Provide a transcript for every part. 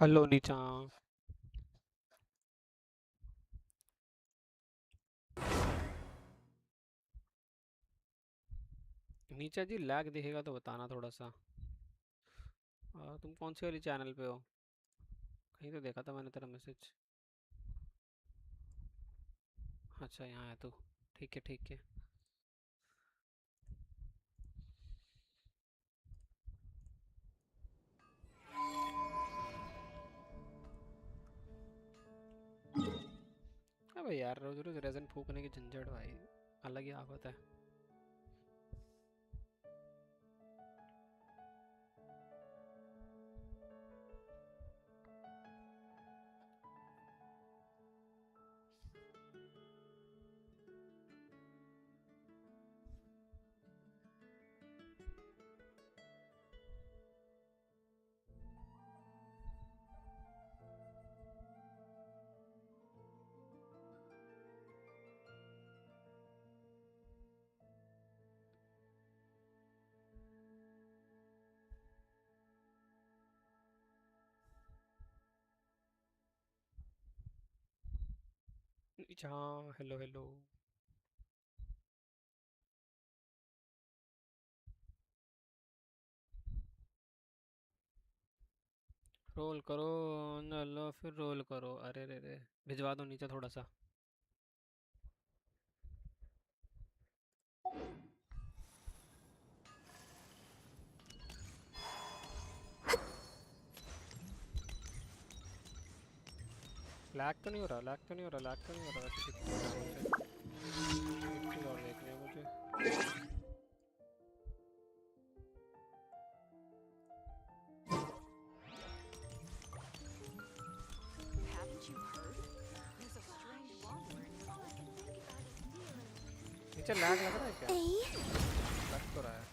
Hello नीचा। नीचा जी lag दिखेगा तो बताना थोड़ा सा। तुम कौन से वाली चैनल पे हो? कहीं तो देखा था मैंने तेरा मैसेज। अच्छा यहाँ है तू। ठीक है ठीक है। अबे यार रोज रोज रेजन फूकने की झंझट भाई, अलग ही आफत है। हाँ हेलो हेलो। रोल करो न लो फिर रोल करो। अरे रे रे, भिजवा दो नीचे थोड़ा सा। लैग तो नहीं हो रहा, लैग तो नहीं हो रहा, लैग तो नहीं हो रहा, वैसे दिख तो रहा है मुझे। एक चीज़ और देखनी है मुझे। नीचे लैग लग रहा है क्या? लग तो रहा है।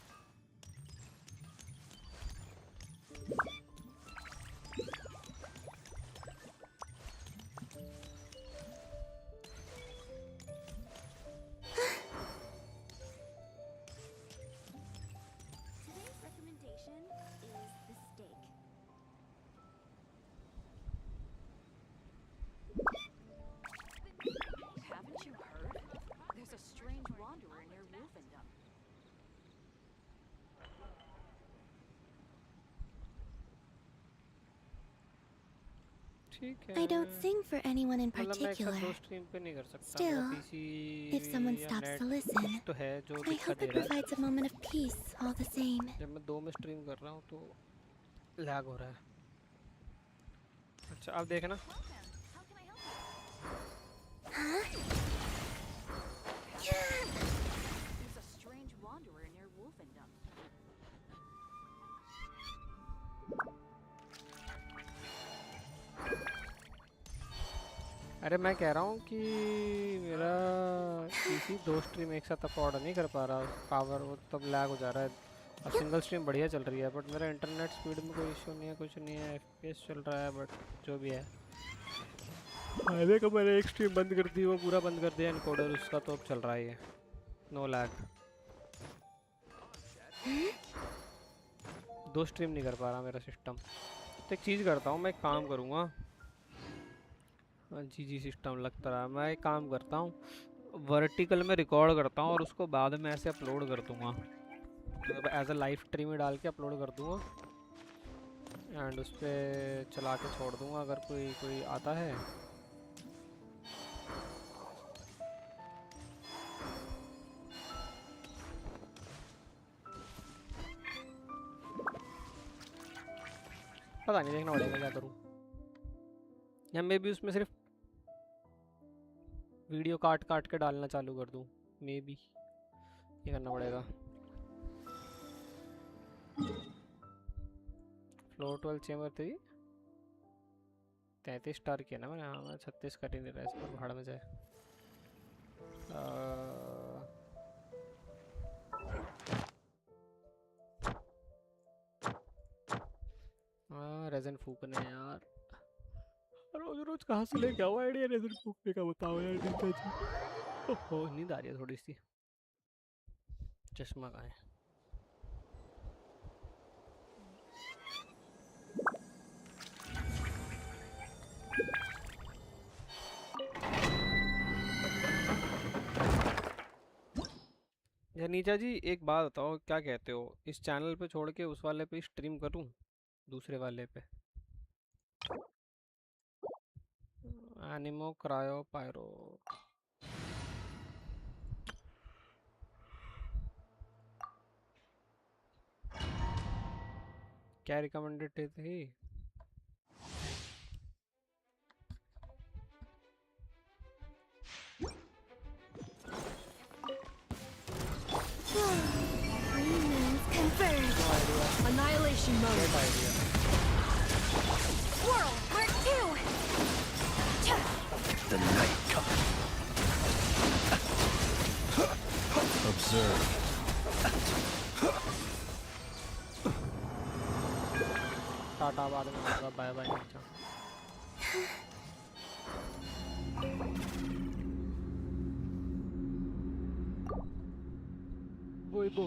ठीक है, I don't sing for anyone in मतलब मैं एक साथ particular. दो स्ट्रीम पे नहीं कर सकता। मेरा Still, पीसी if someone या stops नेट to कुछ listen, तो है जो I दिक्कत hope दे it रहा है। provides a moment of peace all the same. जब मैं दो में स्ट्रीम कर रहा हूँ तो लैग हो रहा है। अच्छा अब देखना। Huh? अरे मैं कह रहा हूँ कि मेरा पीसी दो स्ट्रीम एक साथ अफोर्ड नहीं कर पा रहा, पावर वो तब लैग हो जा रहा है। अब सिंगल स्ट्रीम बढ़िया चल रही है, बट मेरा इंटरनेट स्पीड में कोई इशू नहीं है, कुछ नहीं है, एफपीएस चल रहा है, बट जो भी है। हाईवे का मैंने एक स्ट्रीम बंद कर दी, वो पूरा बंद कर दिया इनकोडर उसका, तो अब चल रहा है ये नो लैग। दो स्ट्रीम नहीं कर पा रहा मेरा सिस्टम। तो एक चीज़ करता हूँ, मैं एक काम करूँगा। जी सिस्टम लगता रहा, मैं एक काम करता हूँ, वर्टिकल में रिकॉर्ड करता हूँ और उसको बाद में ऐसे अपलोड कर दूँगा, एज अ लाइव स्ट्रीम में डाल के अपलोड कर दूँगा एंड उस पर चला के छोड़ दूँगा अगर कोई कोई आता है। पता नहीं, देखना पड़ेगा क्या करूँ, या मैं भी उसमें सिर्फ वीडियो काट काट के डालना चालू कर दूँ, मे बी ये करना पड़ेगा। फ्लोर 12 चेम्बर थी 33 स्टार किया ना मैंने। हाँ मैं 36 कर ही नहीं रहा, इस पर भाड़ में जाए। हाँ रेजन फूकने हैं यार, रोज रोज कहाँ से लेके आओ आइडिया रेजन फूकने का, बताओ यार नीता जी। ओहो नींद आ रही है थोड़ी सी, चश्मा कहाँ है? यार नीचा जी एक बात बताओ, क्या कहते हो, इस चैनल पे छोड़ के उस वाले पे स्ट्रीम करूं, दूसरे वाले पे? एनिमो क्रायो पायरो, क्या रिकमेंडेड थी? No idea, Annihilation mode. Get idea. Swirl, mark 2. The night comes. Observe. टाटा बाद में, बाय बाय नीचा। बोई बो।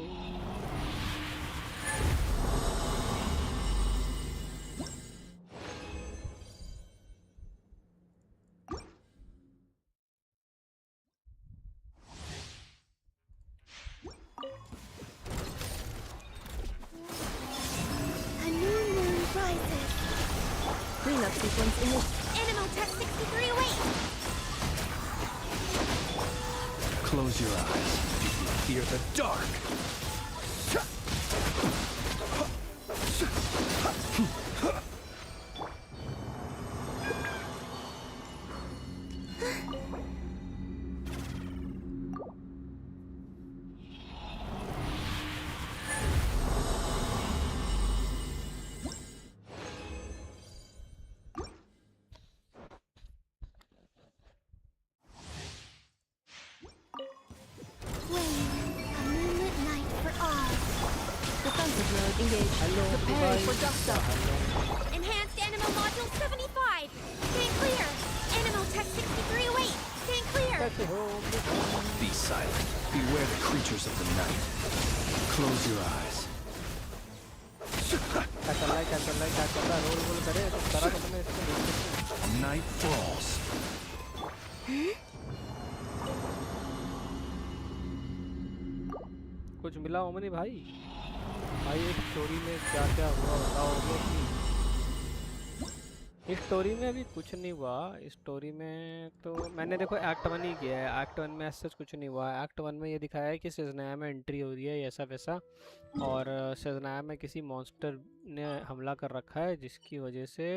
one's in it. Animal Tech 63 away! Close your eyes. You fear the dark. A moonlit night for all. Defensive mode engaged. Preparing for dust up. Enhanced Animal Module 75! Stand clear! Animal Tech 63 away! Stand clear! Be silent. Beware the creatures of the night. Close your eyes. क्या चल रहा है role करे तो करा तो तुम्हें इसको देख सकते हैं। Night falls. कुछ मिला ओमनी भाई इस स्टोरी में क्या क्या हुआ बताओगे कि इस स्टोरी में अभी कुछ नहीं हुआ। इस स्टोरी में तो मैंने देखो एक्ट 1 ही किया है। एक्ट 1 में ऐसा कुछ नहीं हुआ। एक्ट 1 में ये दिखाया है कि सेज़नाया में एंट्री हो रही है ऐसा वैसा, और सेज़नाया में किसी मॉन्स्टर ने हमला कर रखा है जिसकी वजह से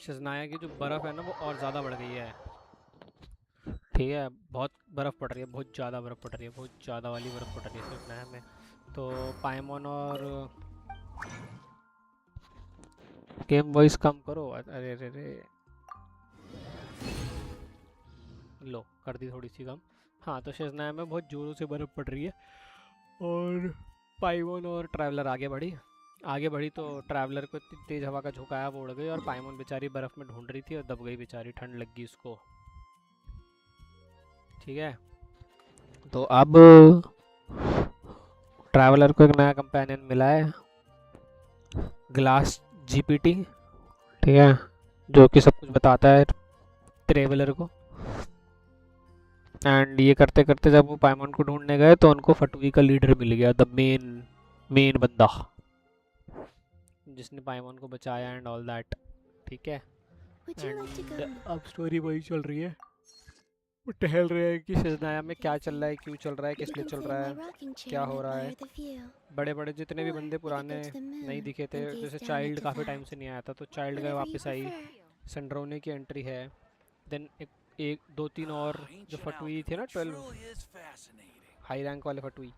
सेज़नाया की जो बर्फ़ है ना वो और ज़्यादा बढ़ गई है। ठीक है, बहुत बर्फ़ पड़ रही है, बहुत ज़्यादा बर्फ़ पड़ रही है, बहुत ज़्यादा वाली बर्फ़ पड़ रही है सेज़नाया में। तो पाइमोन और गेम वॉइस कम करो। अरे रे रे लो कर दी थोड़ी सी कम। हाँ तो सेज़नाया में बहुत ज़ोरों से बर्फ़ पड़ रही है और पाइमोन और ट्रैवलर आगे बढ़ी तो ट्रैवलर को इतनी तेज़ हवा का झोंका आया वो उड़ गई, और पाइमोन बेचारी बर्फ़ में ढूंढ रही थी और दब गई बेचारी, ठंड लग गई उसको। ठीक है, तो अब ट्रैवलर को एक नया कंपेनियन मिला है, ग्लास जीपीटी। ठीक है, जो कि सब कुछ बताता है ट्रैवलर को। एंड ये करते करते जब वो पाइमोन को ढूंढने गए तो उनको फटुई का लीडर मिल गया, द मेन बंदा जिसने पाइमोन को बचाया एंड ऑल दैट। ठीक है, Would you like to go? And अब स्टोरी वही चल रही है, वो टहल रहे हैं कि सेज़नाया में क्या चल रहा है, क्यों चल रहा है, किस लिए चल रहा है, क्या हो रहा है। बड़े बड़े जितने भी बंदे पुराने नहीं दिखे थे, जैसे चाइल्ड काफ़ी टाइम से नहीं आया था तो चाइल्ड का वापस आई, संड्रोने की एंट्री है, देन एक दो तीन और जो फटुई थे ना 12 हाई रैंक वाले फटुई,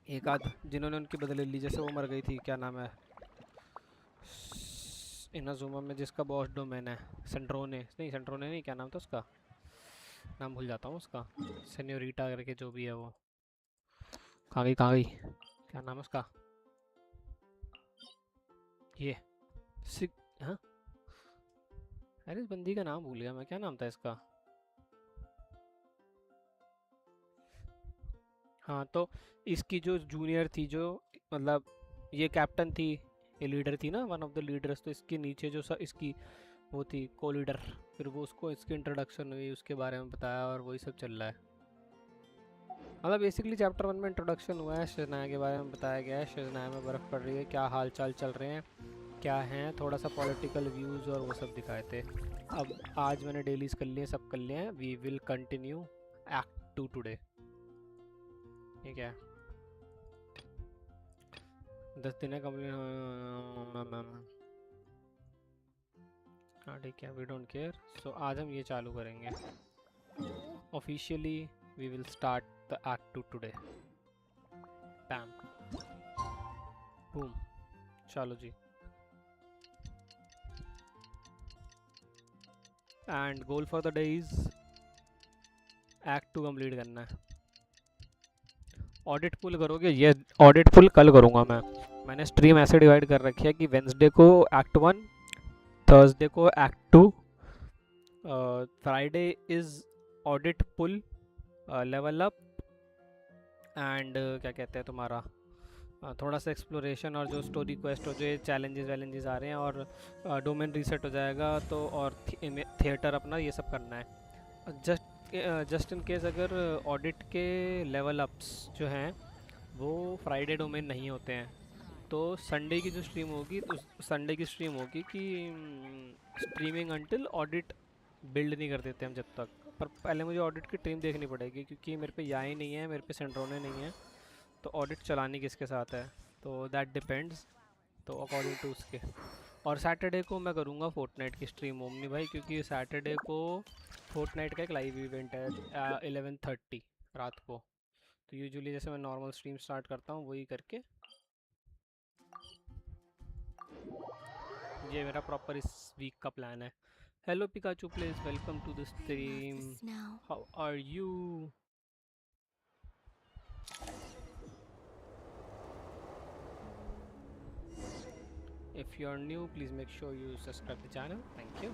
एक आध जिन्होंने उनकी बदले ली, जैसे वो मर गई थी, क्या नाम है इनाजुमा में जिसका बॉस डोमेन है, सेंट्रोने नहीं, क्या नाम था उसका, नाम भूल जाता हूँ उसका, सेन्योरिटा करके जो भी है वो, कहाँ गई क्या नाम है उसका, ये हाँ अरे इस बंदी का नाम भूल गया मैं, क्या नाम था इसका। हाँ तो इसकी जो जूनियर थी, जो मतलब ये कैप्टन थी, ये लीडर थी ना, वन ऑफ द लीडर्स, तो इसके नीचे जो इसकी वो थी को लीडर, फिर वो उसको इसकी इंट्रोडक्शन हुई, उसके बारे में बताया और वही सब चल रहा है। मतलब बेसिकली चैप्टर 1 में इंट्रोडक्शन हुआ है, सेज़नाया के बारे में बताया गया है, सेज़नाया में बर्फ़ पड़ रही है, क्या हाल चाल चल रहे हैं, क्या हैं, थोड़ा सा पॉलिटिकल व्यूज़ और वो सब दिखाए थे। अब आज मैंने डेलीज कर लिए, सब कर लिए हैं। We will continue act 2 today. ठीक है, 10 दिन है कंप्लीट। हाँ ठीक है, वी डोंट केयर। सो आज हम ये चालू करेंगे officially. We will start the act 2 today. Bam boom, चलो जी। And goal for the day is act 2 complete करना है। ऑडिट पुल करोगे? ये ऑडिट पुल कल करूँगा मैं। मैंने स्ट्रीम ऐसे डिवाइड कर रखी है कि वेंसडे को एक्ट 1, थर्सडे को act 2, Friday is audit pull, level up and क्या कहते हैं तुम्हारा थोड़ा सा एक्सप्लोरेशन और जो स्टोरी क्वेस्ट हो, जो ये चैलेंजेस आ रहे हैं, और डोमेन रीसेट हो जाएगा तो, और थिएटर अपना ये सब करना है। जस्ट इन केस अगर ऑडिट के लेवल अप्स जो हैं वो फ्राइडे डोमेन नहीं होते हैं तो संडे की जो स्ट्रीम होगी तो संडे की स्ट्रीम होगी कि स्ट्रीमिंग अंटिल ऑडिट बिल्ड नहीं कर देते हम जब तक। पर पहले मुझे ऑडिट की टीम देखनी पड़ेगी क्योंकि मेरे पे याई नहीं है, मेरे पे सेंड्रोने नहीं है, तो ऑडिट चलानी किसके साथ है, तो दैट डिपेंड्स। तो अकॉर्डिंग टू उसके। और सैटरडे को मैं करूँगा फोर्टनाइट की स्ट्रीम ओमनी भाई, क्योंकि सैटरडे को फोर्टनाइट का एक लाइव इवेंट है 11:30 रात को। तो यूजुअली जैसे मैं नॉर्मल स्ट्रीम स्टार्ट करता हूँ वही करके ये मेरा प्रॉपर इस वीक का प्लान है। Hello Pikachu please welcome to the I love the stream, snow. How are you? If you are new, please make sure you subscribe the channel. Thank you.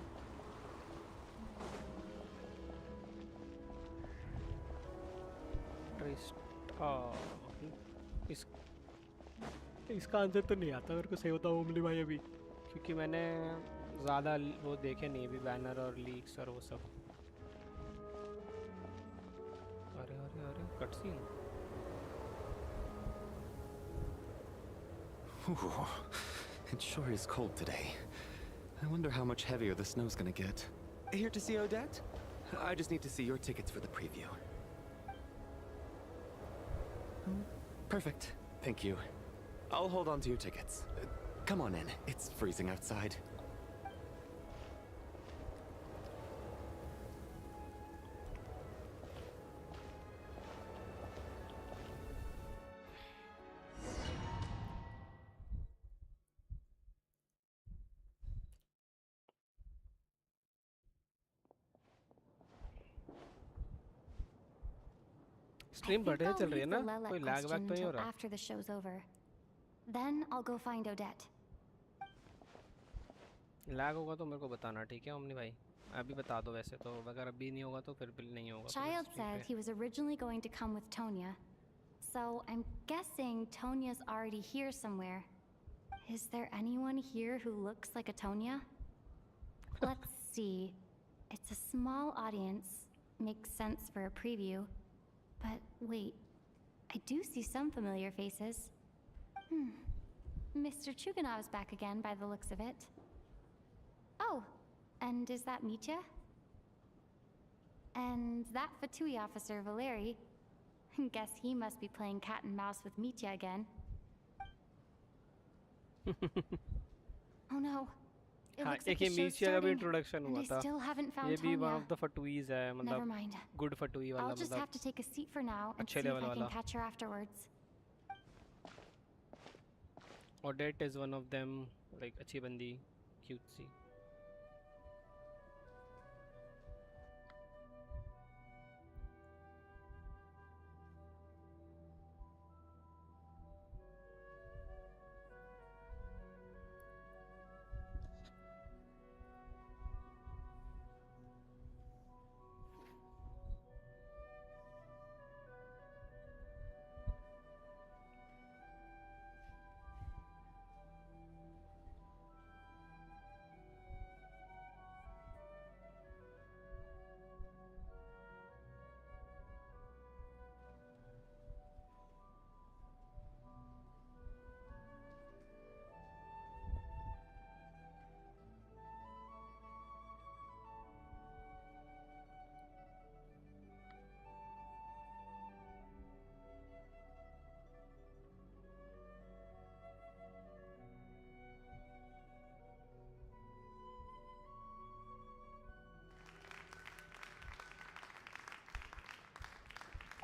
इस इसका आंसर तो नहीं आता मेरे को, सही बताऊं ओमली भाई अभी, क्योंकि मैंने ज़्यादा वो देखे नहीं अभी बैनर और लीक्स और वो सब। अरे अरे अरे cut scene. It sure is cold today. I wonder how much heavier the snow's gonna get. Here to see Odette? I just need to see your tickets for the preview. Perfect. Thank you. I'll hold on to your tickets. Come on in. It's freezing outside. I stream think बढ़िया I'll चल रही है leave the ना, Lilac कोई lag वैग question तो नहीं हो till रहा? after the show's over. Then I'll go find Odette. Lag होगा तो मेरे को बताना, ठीक है ओमनी भाई? अभी बता दो, वैसे तो अगर अभी नहीं होगा तो फिर भी नहीं होगा। Child said he was originally going to come with Tonya. So I'm guessing Tonya's already here somewhere. Is there anyone here who looks like a Tonya? Let's see. It's a small audience. Makes sense for a preview. But wait, I do see some familiar faces. Mr. Chuganov's back again by the looks of it. Oh, and is that Mitya? And that Fatui officer, Valeri. Guess he must be playing cat and mouse with Mitya again. Oh no. It हाँ, looks like एक the ये show's मीचिया का भी starting, introduction and हुआ I था। still haven't ये found भी one Tonya. Of the फटुईज है, Never मतलब mind. गुड फटुई वाला, I'll just मतलब have to take a seat for now and अच्छे see if level I can वाला। catch her afterwards. Odette is one of them, like अच्छी बंदी, cute सी।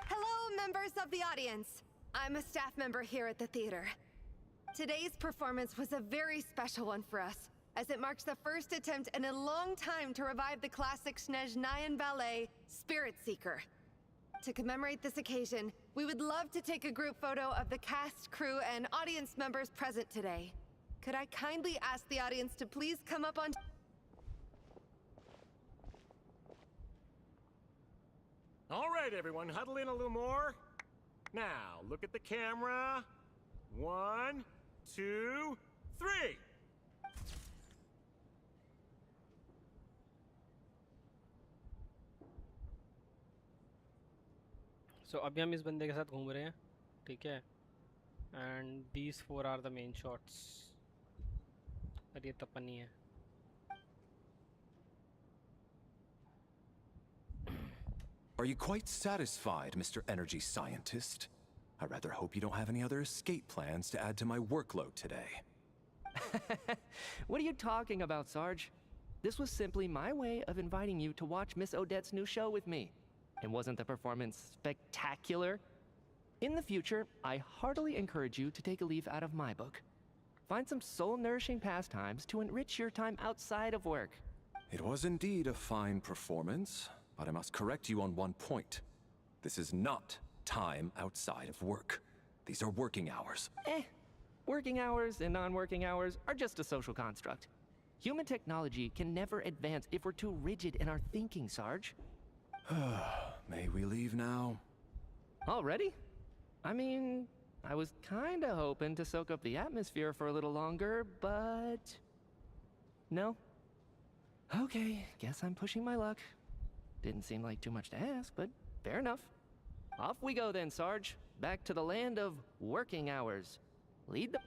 Hello, members of the audience. I'm a staff member here at the theater. Today's performance was a very special one for us, as it marks the first attempt in a long time to revive the classic SNEZHNAYA ballet, Spirit Seeker. To commemorate this occasion, we would love to take a group photo of the cast, crew, and audience members present today. Could I kindly ask the audience to please come up on... All right, everyone, huddle in a little more. Now, look at the camera. 1, 2, 3. अभी हम इस बंदे के साथ घूम रहे हैं, ठीक है? and these four are the main shots. और ये तपन ही है. Are you quite satisfied, Mr. Energy Scientist? I rather hope you don't have any other escape plans to add to my workload today. What are you talking about, Sarge? This was simply my way of inviting you to watch Miss Odette's new show with me. And wasn't the performance spectacular? In the future, I heartily encourage you to take a leaf out of my book. Find some soul-nourishing pastimes to enrich your time outside of work. It was indeed a fine performance, but I must correct you on one point. This is not time outside of work. These are working hours. Working hours and non-working hours are just a social construct. Human technology can never advance if we're too rigid in our thinking, Sarge. May we leave now? Already? I mean, I was kinda hoping to soak up the atmosphere for a little longer, but... no? Okay, guess I'm pushing my luck. Didn't seem like too much to ask, but fair enough. Off we go then, Sarge. Back to the land of working hours. Lead the...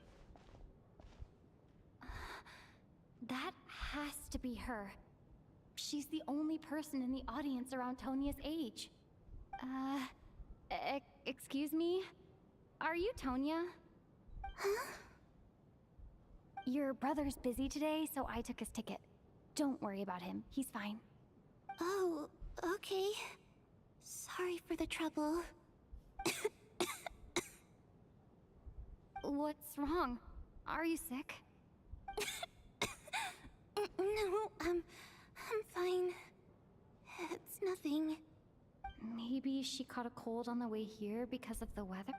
That has to be her. She's the only person in the audience around Tonia's age. Excuse me? Are you Tonia? Huh? Your brother's busy today, so I took his ticket. Don't worry about him. He's fine. Oh, okay. Sorry for the trouble. What's wrong? Are you sick? No, I'm fine. It's nothing. Maybe she caught a cold on the way here because of the weather?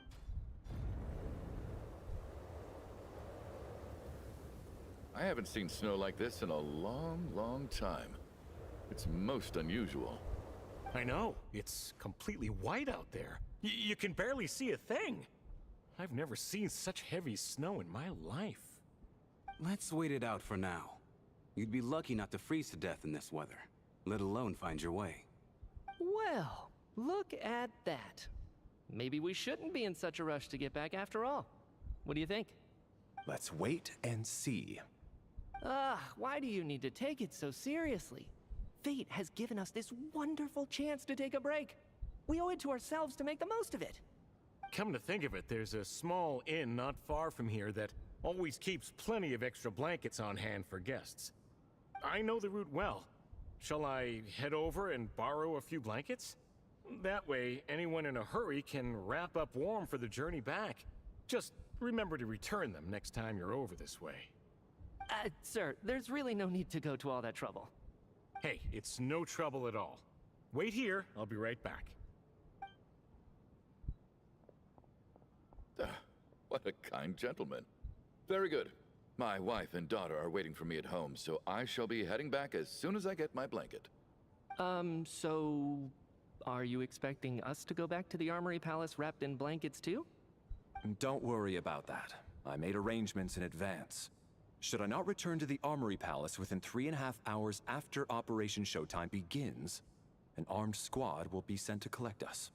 I haven't seen snow like this in a long, long time. It's most unusual. I know. It's completely white out there. You can barely see a thing. I've never seen such heavy snow in my life. Let's wait it out for now. You'd be lucky not to freeze to death in this weather, let alone find your way. Well, look at that. Maybe we shouldn't be in such a rush to get back after all. What do you think? Let's wait and see. Why do you need to take it so seriously? Fate has given us this wonderful chance to take a break. We owe it to ourselves to make the most of it. Come to think of it, there's a small inn not far from here that always keeps plenty of extra blankets on hand for guests. I know the route well. Shall I head over and borrow a few blankets? That way, anyone in a hurry can wrap up warm for the journey back. Just remember to return them next time you're over this way. Sir, there's really no need to go to all that trouble. Hey, it's no trouble at all. Wait here, I'll be right back. What a kind gentleman. Very good. My wife and daughter are waiting for me at home, so I shall be heading back as soon as I get my blanket. So... are you expecting us to go back to the Armory Palace wrapped in blankets too? Don't worry about that. I made arrangements in advance. Should I not return to the Armory Palace within 3.5 hours after Operation Showtime begins, an armed squad will be sent to collect us.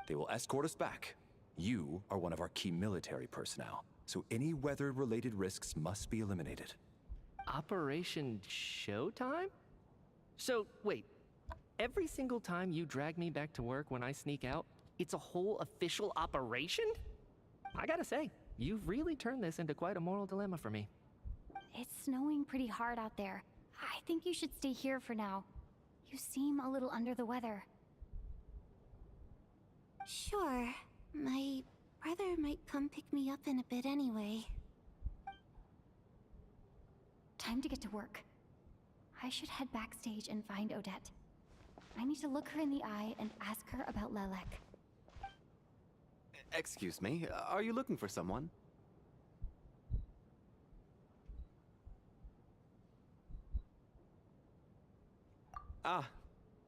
They will escort us back. You are one of our key military personnel, so any weather-related risks must be eliminated. Operation Showtime? So, wait. Every single time you drag me back to work when I sneak out, it's a whole official operation? I gotta say, you've really turned this into quite a moral dilemma for me. It's snowing pretty hard out there. I think you should stay here for now. You seem a little under the weather. Sure. My brother might come pick me up in a bit anyway. Time to get to work. I should head backstage and find Odette. I need to look her in the eye and ask her about Lelek. Excuse me, are you looking for someone? Ah,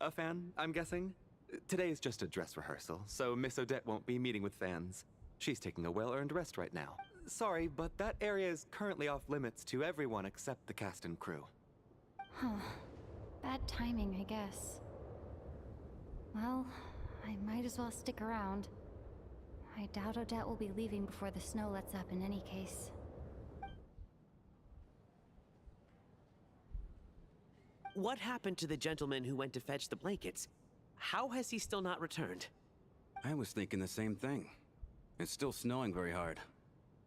a fan, I'm guessing? Today is just a dress rehearsal, so Miss Odette won't be meeting with fans. She's taking a well-earned rest right now. Sorry, but that area is currently off limits to everyone except the cast and crew. Huh. Bad timing, I guess. Well, I might as well stick around. I doubt Odette will be leaving before the snow lets up in any case. What happened to the gentleman who went to fetch the blankets? How has he still not returned? I was thinking the same thing. It's still snowing very hard.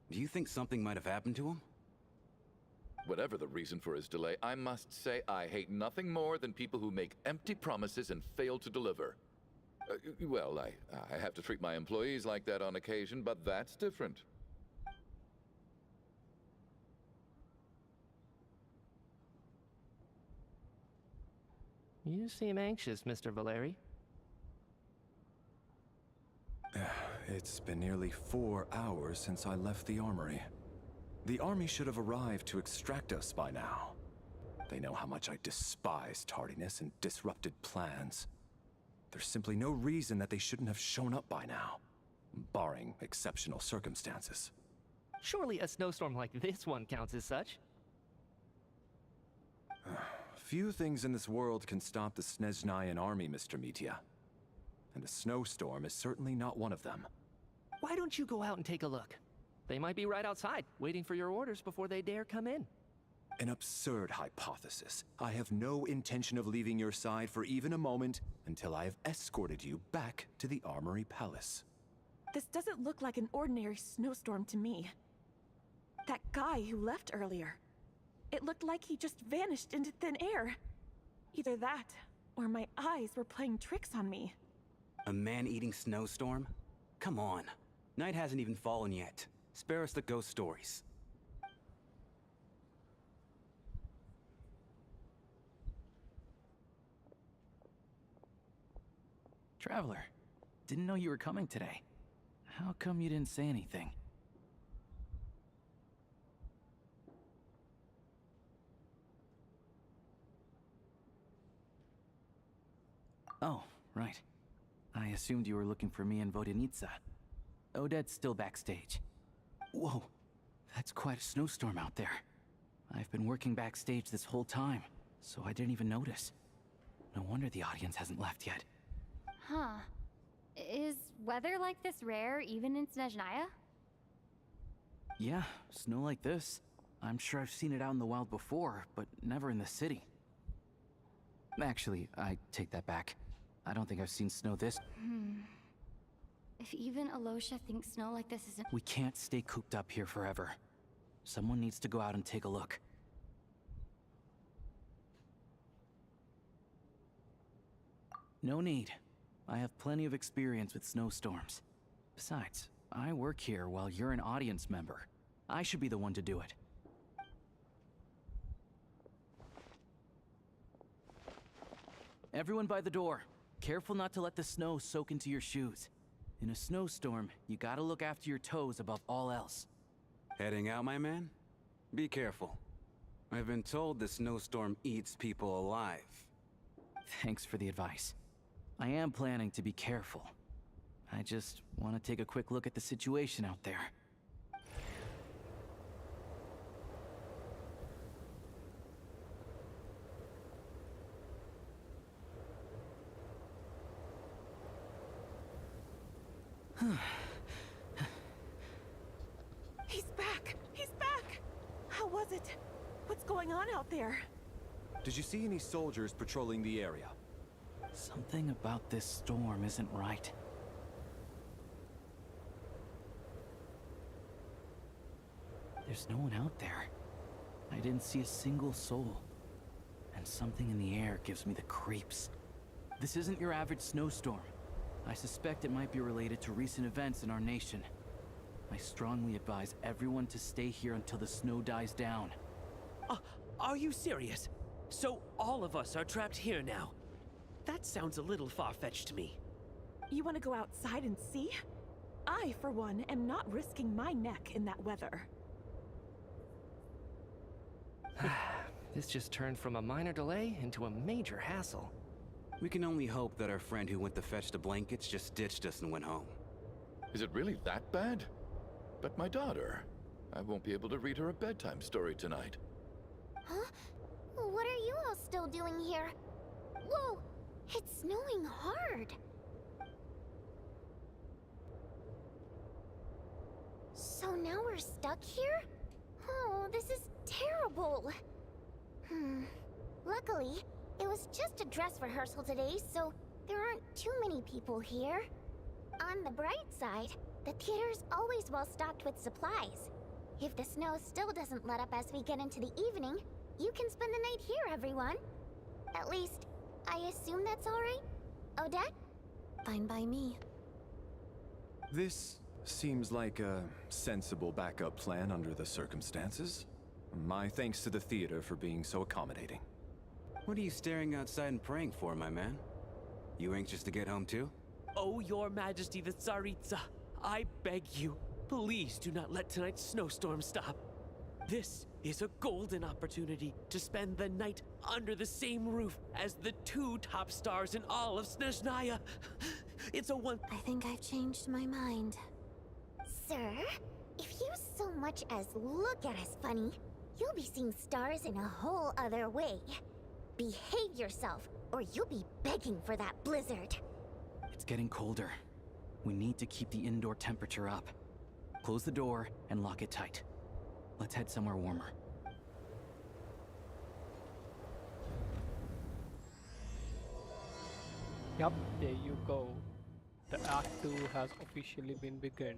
Do you think something might have happened to him? Whatever the reason for his delay, I must say I hate nothing more than people who make empty promises and fail to deliver. Well, I have to treat my employees like that on occasion, but that's different. You seem anxious, Mr. Valeri. It's been nearly 4 hours since I left the armory. The army should have arrived to extract us by now. They know how much I despise tardiness and disrupted plans. There's simply no reason that they shouldn't have shown up by now, barring exceptional circumstances. Surely a snowstorm like this one counts as such. Few things in this world can stop the SNEZHNAYAN army, Mr. Mitya. And a snowstorm is certainly not one of them. Why don't you go out and take a look? They might be right outside, waiting for your orders before they dare come in. An absurd hypothesis. I have no intention of leaving your side for even a moment until I have escorted you back to the Armory Palace. This doesn't look like an ordinary snowstorm to me. That guy who left earlier. It looked like he just vanished into thin air. Either that, or my eyes were playing tricks on me. A man-eating snowstorm? Come on. Night hasn't even fallen yet. Spare us the ghost stories. Traveler, didn't know you were coming today. How come you didn't say anything? Oh, right. I assumed you were looking for me and Vodenitsa. Odette's still backstage. Whoa, that's quite a snowstorm out there. I've been working backstage this whole time, so I didn't even notice. No wonder the audience hasn't left yet. Huh. Is weather like this rare even in SNEZHNAYA? Yeah, snow like this. I'm sure I've seen it out in the wild before, but never in the city. Actually, I take that back. I don't think I've seen snow this. If even Alosha thinks snow like this isn't— We can't stay cooped up here forever. Someone needs to go out and take a look. No need. I have plenty of experience with snowstorms. Besides, I work here while you're an audience member. I should be the one to do it. Everyone by the door. Careful not to let the snow soak into your shoes. In a snowstorm, you gotta look after your toes above all else. Heading out, my man? Be careful. I've been told the snowstorm eats people alive. Thanks for the advice. I am planning to be careful. I just want to take a quick look at the situation out there. He's back! He's back! How was it? What's going on out there? Did you see any soldiers patrolling the area? Something about this storm isn't right. There's no one out there. I didn't see a single soul. And something in the air gives me the creeps. This isn't your average snowstorm. I suspect it might be related to recent events in our nation. I strongly advise everyone to stay here until the snow dies down. Are you serious? So all of us are trapped here now? That sounds a little far-fetched to me. You want to go outside and see? I, for one, am not risking my neck in that weather. This just turned from a minor delay into a major hassle. We can only hope that our friend who went to fetch the blankets just ditched us and went home. Is it really that bad? But my daughter, I won't be able to read her a bedtime story tonight. Huh? What are you all still doing here? Whoa! It's snowing hard. So now we're stuck here? Oh, this is terrible. Luckily, it was just a dress rehearsal today, so there aren't too many people here. On the bright side, the theater's always well stocked with supplies. If the snow still doesn't let up as we get into the evening, you can spend the night here, everyone. At least, I assume that's alright? Odette? Fine by me. This seems like a sensible backup plan under the circumstances. My thanks to the theater for being so accommodating. What are you staring outside and praying for, my man? You anxious to get home too? Oh, Your Majesty the Tsaritsa, I beg you, please do not let tonight's snowstorm stop. This is a golden opportunity to spend the night under the same roof as the 2 top stars in all of SNEZHNAYA. It's a one— I think I've changed my mind. Sir, if you so much as look at us funny, you'll be seeing stars in a whole other way. Behave yourself, or you'll be begging for that blizzard. It's getting colder. We need to keep the indoor temperature up. Close the door and lock it tight. Let's head somewhere warmer. Yup, there you go. The Act 2 has officially been begun.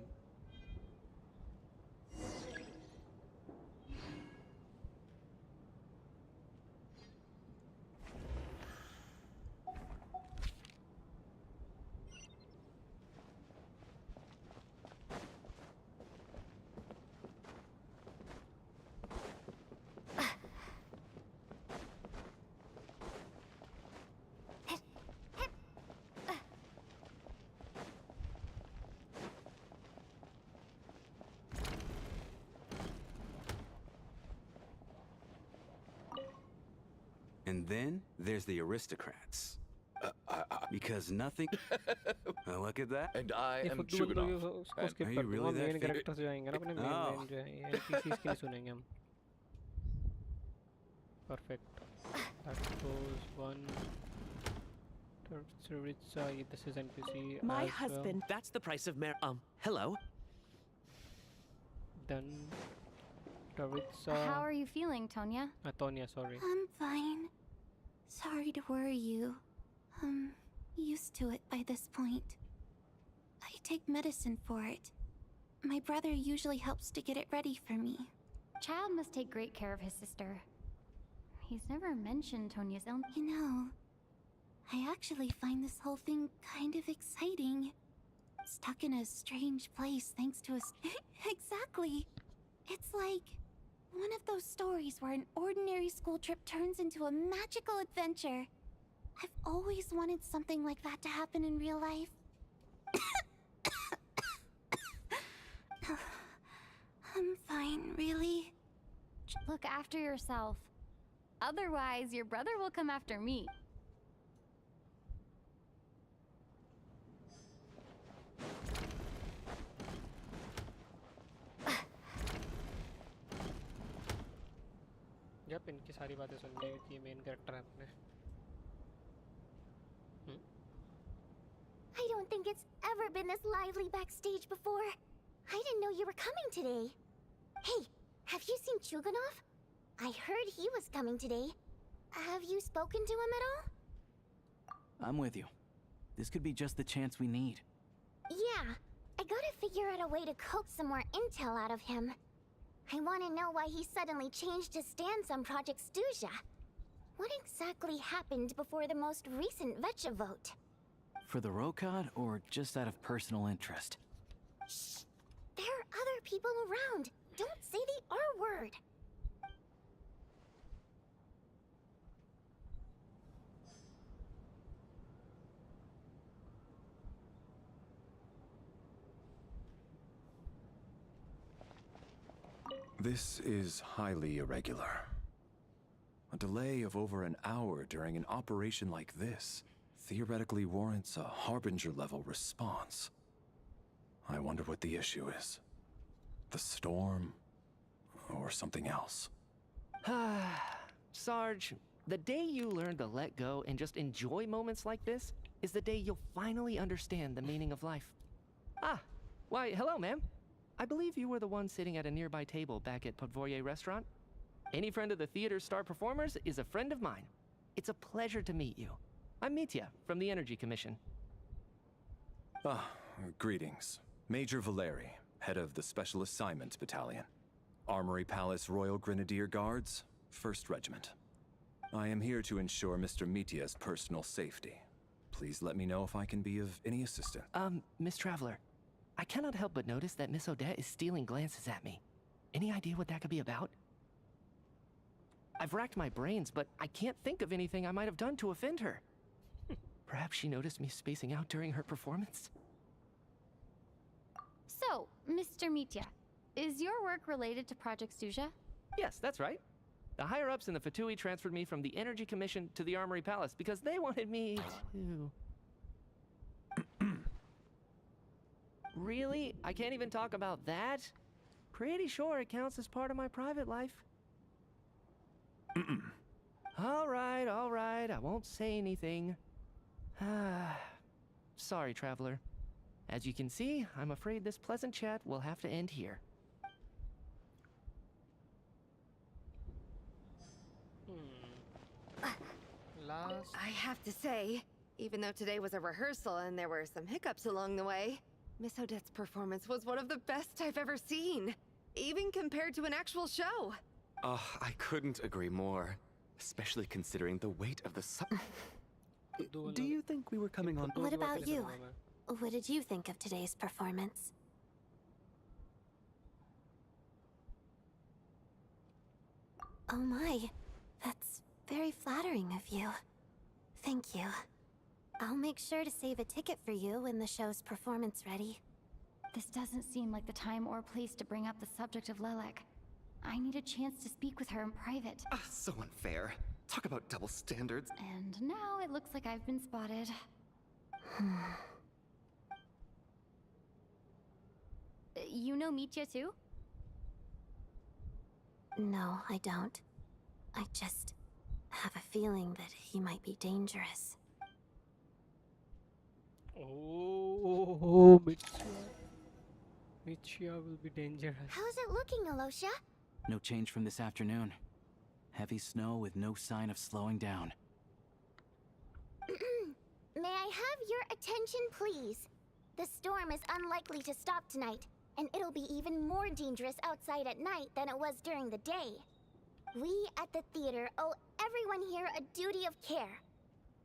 And then there's the aristocrats. Because nothing... Oh, look at that. And I ये am फुद्दू बंदू Juganov. उसको skip Are कर you really दूंगा, that main famous? character से जाएंगे ना अपने main Oh. main जो है NPCs के लिए सुनेंगे हम. Perfect. That goes one. This is NPC. My as husband, well. that's the price of hello? Then Taritza. How are you feeling, Tonya? Tonya, sorry. I'm fine. Sorry to worry you. I'm used to it by this point. I take medicine for it. My brother usually helps to get it ready for me. Child must take great care of his sister. He's never mentioned Tonya's illness. You know, I actually find this whole thing kind of exciting. Stuck in a strange place thanks to a... Exactly! It's like one of those stories where an ordinary school trip turns into a magical adventure. I've always wanted something like that to happen in real life. I'm fine, really. Look after yourself. Otherwise, your brother will come after me. Yep, इनकी सारी बातें सुन ली कि main character है अपने. I don't think it's ever been this lively backstage before. I didn't know you were coming today. Hey, have you seen Chuganov? I heard he was coming today. Have you spoken to him at all? I'm with you. This could be just the chance we need. Yeah, I gotta figure out a way to coax some more intel out of him. I want to know why he suddenly changed his stance on Project Stuja. What exactly happened before the most recent Vetcha vote? For the Rokad, or just out of personal interest? Shh! There are other people around. Don't say the R word. This is highly irregular. A delay of over an hour during an operation like this theoretically warrants a Harbinger-level response. I wonder what the issue is. The storm, or something else. Sarge, the day you learn to let go and just enjoy moments like this is the day you'll finally understand the meaning of life. Ah, why, hello, ma'am. I believe you were the one sitting at a nearby table back at Podvorye restaurant. Any friend of the theater's star performers is a friend of mine. It's a pleasure to meet you. I'm Mitya, from the Energy Commission. Ah, greetings. Major Valeri, head of the Special Assignment Battalion. Armory Palace Royal Grenadier Guards, 1st Regiment. I am here to ensure Mr. Mitya's personal safety. Please let me know if I can be of any assistance. Miss Traveler, I cannot help but notice that Miss Odette is stealing glances at me. Any idea what that could be about? I've racked my brains, but I can't think of anything I might have done to offend her. Perhaps she noticed me spacing out during her performance? So, Mr. Mitya, is your work related to Project Suja? Yes, that's right. The higher-ups in the Fatui transferred me from the Energy Commission to the Armory Palace because they wanted me to... Really? I can't even talk about that? Pretty sure it counts as part of my private life. All right, I won't say anything. Sorry, Traveler. As you can see, I'm afraid this pleasant chat will have to end here. I have to say, even though today was a rehearsal and there were some hiccups along the way, Miss Odette's performance was one of the best I've ever seen, even compared to an actual show. I couldn't agree more, especially considering the weight of the Do you think we were coming on? What about you? What did you think of today's performance? Oh my, that's very flattering of you. Thank you. I'll make sure to save a ticket for you when the show's performance ready. This doesn't seem like the time or place to bring up the subject of Lelek. I need a chance to speak with her in private. So unfair. Talk about double standards. And now it looks like I've been spotted. You know Mitya too? No, I don't. I just have a feeling that he might be dangerous. Oh, Mitya will be dangerous. How's it looking, Alosha? No change from this afternoon. Heavy snow with no sign of slowing down. May I have your attention, please? The storm is unlikely to stop tonight, and it'll be even more dangerous outside at night than it was during the day. We at the theater owe everyone here a duty of care.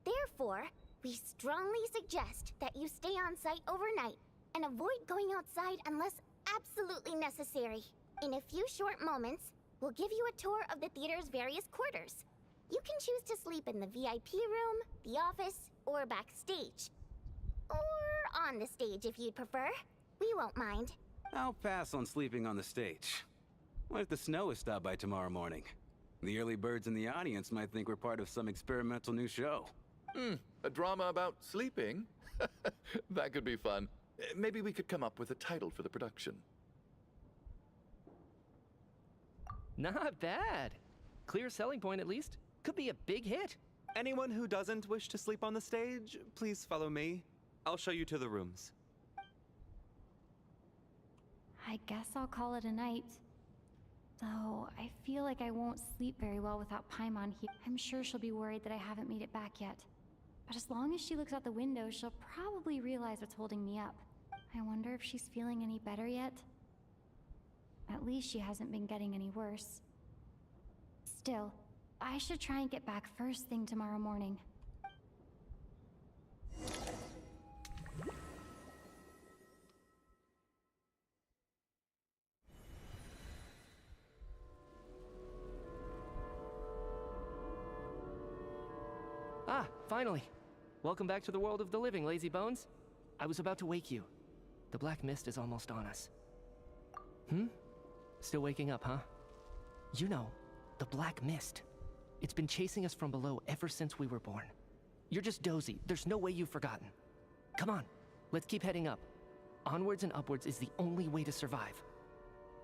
Therefore, we strongly suggest that you stay on site overnight and avoid going outside unless absolutely necessary. In a few short moments, we'll give you a tour of the theater's various quarters. You can choose to sleep in the VIP room, the office, or backstage. Or on the stage if you'd prefer. We won't mind. I'll pass on sleeping on the stage. What if the snow is stopped by tomorrow morning? The early birds in the audience might think we're part of some experimental new show. A drama about sleeping? That could be fun. Maybe we could come up with a title for the production. Not bad. Clear selling point, at least. Could be a big hit. Anyone who doesn't wish to sleep on the stage, please follow me. I'll show you to the rooms. I guess I'll call it a night. Though, I feel like I won't sleep very well without Paimon here. I'm sure she'll be worried that I haven't made it back yet. But as long as she looks out the window, she'll probably realize what's holding me up. I wonder if she's feeling any better yet? At least she hasn't been getting any worse. Still, I should try and get back first thing tomorrow morning. Ah, finally. Welcome back to the world of the living, lazy bones. I was about to wake you. The black mist is almost on us. Still waking up, huh? You know, the black mist. It's been chasing us from below ever since we were born. You're just dozy. There's no way you've forgotten. Come on, let's keep heading up. Onwards and upwards is the only way to survive.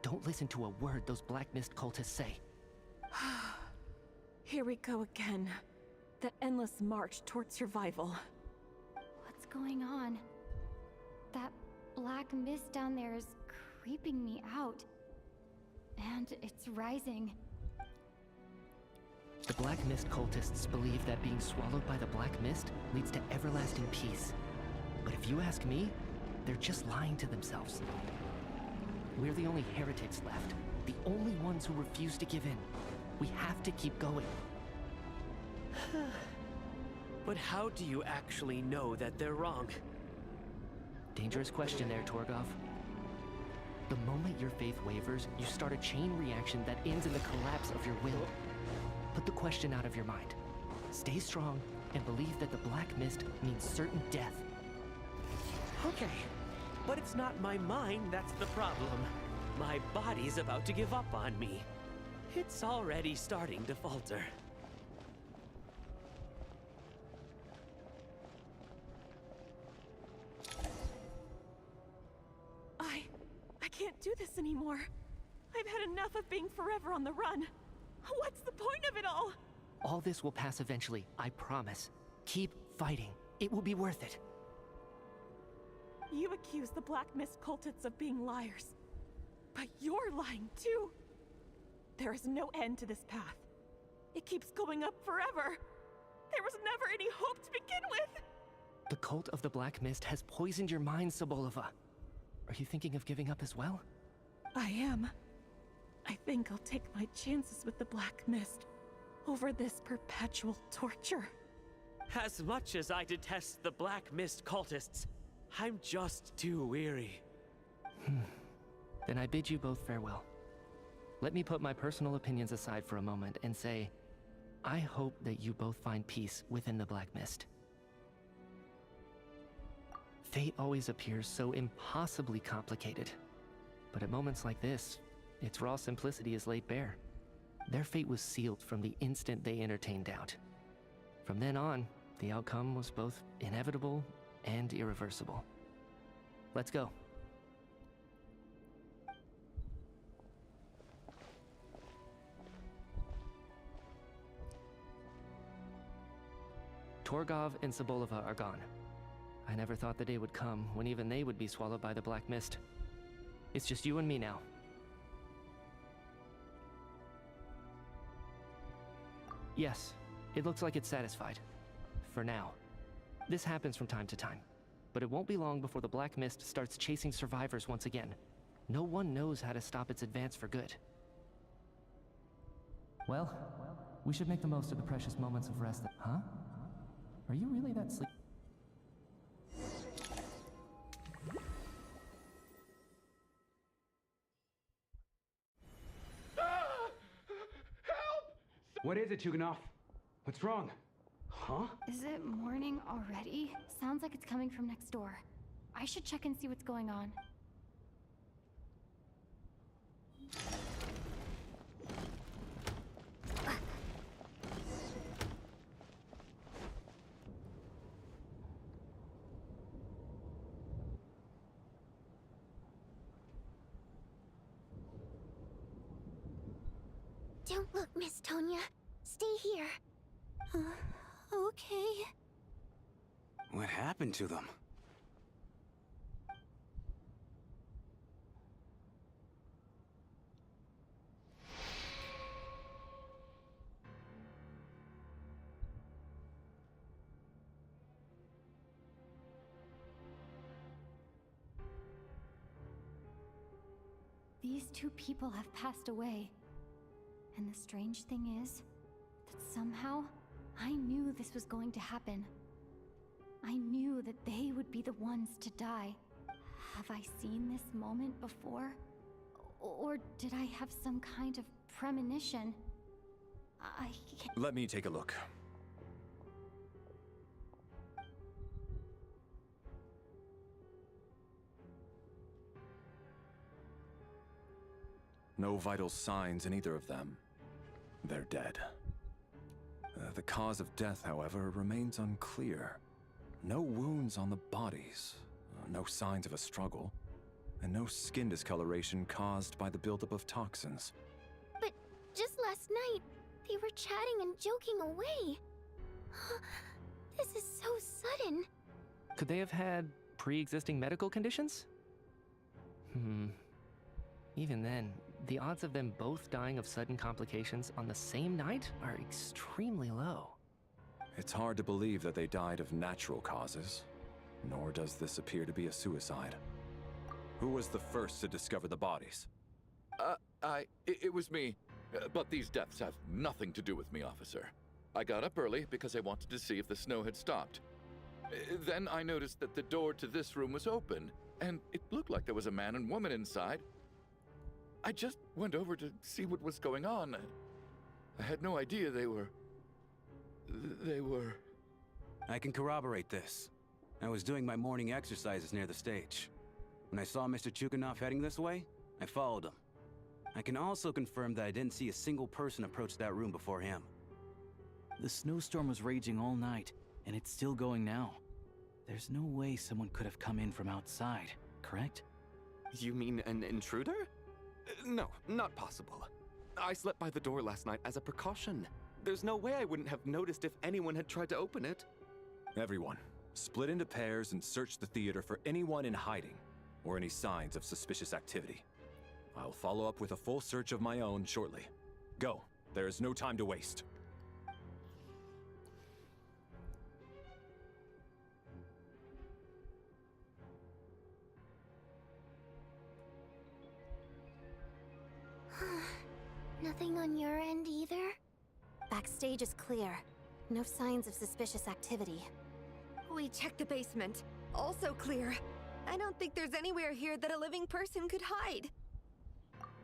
Don't listen to a word those black mist cultists say. Here we go again. The endless march toward survival. What's going on? That black mist down there is creeping me out. And it's rising. The Black Mist cultists believe that being swallowed by the Black Mist leads to everlasting peace. But if you ask me, they're just lying to themselves. We're the only heretics left. The only ones who refuse to give in. We have to keep going. But how do you actually know that they're wrong? Dangerous question there, Torgov. The moment your faith wavers, you start a chain reaction that ends in the collapse of your will. Put the question out of your mind. Stay strong and believe that the Black Mist means certain death. Okay, but it's not my mind that's the problem. My body's about to give up on me. It's already starting to falter. I can't do this anymore. I've had enough of being forever on the run. What's the point of it all? All this will pass eventually, I promise. Keep fighting. It will be worth it. You accuse the Black Mist cultists of being liars. But you're lying too. There is no end to this path. It keeps going up forever. There was never any hope to begin with. The cult of the Black Mist has poisoned your mind, Sobolova. Are you thinking of giving up as well? I am. I think I'll take my chances with the Black Mist over this perpetual torture. As much as I detest the Black Mist cultists, I'm just too weary. Then I bid you both farewell. Let me put my personal opinions aside for a moment and say, I hope that you both find peace within the Black Mist. Fate always appears so impossibly complicated. But at moments like this, its raw simplicity is laid bare. Their fate was sealed from the instant they entertained doubt. From then on, the outcome was both inevitable and irreversible. Let's go. Torgov and Sobolova are gone. I never thought the day would come when even they would be swallowed by the Black Mist. It's just you and me now. Yes, it looks like it's satisfied. For now. This happens from time to time. But it won't be long before the Black Mist starts chasing survivors once again. No one knows how to stop its advance for good. Well, we should make the most of the precious moments of rest that... Huh? Are you really that sleep... What is it, Yuganov? What's wrong? Huh? Is it morning already? Sounds like it's coming from next door. I should check and see what's going on. Don't look, Miss Tonya. Stay here. Okay. What happened to them? These two people have passed away. And the strange thing is that somehow I knew this was going to happen. I knew that they would be the ones to die. Have I seen this moment before? Or did I have some kind of premonition? I can't... Let me take a look. No vital signs in either of them. They're dead. The cause of death, however, remains unclear. No wounds on the bodies, no signs of a struggle, and no skin discoloration caused by the buildup of toxins. But just last night, they were chatting and joking away. This is so sudden. Could they have had pre-existing medical conditions? Even then, the odds of them both dying of sudden complications on the same night are extremely low. It's hard to believe that they died of natural causes, nor does this appear to be a suicide. Who was the first to discover the bodies? It was me. But these deaths have nothing to do with me, officer. I got up early because I wanted to see if the snow had stopped. Then I noticed that the door to this room was open, and it looked like there was a man and woman inside. I just went over to see what was going on. I had no idea they were... I can corroborate this. I was doing my morning exercises near the stage. When I saw Mr. Chuganov heading this way, I followed him. I can also confirm that I didn't see a single person approach that room before him. The snowstorm was raging all night, and it's still going now. There's no way someone could have come in from outside, correct? You mean an intruder? No, not possible. I slept by the door last night as a precaution. There's no way I wouldn't have noticed if anyone had tried to open it. Everyone, split into pairs and search the theater for anyone in hiding, or any signs of suspicious activity. I'll follow up with a full search of my own shortly. Go. There is no time to waste. Nothing on your end either? Backstage is clear. No signs of suspicious activity. We checked the basement. Also clear. I don't think there's anywhere here that a living person could hide.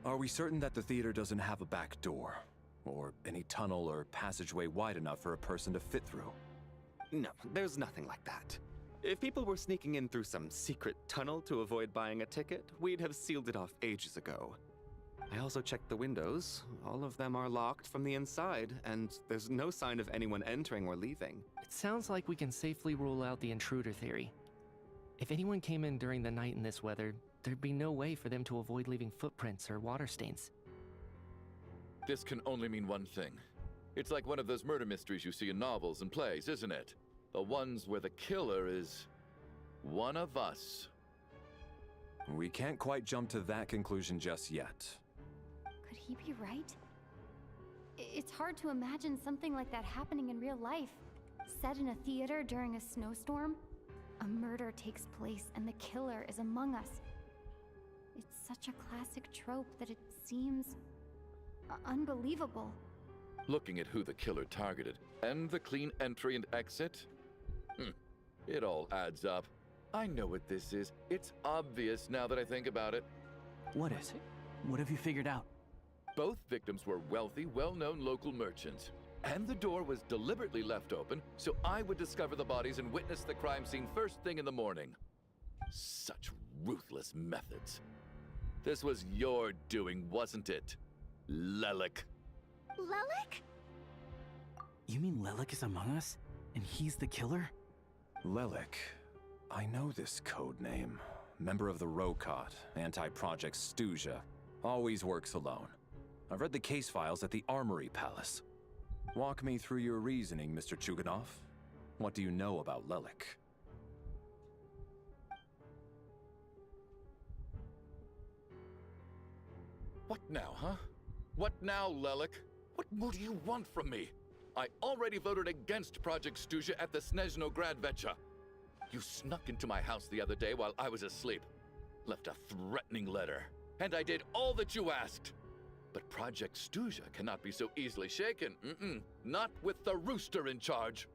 Are we certain that the theater doesn't have a back door? Or any tunnel or passageway wide enough for a person to fit through? No, there's nothing like that. If people were sneaking in through some secret tunnel to avoid buying a ticket, we'd have sealed it off ages ago. I also checked the windows. All of them are locked from the inside, and there's no sign of anyone entering or leaving. It sounds like we can safely rule out the intruder theory. If anyone came in during the night in this weather, there'd be no way for them to avoid leaving footprints or water stains. This can only mean one thing. It's like one of those murder mysteries you see in novels and plays, isn't it? The ones where the killer is one of us. We can't quite jump to that conclusion just yet. Could he be right? It's hard to imagine something like that happening in real life. Set in a theater during a snowstorm, a murder takes place and the killer is among us. It's such a classic trope that it seems unbelievable. Looking at who the killer targeted and the clean entry and exit, it all adds up. I know what this is. It's obvious now that I think about it. What is it? What have you figured out? Both victims were wealthy, well-known local merchants. And the door was deliberately left open so I would discover the bodies and witness the crime scene first thing in the morning. Such ruthless methods. This was your doing, wasn't it, Lelik? Lelik? You mean Lelik is among us? And he's the killer? Lelik. I know this code name. Member of the Rokot, anti-Project SNEZHNAYA. Always works alone. I've read the case files at the Armory Palace. Walk me through your reasoning, Mr. Chuganov. What do you know about Lelik? What now, huh? What now, Lelik? What more do you want from me? I already voted against Project SNEZHNAYA at the SNEZHNAYA. You snuck into my house the other day while I was asleep. Left a threatening letter. And I did all that you asked. But Project SNEZHNAYA cannot be so easily shaken. Not with the rooster in charge.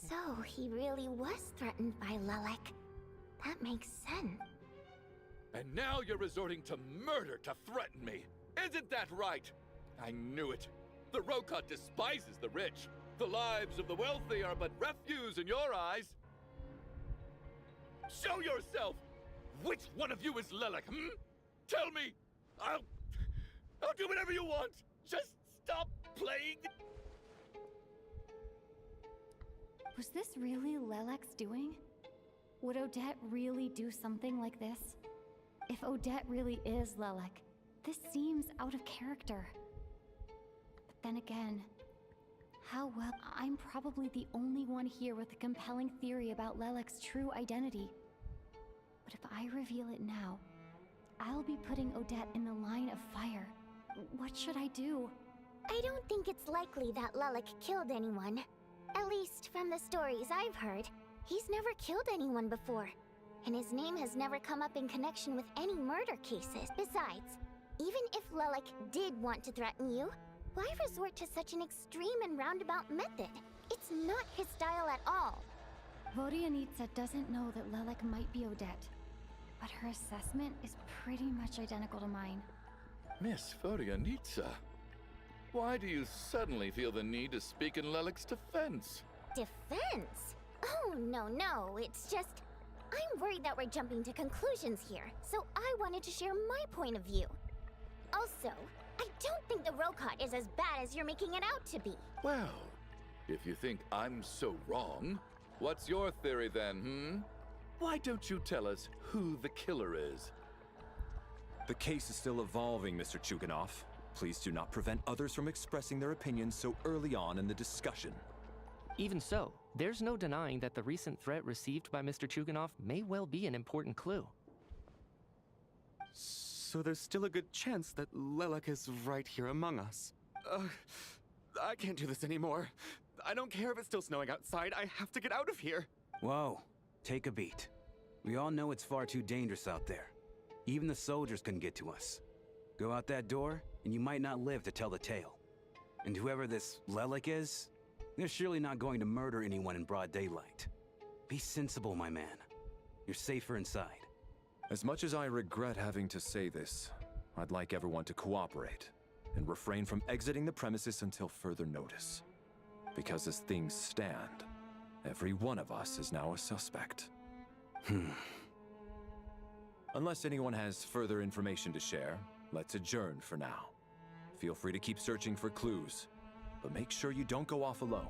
So, he really was threatened by Lelik. That makes sense. And now you're resorting to murder to threaten me. Isn't that right? I knew it. The Rokot despises the rich. The lives of the wealthy are but refuse in your eyes. Show yourself! Which one of you is Lelik, Tell me! I'll do whatever you want! Just stop playing! Was this really Lelek's doing? Would Odette really do something like this? If Odette really is Lelik, this seems out of character. But then again, How well? I'm probably the only one here with a compelling theory about Lelek's true identity. But if I reveal it now, I'll be putting Odette in the line of fire. What should I do? I don't think it's likely that Lelek killed anyone. At least from the stories I've heard, he's never killed anyone before. And his name has never come up in connection with any murder cases. Besides, even if Lelek did want to threaten you, why resort to such an extreme and roundabout method? It's not his style at all. Vodianitsa doesn't know that Lelek might be Odette, but her assessment is pretty much identical to mine. Miss Vodianitsa, why do you suddenly feel the need to speak in Lelek's defense? Defense? Oh, no, it's just... I'm worried that we're jumping to conclusions here, so I wanted to share my point of view. Also, I don't think the Rokot is as bad as you're making it out to be. Well, if you think I'm so wrong, what's your theory then, Why don't you tell us who the killer is? The case is still evolving, Mr. Chuganov. Please do not prevent others from expressing their opinions so early on in the discussion. Even so, there's no denying that the recent threat received by Mr. Chuganov may well be an important clue. So there's still a good chance that Lelek is right here among us. I can't do this anymore. I don't care if it's still snowing outside. I have to get out of here. Whoa, take a beat. We all know it's far too dangerous out there. Even the soldiers can get to us. Go out that door, and you might not live to tell the tale. And whoever this Lelek is, they're surely not going to murder anyone in broad daylight. Be sensible, my man. You're safer inside. As much as I regret having to say this, I'd like everyone to cooperate and refrain from exiting the premises until further notice. Because as things stand, every one of us is now a suspect. Unless anyone has further information to share, let's adjourn for now. Feel free to keep searching for clues, but make sure you don't go off alone.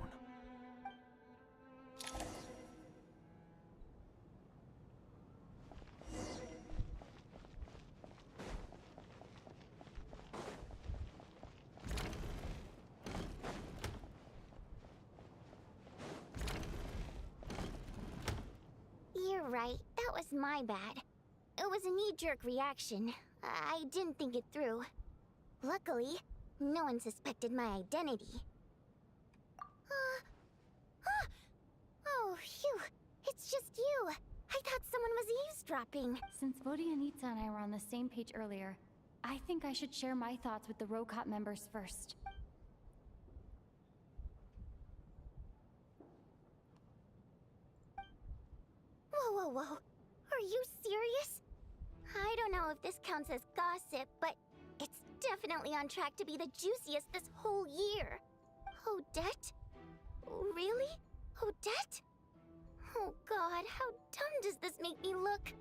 You're right, that was my bad. It was a knee-jerk reaction. I didn't think it through. Luckily, no one suspected my identity. Oh, phew. It's just you. I thought someone was eavesdropping. Since Vodianitsa and I were on the same page earlier, I think I should share my thoughts with the Rokot members first. Whoa. Are you serious? I don't know if this counts as gossip, but it's definitely on track to be the juiciest this whole year. Odette? Really? Odette? Oh god, how dumb does this make me look?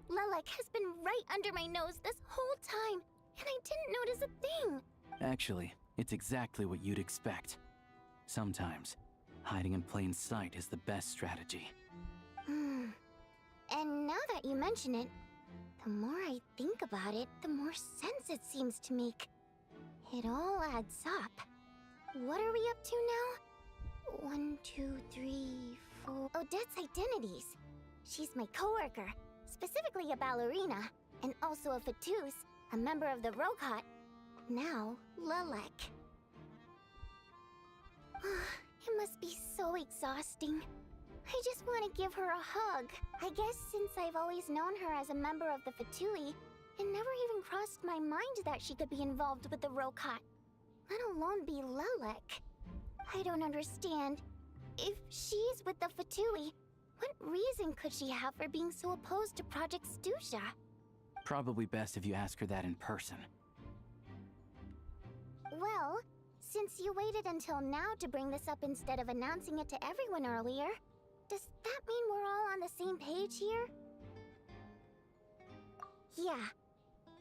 Lelek has been right under my nose this whole time, and I didn't notice a thing. Actually, it's exactly what you'd expect. Sometimes, hiding in plain sight is the best strategy. And now that you mention it, the more I think about it, the more sense it seems to make. It all adds up. What are we up to now? 1, 2, 3, 4... Odette's identities. She's my coworker, specifically a ballerina, and also a Fatous, a member of the Rokot. Now, Lelek. It must be so exhausting. I just want to give her a hug. I guess since I've always known her as a member of the Fatui, it never even crossed my mind that she could be involved with the Rokot, let alone be Lelek. I don't understand. If she's with the Fatui, what reason could she have for being so opposed to Project Stusha? Probably best if you ask her that in person. Well, since you waited until now to bring this up instead of announcing it to everyone earlier, does that mean we're all on the same page here? Yeah.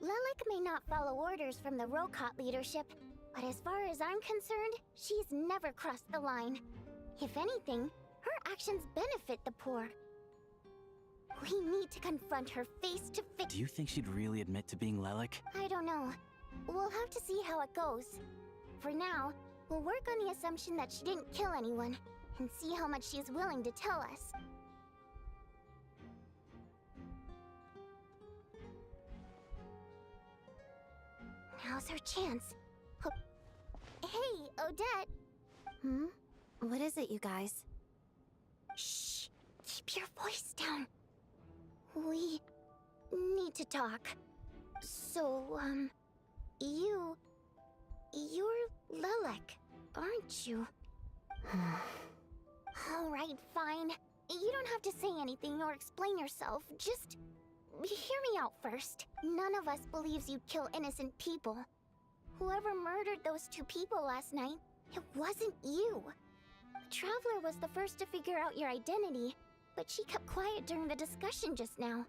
Lelek may not follow orders from the Rokot leadership, but as far as I'm concerned, she's never crossed the line. If anything, her actions benefit the poor. We need to confront her face to face. Do you think she'd really admit to being Lelek? I don't know. We'll have to see how it goes. For now, we'll We'll work on the assumption that she didn't kill anyone, and see how much she's willing to tell us. Now's her chance. Hey, Odette! Hmm? What is it, you guys? Shh! Keep your voice down. We need to talk. So, you're Lilac, aren't you? Alright, fine. You don't have to say anything or explain yourself. Just hear me out first. None of us believes you'd kill innocent people. Whoever murdered those 2 people last night, it wasn't you. Traveler was the first to figure out your identity, but she kept quiet during the discussion just now.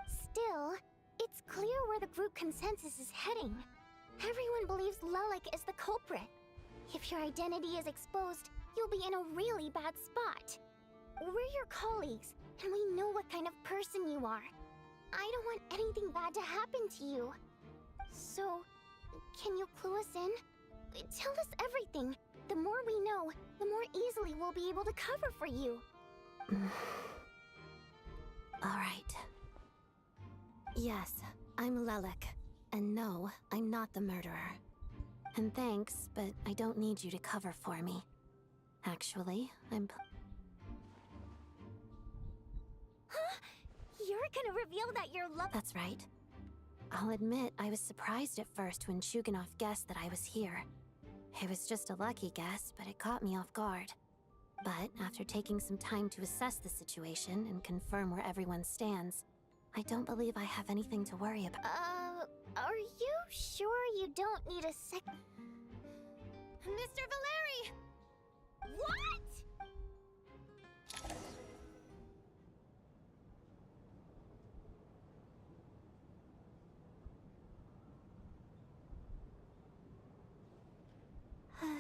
Still, it's clear where the group consensus is heading. Everyone believes Lilac is the culprit. If your identity is exposed, you'll be in a really bad spot. We're your colleagues, and we know what kind of person you are. I don't want anything bad to happen to you. So, can you clue us in? Tell us everything. The more we know, the more easily we'll be able to cover for you. Alright. Yes, I'm Lilac. And no, I'm not the murderer. And thanks, but I don't need you to cover for me. Actually, I'm... Huh? You're gonna reveal that you're That's right. I'll admit, I was surprised at first when Chuganov guessed that I was here. It was just a lucky guess, but it caught me off guard. But after taking some time to assess the situation and confirm where everyone stands, I don't believe I have anything to worry about. Are you sure you don't need a sec- Mr. Valeri! What?!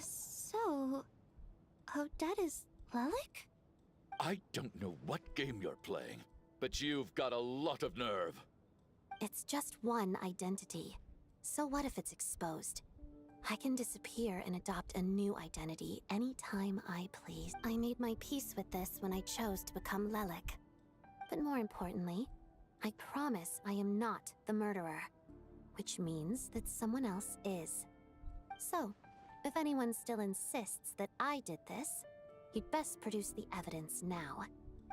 So... Odette is Lilac? I don't know what game you're playing, but you've got a lot of nerve. It's just one identity. So what if it's exposed? I can disappear and adopt a new identity anytime I please. I made my peace with this when I chose to become Lilac. But more importantly, I promise I am not the murderer. Which means that someone else is. So, if anyone still insists that I did this, you'd best produce the evidence now.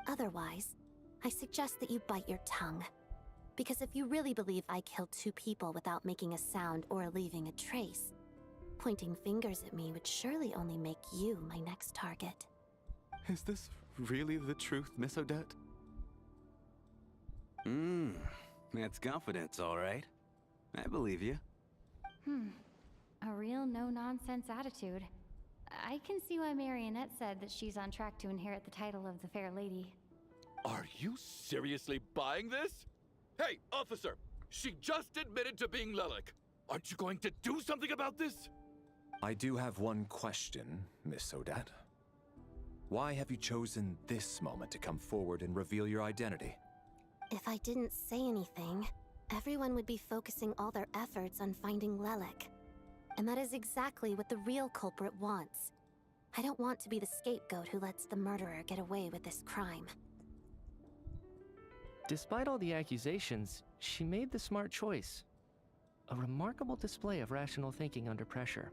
Otherwise, I suggest that you bite your tongue. Because if you really believe I killed 2 people without making a sound or leaving a trace, pointing fingers at me would surely only make you my next target. Is this really the truth, Miss Odette? That's confidence, all right. I believe you. A real no-nonsense attitude. I can see why Marionette said that she's on track to inherit the title of the Fair Lady. Are you seriously buying this? Hey, officer! She just admitted to being Lilac. Aren't you going to do something about this? I do have one question, Miss Odette. Why have you chosen this moment to come forward and reveal your identity? If I didn't say anything, everyone would be focusing all their efforts on finding Lilac. And that is exactly what the real culprit wants. I don't want to be the scapegoat who lets the murderer get away with this crime. Despite all the accusations, she made the smart choice. A remarkable display of rational thinking under pressure.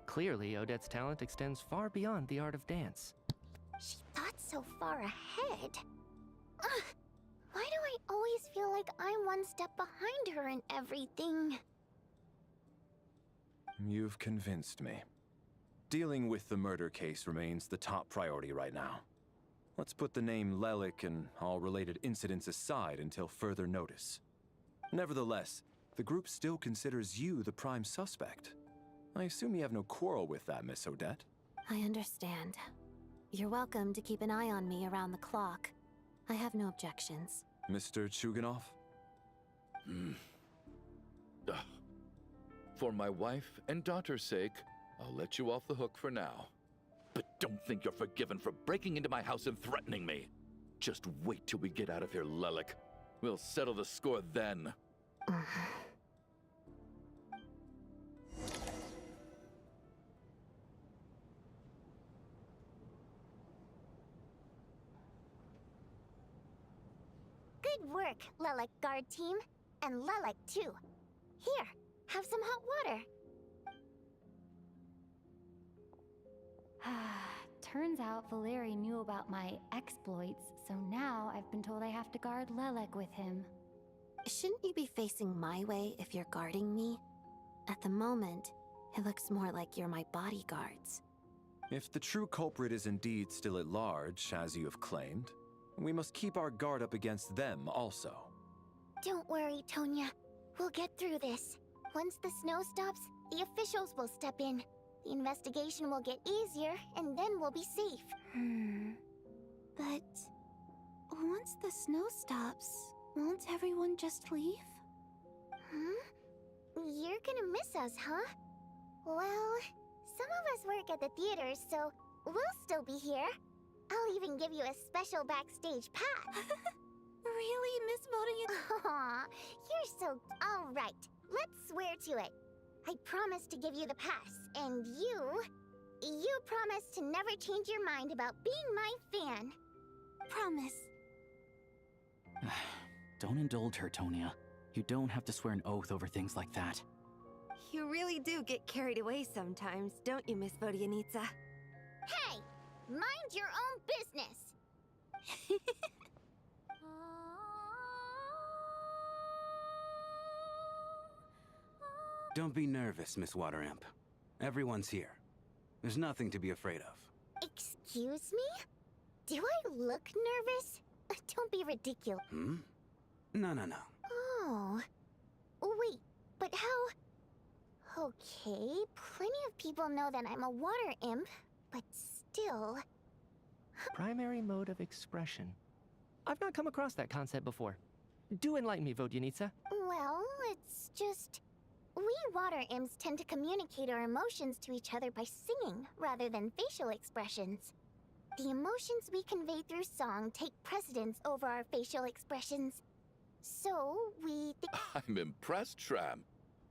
Clearly, Odette's talent extends far beyond the art of dance. She thought so far ahead. Why do I always feel like I'm one step behind her in everything? You've convinced me. Dealing with the murder case remains the top priority right now. Let's put the name Lilac and all related incidents aside until further notice. Nevertheless, the group still considers you the prime suspect. I assume you have no quarrel with that, Miss Odette? I understand. You're welcome to keep an eye on me around the clock. I have no objections. Mr. Chuganov? For my wife and daughter's sake, I'll let you off the hook for now. But don't think you're forgiven for breaking into my house and threatening me. Just wait till we get out of here, Lilac. We'll settle the score then. Good work, Lilac Guard Team. And Lilac, too. Here, have some hot water. Turns out Valeri knew about my exploits, so now I've been told I have to guard Lelek with him. Shouldn't you be facing my way if you're guarding me? At the moment, it looks more like you're my bodyguards. If the true culprit is indeed still at large, as you have claimed, we must keep our guard up against them also. Don't worry, Tonya. We'll get through this. Once the snow stops, the officials will step in. The investigation will get easier, and then we'll be safe. But once the snow stops, won't everyone just leave? You're gonna miss us, huh? Well, some of us work at the theaters, so we'll still be here. I'll even give you a special backstage pass. Really, Miss Voting? Aw, you're so... All right, let's swear to it. I promise to give you the pass, and you promise to never change your mind about being my fan. Promise. Don't indulge her, Tonya. You don't have to swear an oath over things like that. You really do get carried away sometimes, don't you, Miss Vodianitsa? Hey! Mind your own business! Don't be nervous, Miss Water Imp. Everyone's here. There's nothing to be afraid of. Excuse me? Do I look nervous? Don't be ridiculous. No. Oh. Wait, but how... Okay, plenty of people know that I'm a water imp, but still... Primary mode of expression. I've not come across that concept before. Do enlighten me, Vodyanitsa. Well, it's just... We water imps tend to communicate our emotions to each other by singing, rather than facial expressions. The emotions we convey through song take precedence over our facial expressions. So, we... I'm impressed, Shram.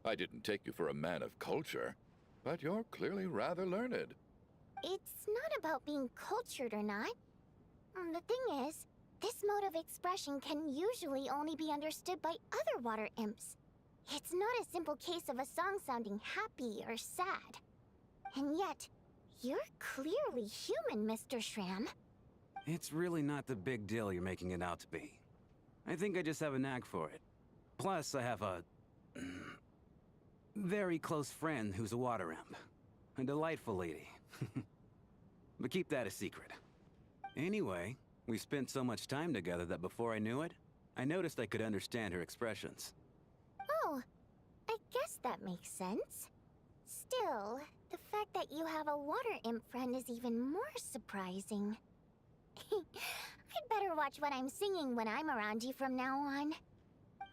I didn't take you for a man of culture, but you're clearly rather learned. It's not about being cultured or not. The thing is, this mode of expression can usually only be understood by other water imps. It's not a simple case of a song sounding happy or sad. And yet, you're clearly human, Mr. Shram. It's really not the big deal you're making it out to be. I think I just have a knack for it. Plus, I have a... very close friend who's a water imp. A delightful lady. But keep that a secret. Anyway, we spent so much time together that before I knew it, I noticed I could understand her expressions. Oh, I guess that makes sense. Still, the fact that you have a water imp friend is even more surprising. I'd better watch what I'm singing when I'm around you from now on.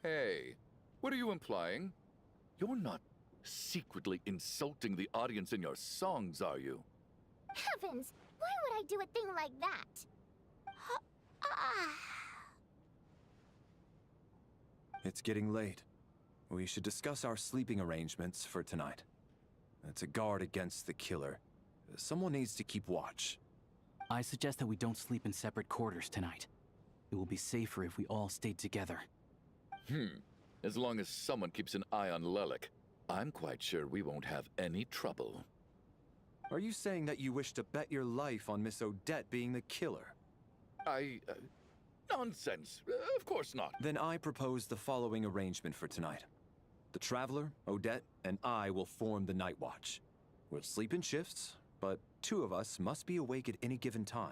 Hey, what are you implying? You're not secretly insulting the audience in your songs, are you? Heavens! Why would I do a thing like that? It's getting late. We should discuss our sleeping arrangements for tonight. To guard against the killer, someone needs to keep watch. I suggest that we don't sleep in separate quarters tonight. It will be safer if we all stayed together. As long as someone keeps an eye on Lelek, I'm quite sure we won't have any trouble. Are you saying that you wish to bet your life on Miss Odette being the killer? Nonsense. Of course not. Then I propose the following arrangement for tonight. The Traveler, Odette, and I will form the Night Watch. We'll sleep in shifts, but 2 of us must be awake at any given time.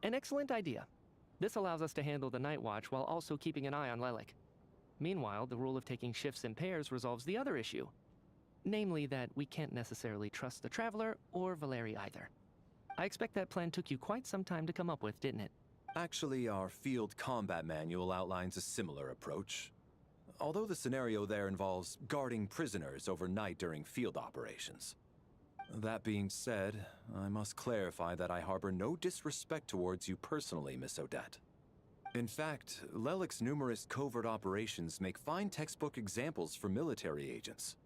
An excellent idea. This allows us to handle the Night Watch while also keeping an eye on Lelek. Meanwhile, the rule of taking shifts in pairs resolves the other issue. Namely that we can't necessarily trust the Traveler or Valeri either. I expect that plan took you quite some time to come up with, didn't it? Actually, our field combat manual outlines a similar approach. Although the scenario there involves guarding prisoners overnight during field operations. That being said, I must clarify that I harbor no disrespect towards you personally, Miss Odette. In fact, Lelek's numerous covert operations make fine textbook examples for military agents.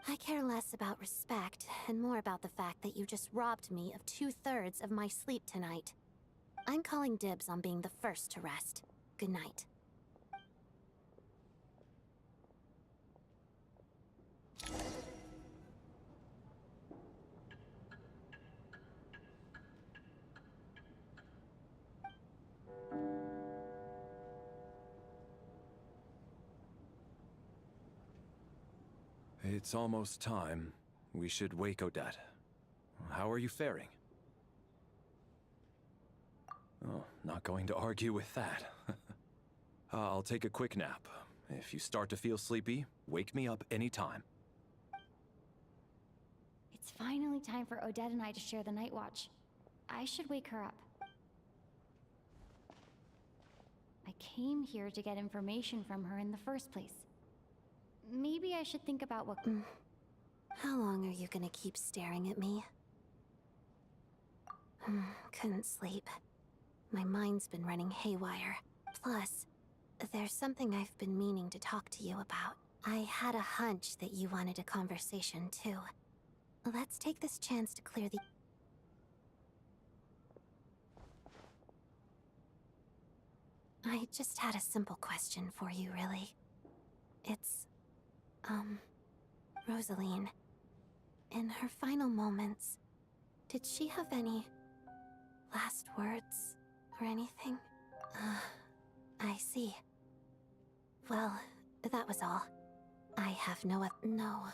I care less about respect and more about the fact that you just robbed me of 2/3 of my sleep tonight. I'm calling dibs on being the first to rest. Good night. It's almost time. We should wake Odette. How are you faring? Oh, not going to argue with that. I'll take a quick nap. If you start to feel sleepy, wake me up anytime. It's finally time for Odette and I to share the night watch. I should wake her up. I came here to get information from her in the first place. Maybe I should think about what... How long are you gonna keep staring at me? Couldn't sleep. My mind's been running haywire. Plus, there's something I've been meaning to talk to you about. I had a hunch that you wanted a conversation, too. Let's take this chance to clear the... I just had a simple question for you, really. It's... Rosaline. In her final moments, did she have any... last words or anything? I see. Well, that was all. I have no... No.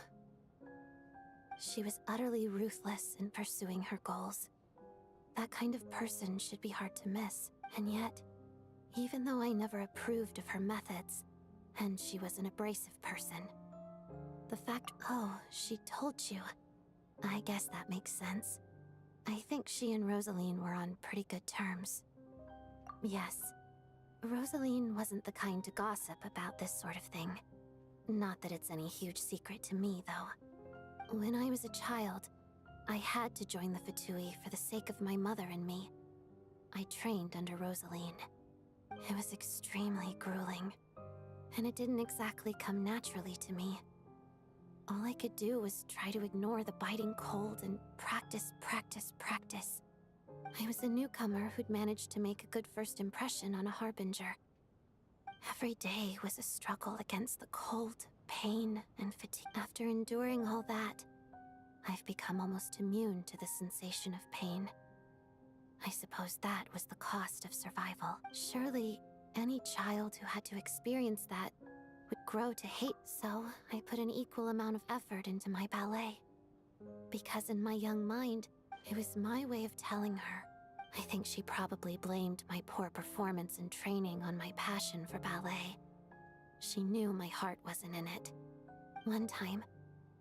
She was utterly ruthless in pursuing her goals. That kind of person should be hard to miss. And yet, even though I never approved of her methods, and she was an abrasive person, the fact... Oh, she told you. I guess that makes sense. I think she and Rosaline were on pretty good terms. Yes. Rosaline wasn't the kind to gossip about this sort of thing. Not that it's any huge secret to me, though. When I was a child, I had to join the Fatui for the sake of my mother and me. I trained under Rosaline. It was extremely grueling, and it didn't exactly come naturally to me. All I could do was try to ignore the biting cold and practice, practice, practice. I was a newcomer who'd managed to make a good first impression on a harbinger. Every day was a struggle against the cold, pain, and fatigue. After enduring all that, I've become almost immune to the sensation of pain. I suppose that was the cost of survival. Surely, any child who had to experience that would grow to hate, so I put an equal amount of effort into my ballet. Because in my young mind, it was my way of telling her. I think she probably blamed my poor performance in training on my passion for ballet. She knew my heart wasn't in it. One time,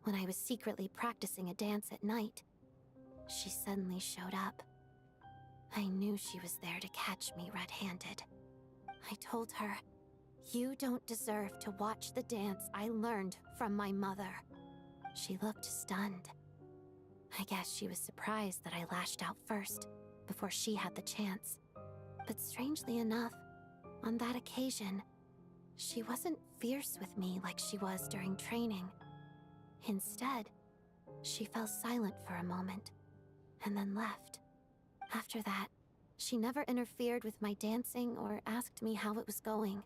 when I was secretly practicing a dance at night, she suddenly showed up. I knew she was there to catch me red-handed. I told her, "You don't deserve to watch the dance I learned from my mother." She looked stunned. I guess she was surprised that I lashed out first, before she had the chance. But strangely enough, on that occasion, she wasn't fierce with me like she was during training. Instead, she fell silent for a moment, and then left. After that, she never interfered with my dancing or asked me how it was going.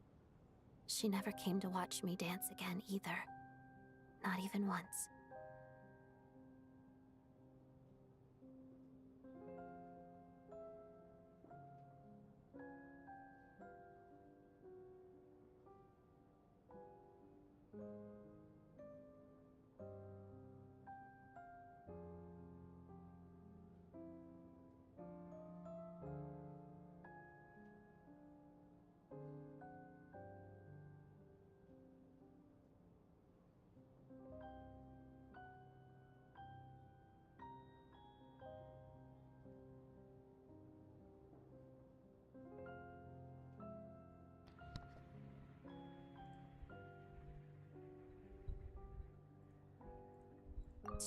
She never came to watch me dance again either. Not even once.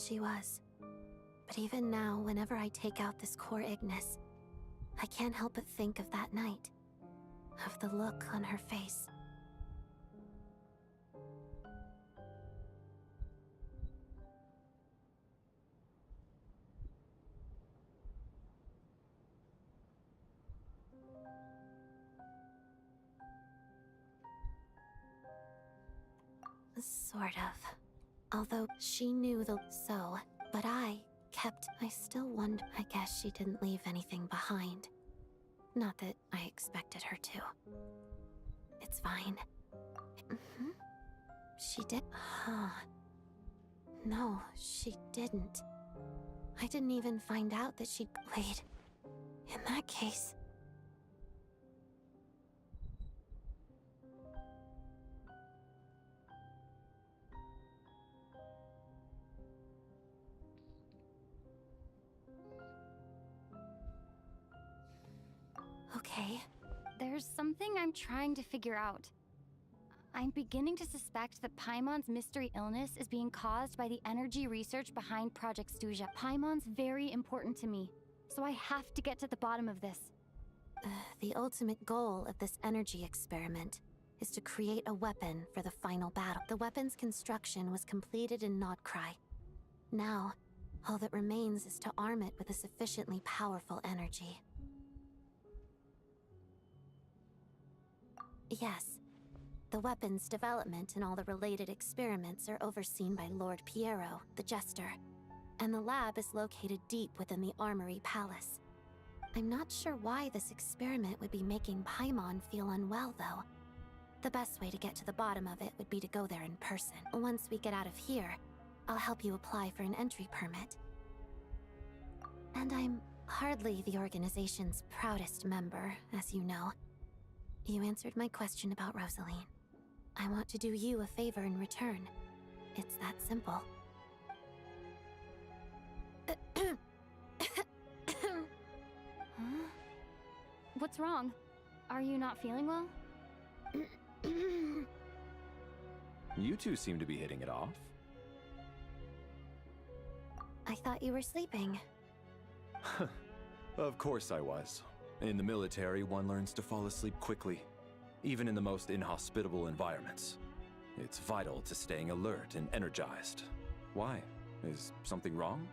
She was. But even now, whenever I take out this core Ignis, I can't help but think of that night. Of the look on her face. Sort of. Although she knew the so, but I still wonder. I guess she didn't leave anything behind. Not that I expected her to. It's fine. She did. Huh. No, she didn't. I didn't even find out that she'd. Wait. In that case. Okay. There's something I'm trying to figure out. I'm beginning to suspect that Paimon's mystery illness is being caused by the energy research behind Project Stuja. Paimon's very important to me, so I have to get to the bottom of this. The ultimate goal of this energy experiment is to create a weapon for the final battle. The weapon's construction was completed in Nodcry. Now, all that remains is to arm it with a sufficiently powerful energy. Yes, the weapon's development and all the related experiments are overseen by Lord Piero, the Jester, and the lab is located deep within the Armory Palace. I'm not sure why this experiment would be making Paimon feel unwell, though. The best way to get to the bottom of it would be to go there in person. Once we get out of here, I'll help you apply for an entry permit. And I'm hardly the organization's proudest member, as you know. You answered my question about Rosaline. I want to do you a favor in return. It's that simple. Huh? What's wrong? Are you not feeling well? You two seem to be hitting it off. I thought you were sleeping. Of course I was. In the military, one learns to fall asleep quickly, even in the most inhospitable environments. It's vital to staying alert and energized. Why? Is something wrong?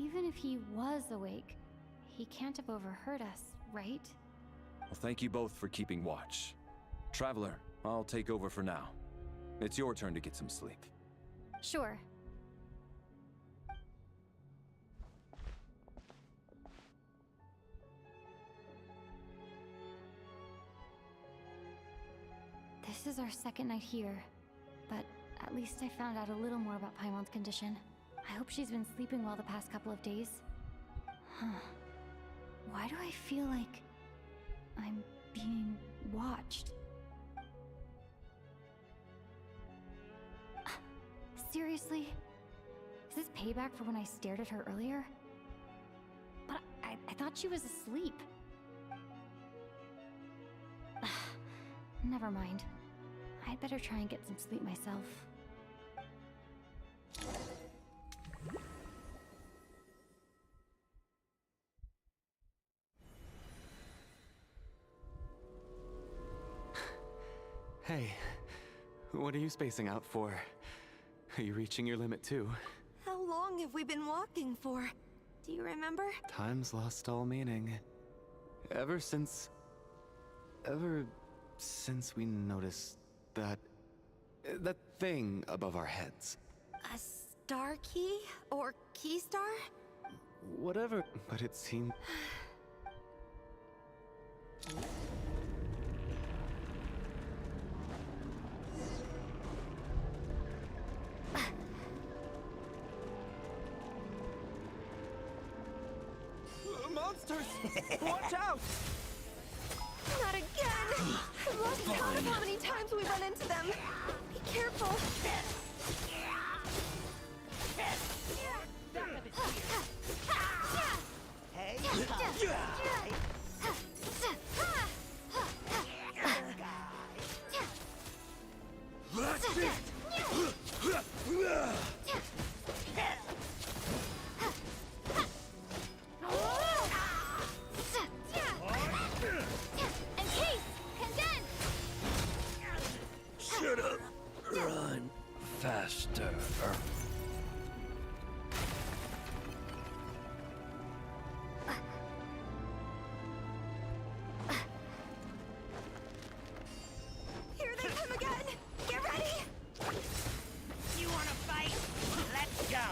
Even if he was awake, he can't have overheard us, right? Well, thank you both for keeping watch. Traveler, I'll take over for now. It's your turn to get some sleep. Sure. This is our second night here, but at least I found out a little more about Paimon's condition. I hope she's been sleeping well the past couple of days. Huh. Why do I feel like I'm being watched? Seriously? Is this payback for when I stared at her earlier? But I thought she was asleep. Never mind. I'd better try and get some sleep myself. Hey, what are you spacing out for? Are you reaching your limit too? How long have we been walking for? Do you remember? Time's lost all meaning. Ever since we noticed that thing above our heads. A star key? Or key star? Whatever, but it seemed... Monsters! Watch out! Not again! I've lost count of how many times we run into them. Be careful. Shut up! Run faster. Here they come again! Get ready! You wanna fight? Let's go!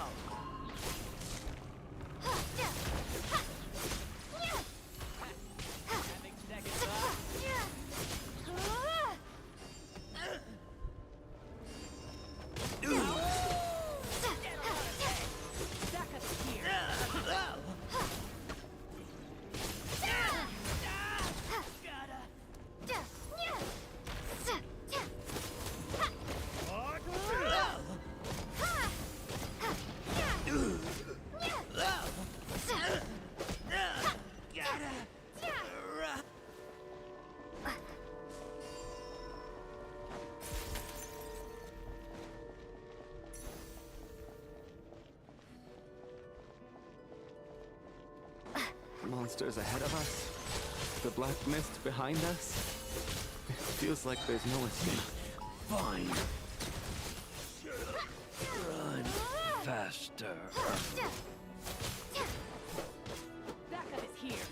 Monsters ahead of us. The black mist behind us. It feels like there's no escape. Fine. Run faster. Backup is here.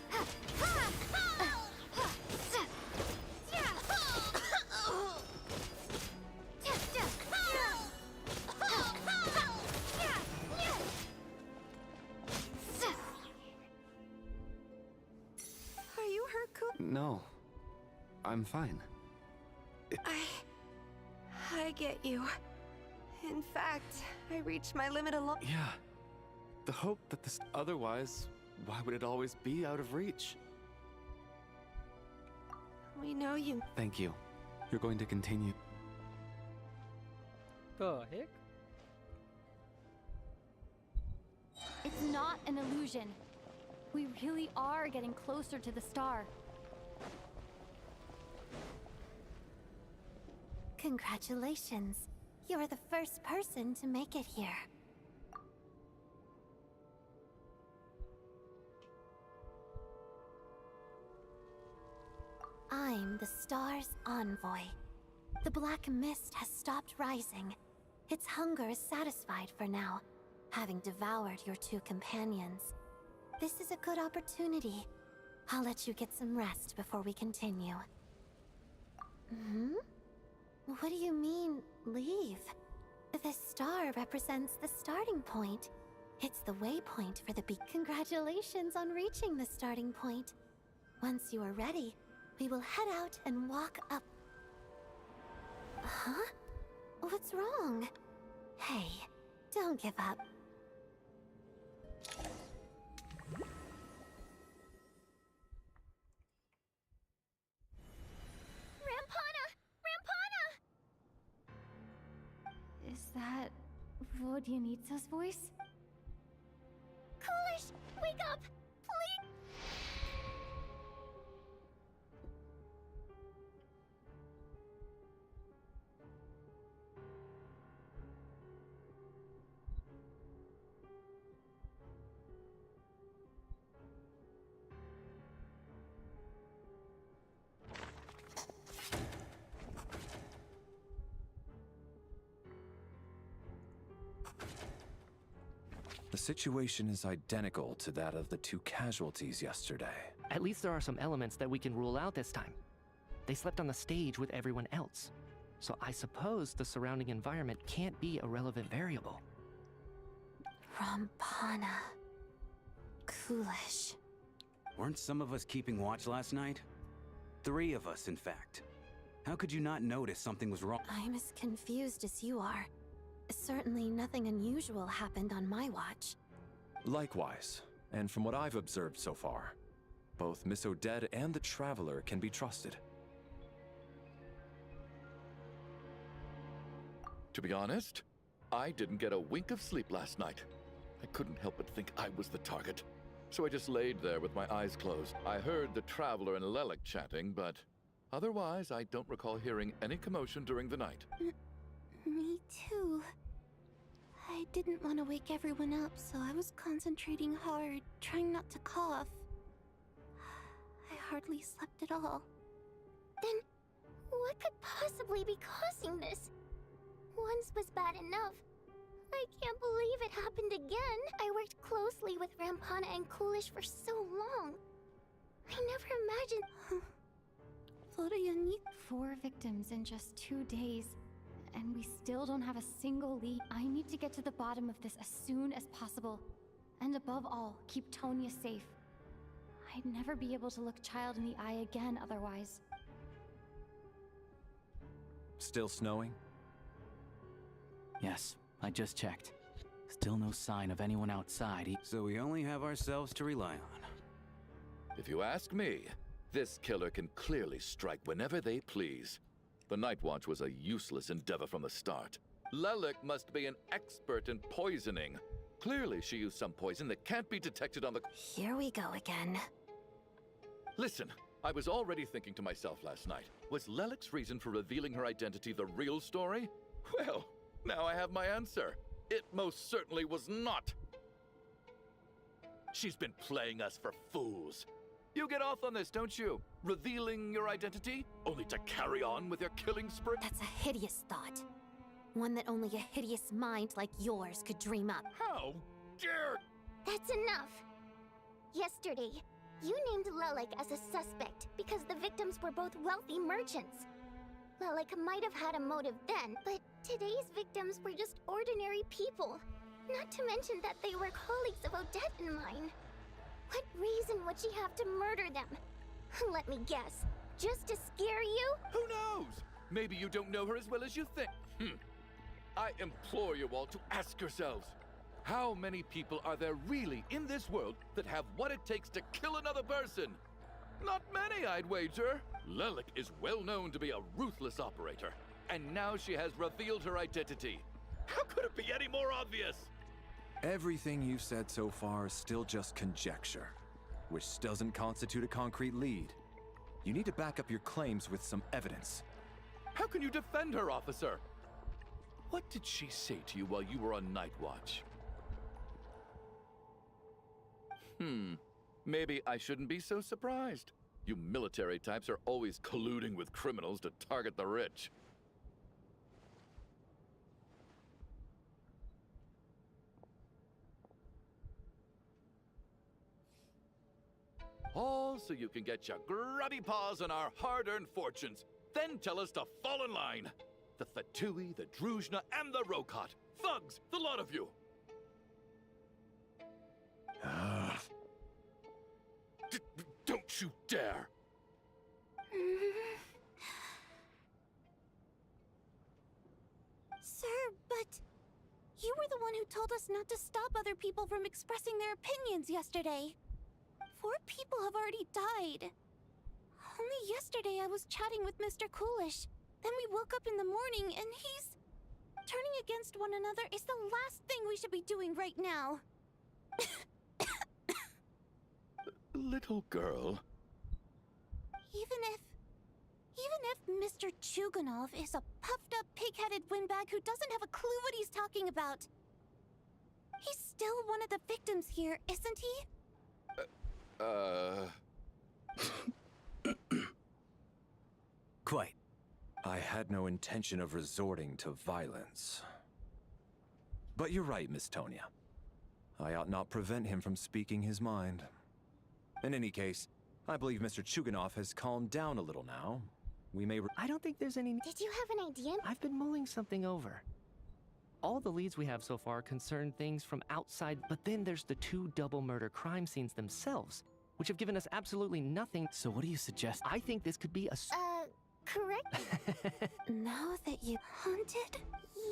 Are you hurt, Coop? No. I'm fine. I get you. In fact, I reached my limit alone. Yeah. The hope that this... Otherwise, why would it always be out of reach? We know you. Thank you. You're going to continue. The heck? It's not an illusion. We really are getting closer to the star. Congratulations. You're the first person to make it here. I'm the star's envoy. The black mist has stopped rising. Its hunger is satisfied for now. having devoured your two companions. This is a good opportunity. I'll let you get some rest before we continue. What do you mean, leave? The star represents the starting point. It's the waypoint for the Congratulations on reaching the starting point. Once you are ready, we will head out and walk up. Huh? What's wrong? Hey, don't give up. Rampana! Rampana! Is that Vodyanitsa's voice? Coolish, wake up! Please! The situation is identical to that of the 2 casualties yesterday. At least there are some elements that we can rule out this time. They slept on the stage with everyone else. So I suppose the surrounding environment can't be a relevant variable. Rampana. Coolish. Weren't some of us keeping watch last night? 3 of us, in fact. How could you not notice something was wrong? I'm as confused as you are. Certainly nothing unusual happened on my watch. Likewise, and from what I've observed so far, both Miss Odette and the Traveler can be trusted. To be honest, I didn't get a wink of sleep last night. I couldn't help but think I was the target. So I just laid there with my eyes closed. I heard the Traveler and Lelik chatting, but otherwise I don't recall hearing any commotion during the night. Me too. I didn't want to wake everyone up, so I was concentrating hard, trying not to cough. I hardly slept at all. Then, what could possibly be causing this? Once was bad enough. I can't believe it happened again. I worked closely with Rampana and Coolish for so long. I never imagined... Vodyanitsa. 4 victims in just 2 days. And we still don't have a single lead. I need to get to the bottom of this as soon as possible. And above all, keep Tonya safe. I'd never be able to look Child in the eye again otherwise. Still snowing? Yes, I just checked. Still no sign of anyone outside. So we only have ourselves to rely on. If you ask me, this killer can clearly strike whenever they please. The Night Watch was a useless endeavor from the start. Lelik must be an expert in poisoning. Clearly she used some poison that can't be detected on the... Here we go again. Listen, I was already thinking to myself last night, was Lelik's reason for revealing her identity the real story? Well, now I have my answer. It most certainly was not. She's been playing us for fools. You get off on this, don't you? Revealing your identity, only to carry on with your killing spree? That's a hideous thought. One that only a hideous mind like yours could dream up. How dare... That's enough! Yesterday, you named Lelik as a suspect because the victims were both wealthy merchants. Lelik might have had a motive then, but today's victims were just ordinary people. Not to mention that they were colleagues of Odette and mine. What reason would she have to murder them? Let me guess. Just to scare you? Who knows? Maybe you don't know her as well as you think. I implore you all to ask yourselves, how many people are there really in this world that have what it takes to kill another person? Not many, I'd wager. Lelik is well known to be a ruthless operator, and now she has revealed her identity. How could it be any more obvious? Everything you've said so far is still just conjecture, which doesn't constitute a concrete lead. You need to back up your claims with some evidence. How can you defend her, officer? What did she say to you while you were on night watch? Maybe I shouldn't be so surprised. You military types are always colluding with criminals to target the rich. while so you can get your grubby paws on our hard-earned fortunes. Then tell us to fall in line. The Fatui, the Druzhna, and the Rokot. Thugs, the lot of you. Don't you dare! Sir, but you were the one who told us not to stop other people from expressing their opinions yesterday. 4 people have already died. Only yesterday I was chatting with Mr. Coolish. Then we woke up in the morning and he's... Turning against one another is the last thing we should be doing right now. Little girl. Even if Mr. Chuganov is a puffed-up, pig-headed windbag who doesn't have a clue what he's talking about, he's still one of the victims here, isn't he? Quite. I had no intention of resorting to violence. But you're right, Miss Tonya. I ought not prevent him from speaking his mind. In any case, I believe Mr. Chuganov has calmed down a little now. We may... I don't think there's any... Did you have an idea? I've been mulling something over. All the leads we have so far concern things from outside, but then there's the 2 double murder crime scenes themselves, which have given us absolutely nothing. So what do you suggest? I think this could be a... Correct? Now that you haunted?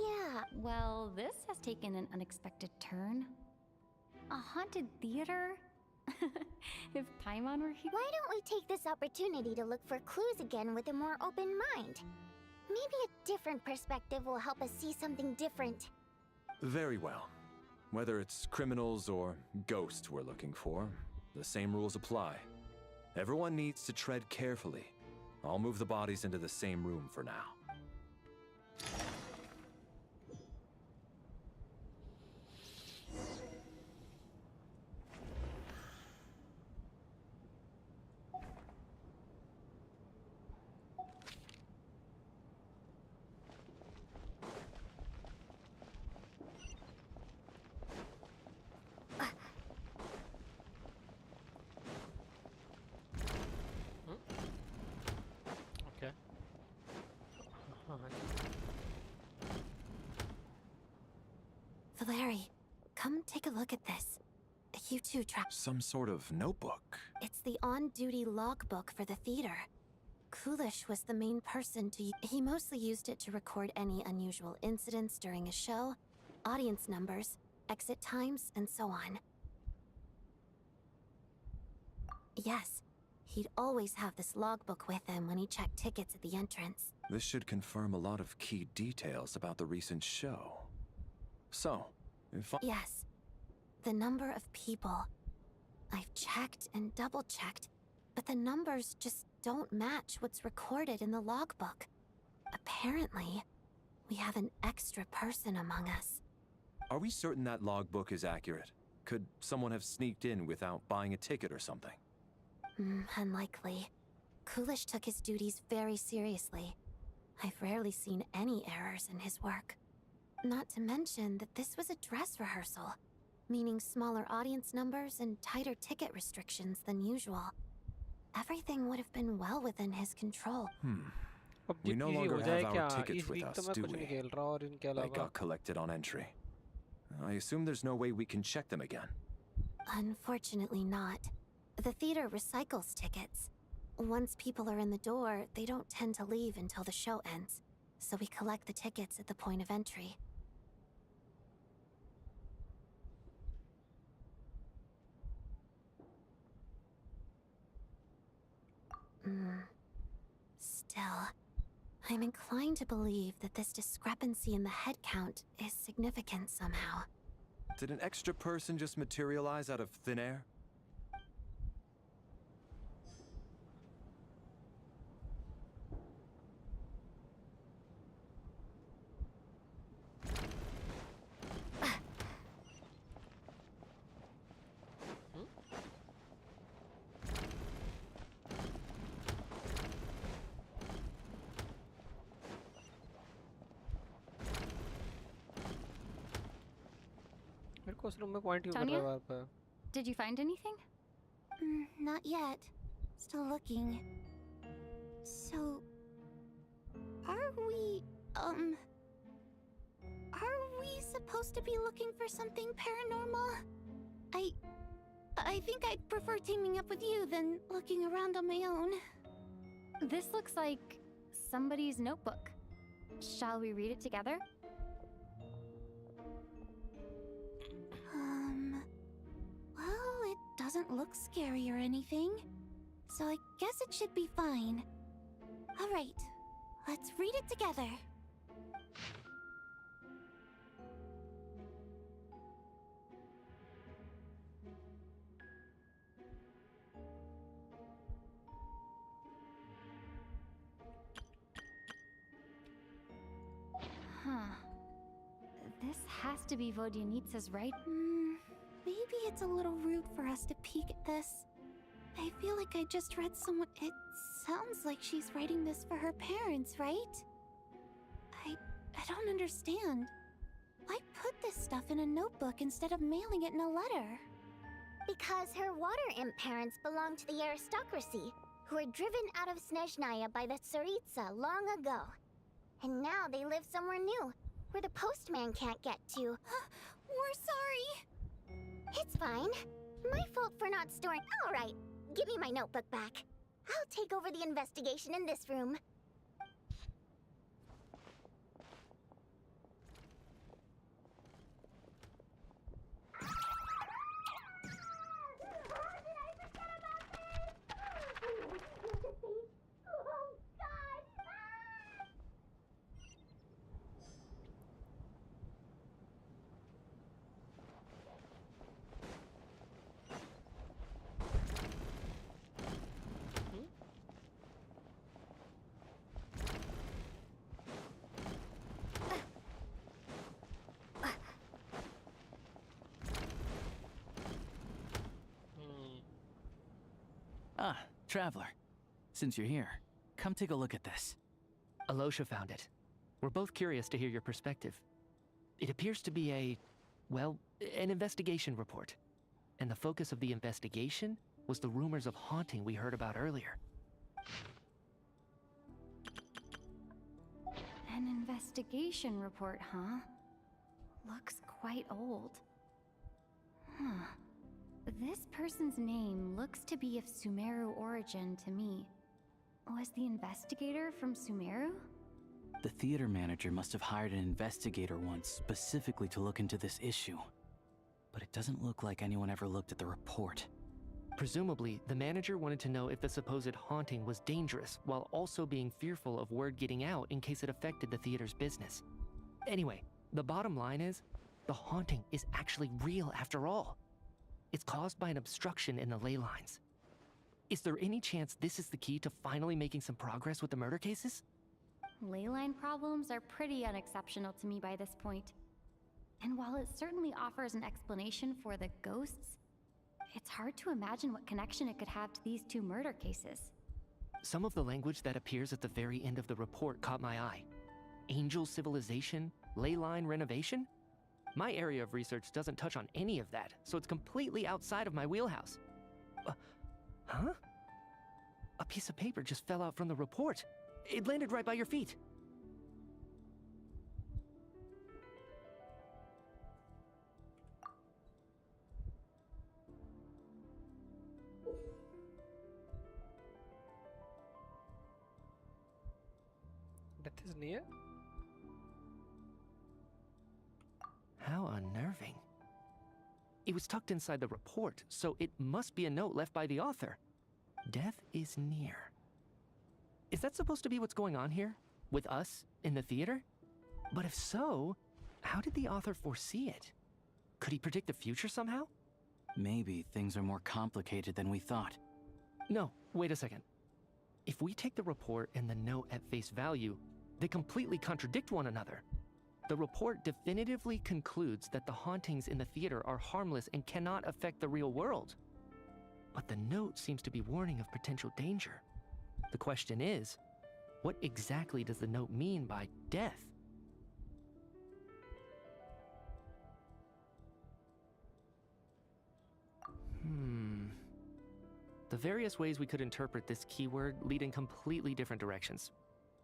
Yeah. Well, this has taken an unexpected turn. A haunted theater? If Paimon were here... Why don't we take this opportunity to look for clues again with a more open mind? Maybe a different perspective will help us see something different. Very well. Whether it's criminals or ghosts we're looking for, the same rules apply. Everyone needs to tread carefully. I'll move the bodies into the same room for now. Okay. Valeri, come take a look at this. You two try. Some sort of notebook. It's the on-duty logbook for the theater. Coolish was the main person to... He mostly used it to record any unusual incidents during a show, audience numbers, exit times, and so on. Yes, he'd always have this logbook with him when he checked tickets at the entrance. This should confirm a lot of key details about the recent show. So, if I... Yes. The number of people. I've checked and double-checked, but the numbers just don't match what's recorded in the logbook. Apparently, we have an extra person among us. Are we certain that logbook is accurate? Could someone have sneaked in without buying a ticket or something? Unlikely. Coolish took his duties very seriously. I've rarely seen any errors in his work. Not to mention that this was a dress rehearsal, meaning smaller audience numbers and tighter ticket restrictions than usual. Everything would have been well within his control. We no longer have our tickets इस with week us, तो मैं do कुछ नहीं we? खेल रहा और इनके They अलावा got collected on entry. I assume there's no way we can check them again. Unfortunately not. The theater recycles tickets. Once people are in the door, they don't tend to leave until the show ends. So we collect the tickets at the point of entry. Still, I'm inclined to believe that this discrepancy in the head count is significant somehow. Did an extra person just materialize out of thin air? मेरे को उस room में point क्यों कर रहा है Tonya? Bar bar? Did you find anything? Not yet. Still looking. So... Are we supposed to be looking for something paranormal? I think I'd prefer teaming up with you than looking around on my own. This looks like somebody's notebook. Shall we read it together? Well, it doesn't look scary or anything, so I guess it should be fine. Alright, let's read it together. Huh. This has to be Vodyanitsa's, right? Maybe it's a little rude for us to peek at this. I feel like I just read someone. It sounds like she's writing this for her parents, right? I don't understand. Why put this stuff in a notebook instead of mailing it in a letter? Because her water imp parents belong to the aristocracy, who were driven out of SNEZHNAYA by the Tsaritsa long ago. And now they live somewhere new, where the postman can't get to. We're sorry. It's fine. My fault for not storing. Alright, give me my notebook back. I'll take over the investigation in this room. Ah, Traveler. Since you're here, come take a look at this. Alosha found it. We're both curious to hear your perspective. It appears to be an investigation report. And the focus of the investigation was the rumors of haunting we heard about earlier. An investigation report, huh? Looks quite old. Huh. This person's name looks to be of Sumeru origin to me. Was the investigator from Sumeru? The theater manager must have hired an investigator once specifically to look into this issue. But it doesn't look like anyone ever looked at the report. Presumably, the manager wanted to know if the supposed haunting was dangerous, while also being fearful of word getting out in case it affected the theater's business. Anyway, the bottom line is, the haunting is actually real after all. It's caused by an obstruction in the ley lines. Is there any chance this is the key to finally making some progress with the murder cases? Ley line problems are pretty unexceptional to me by this point. And while it certainly offers an explanation for the ghosts, it's hard to imagine what connection it could have to these two murder cases. Some of the language that appears at the very end of the report caught my eye. Angel civilization, ley line renovation? My area of research doesn't touch on any of that, so it's completely outside of my wheelhouse. Huh? A piece of paper just fell out from the report. It landed right by your feet. Death is near? How unnerving. It was tucked inside the report, so it must be a note left by the author. Death is near. Is that supposed to be what's going on here? With us, in the theater? But if so, how did the author foresee it? Could he predict the future somehow? Maybe things are more complicated than we thought. No, wait a second. If we take the report and the note at face value, they completely contradict one another. The report definitively concludes that the hauntings in the theater are harmless and cannot affect the real world. But the note seems to be warning of potential danger. The question is, what exactly does the note mean by death? The various ways we could interpret this keyword lead in completely different directions.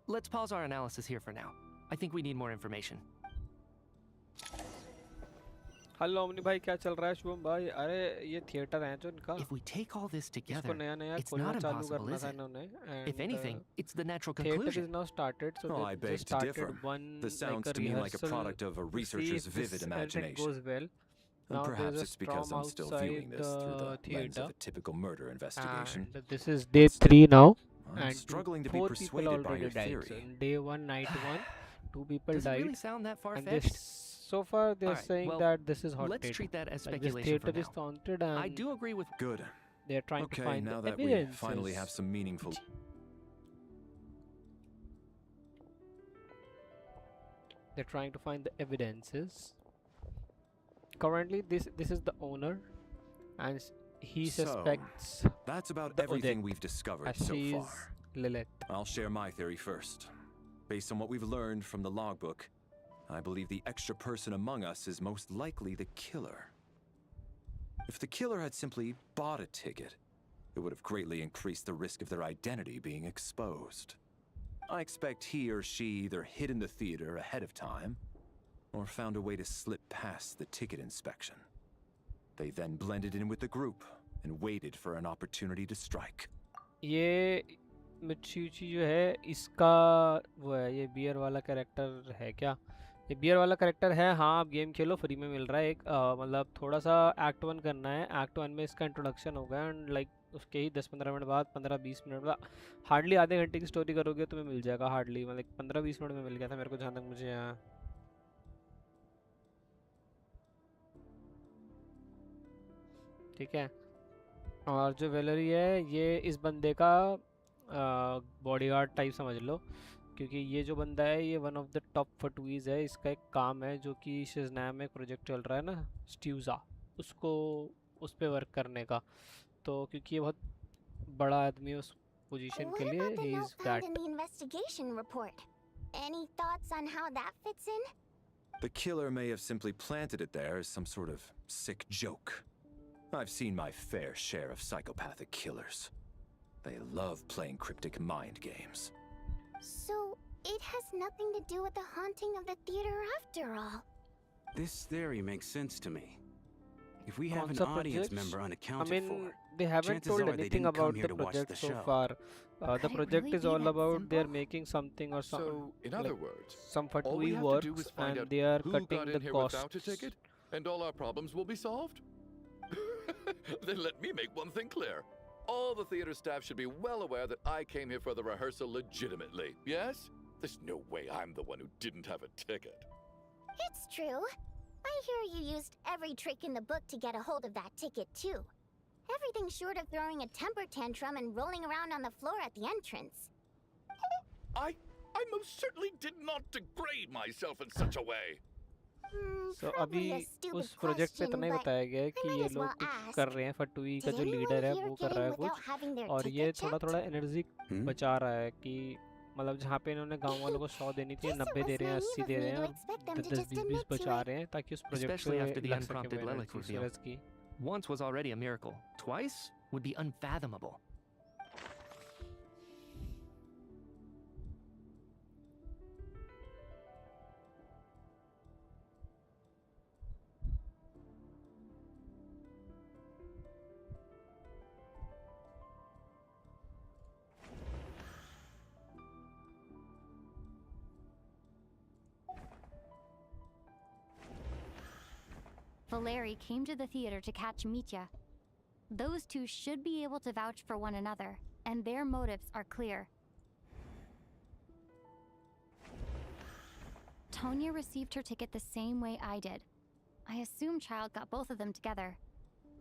Let's pause our analysis here for now. I think we need more information. Hello Amani भाई क्या चल रहा है शुभम भाई अरे ये theatre है जो इनका If we take all this इसको together, नया नया it's खोलना not चालू impossible, करना is था it? इन्होंने If anything, it's the natural theater conclusion. is now started so Oh, they I just beg to started differ. one This sounds like a to me like a rehearsal product of a to see researcher's if vivid this everything imagination. goes well. And Now perhaps there's a it's because storm I'm still outside viewing this through the the lens of theater a typical murder investigation. and this is day 3 now I'm and struggling to be 4 people persuaded by already your died. theory. So in day 1 night 1 2 people Does it died really sound that and this far-fetched? so far they're Alright, saying well, that this is haunted. let's treat that as like this speculation for theater is now. haunted and I do agree with... Good. they're trying to Okay, find now the that we evidences. finally have some meaningful... They're trying to find the evidences. Currently this is the owner and he suspects So, that's about the everything Odette we've discovered as so she far. is Lilith. I'll share my theory first. Based on what we've learned from the logbook, I believe the extra person among us is most likely the killer. If the killer had simply bought a ticket, it would have greatly increased the risk of their identity being exposed. I expect he or she either hid in the theater ahead of time, or found a way to slip past the ticket inspection. They then blended in with the group and waited for an opportunity to strike. ये मित्सुची जो है इसका वो है ये beer वाला character है क्या ये बियर वाला कैरेक्टर है हाँ आप गेम खेलो फ्री में मिल रहा है एक मतलब थोड़ा सा एक्ट 1 करना है एक्ट 1 में इसका इंट्रोडक्शन होगा एंड लाइक उसके ही 10-15 मिनट बाद 15-20 मिनट बाद हार्डली आधे घंटे की स्टोरी करोगे तुम्हें मिल जाएगा हार्डली मतलब 15-20 मिनट में मिल गया था मेरे को जहाँ तक मुझे यहाँ ठीक है और जो वेलरी है ये इस बंदे का बॉडीगार्ड टाइप समझ लो क्योंकि ये जो बंदा है ये वन ऑफ द टॉप फटुईज है इसका एक काम है जो कि शेज़नाया में एक प्रोजेक्ट चल रहा है ना स्ट्यूज़ा उसको उस पे वर्क करने का तो क्योंकि ये बहुत बड़ा आदमी है उस पोजीशन के लिए he is that in the investigation report. Any thoughts on how that fits in? The killer may have simply planted it there as some sort of sick joke. I've seen my fair share of psychopathic killers. They love playing cryptic mind games. So, it has nothing to do with the haunting of the theater after all. This theory makes sense to me. If we have an Concept audience projects? member I unaccounted mean, for, they haven't chances told are they anything didn't come about here the to watch project the so show. far. The Could it project really is be all that about they're simple? making something or So, something. in other words, some all we fatui have to do is works find and out they are who cutting got the in here costs. without a ticket, and all our problems will be solved. Then let me make one thing clear. All the theater staff should be well aware that I came here for the rehearsal legitimately, yes? There's no way I'm the one who didn't have a ticket. It's true. I hear you used every trick in the book to get a hold of that ticket, too. Everything short of throwing a temper tantrum and rolling around on the floor at the entrance. I most certainly did not degrade myself in such a way. So अभी उस project पे इतना ही बताया गया है कि ये लोग कुछ कर रहे हैं फटुई का जो लीडर है वो कर रहा है कुछ और ये थोड़ा थोड़ा एनर्जी बचा रहा है कि मतलब जहाँ पे इन्होंने गांव वालों को 100 देनी थी 90 दे रहे हैं 80 दे रहे हैं और 10-20 बचा रहे हैं ताकि उस प्रोजेक्ट Especially after the पे लग सके unprompted वो Lelic एनर्जी reveal. सूरज की Once was already a miracle. Twice would be unfathomable. Valeri came to the theater to catch Mitya. Those two should be able to vouch for one another, and their motives are clear. Tonya received her ticket the same way I did. I assume Child got both of them together.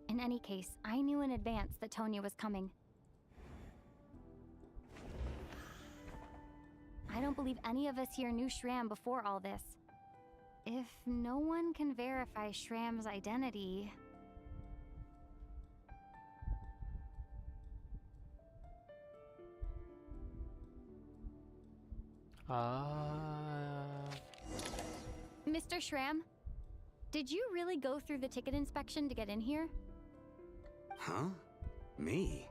In any case, I knew in advance that Tonya was coming. I don't believe any of us here knew Shram before all this. If no one can verify Shram's identity... Mr. Shram, did you really go through the ticket inspection to get in here? Huh? Me?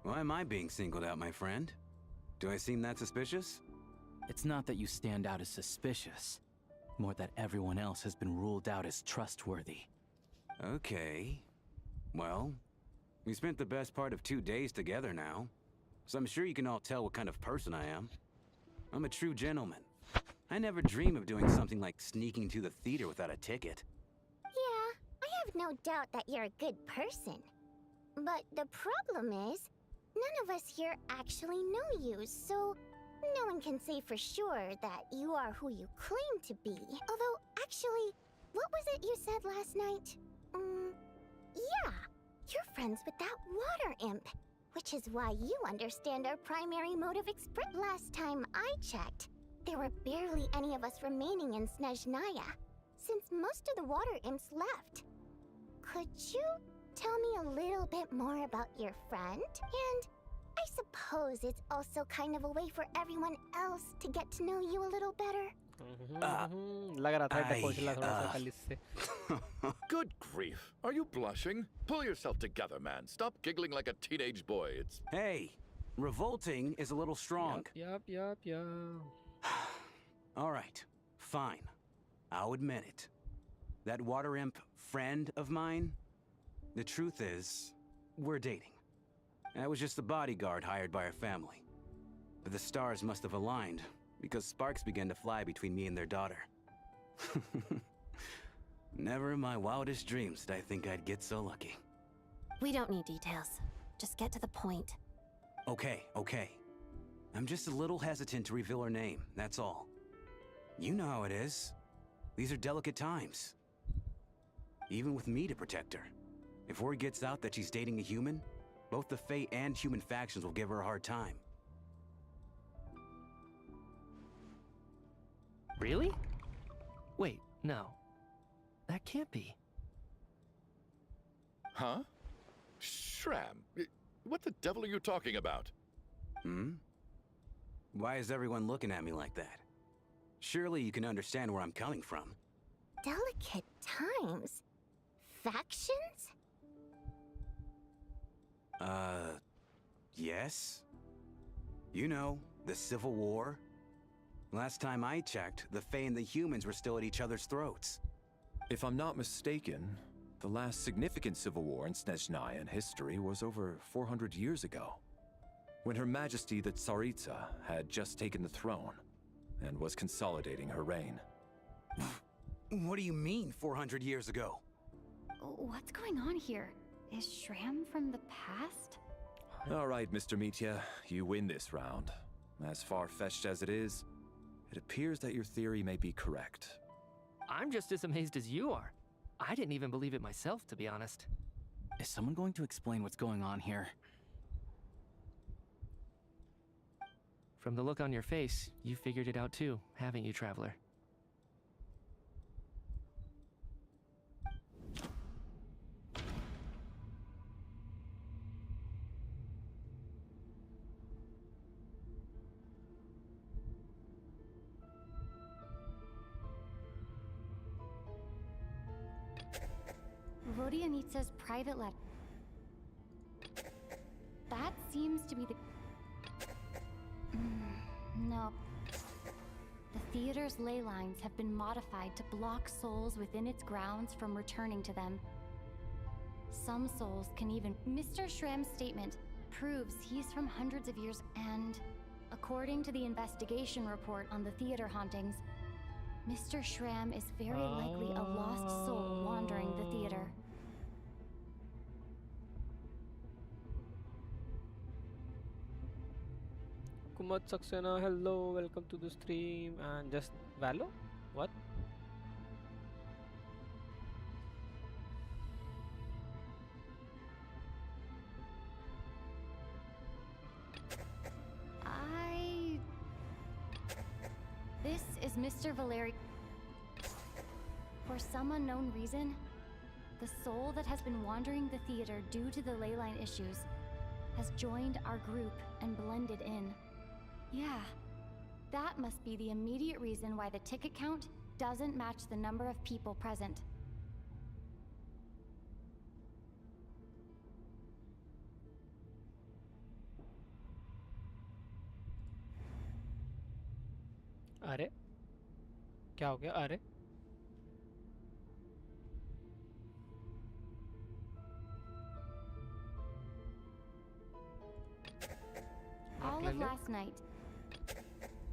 Why am I being singled out, my friend? Do I seem that suspicious? It's not that you stand out as suspicious, more that everyone else has been ruled out as trustworthy. Okay. Well, we spent the best part of 2 days together now, so I'm sure you can all tell what kind of person I am. I'm a true gentleman. I never dream of doing something like sneaking to the theater without a ticket. Yeah, I have no doubt that you're a good person. But the problem is, none of us here actually know you, so no one can say for sure that you are who you claim to be. Although, actually, what was it you said last night? Yeah, you're friends with that water imp, which is why you understand our primary mode of expression. Last time I checked, there were barely any of us remaining in SNEZHNAYA, since most of the water imps left. Could you tell me a little bit more about your friend? And I suppose it's also kind of a way for everyone else to get to know you a little better. लग रहा था डकोचला थोड़ा सा कल इससे. Good grief. Are you blushing? Pull yourself together, man. Stop giggling like a teenage boy. It's... Hey, revolting is a little strong. Yup. All right, fine. I'll admit it. That water imp friend of mine, the truth is, we're dating. I was just the bodyguard hired by our family. But the stars must have aligned, because sparks began to fly between me and their daughter. Never in my wildest dreams did I think I'd get so lucky. We don't need details. Just get to the point. Okay. I'm just a little hesitant to reveal her name, that's all. You know how it is. These are delicate times. Even with me to protect her. If word gets out that she's dating a human, both the Fae and human factions will give her a hard time. Really? Wait, no. That can't be. Huh? Shram, what the devil are you talking about? Why is everyone looking at me like that? Surely you can understand where I'm coming from. Delicate times? Factions? Yes? You know, the Civil War? Last time I checked, the Fae and the humans were still at each other's throats. If I'm not mistaken, the last significant civil war in SNEZHNAYA in history was over 400 years ago, when Her Majesty the Tsaritsa had just taken the throne and was consolidating her reign. What do you mean, 400 years ago? What's going on here? Is Shram from the past? All right, Mr. Mitya, you win this round. As far-fetched as it is, it appears that your theory may be correct. I'm just as amazed as you are. I didn't even believe it myself, to be honest. Is someone going to explain what's going on here? From the look on your face, you figured it out too, haven't you, Traveler? Vodianitsa's private letter. That seems to be the... No. The theater's ley lines have been modified to block souls within its grounds from returning to them. Some souls can even... Mr. Shram's statement proves he's from hundreds of years, and according to the investigation report on the theater hauntings, Mr. Shram is very likely a lost soul wandering the theater. Kumat Saxena, hello, welcome to the stream. And just Valo? What? This is Mr. Valeri. For some unknown reason, the soul that has been wandering the theater due to the leyline issues has joined our group and blended in. Yeah, that must be the immediate reason why the ticket count doesn't match the number of people present. अरे क्या हो गया? अरे All of last night,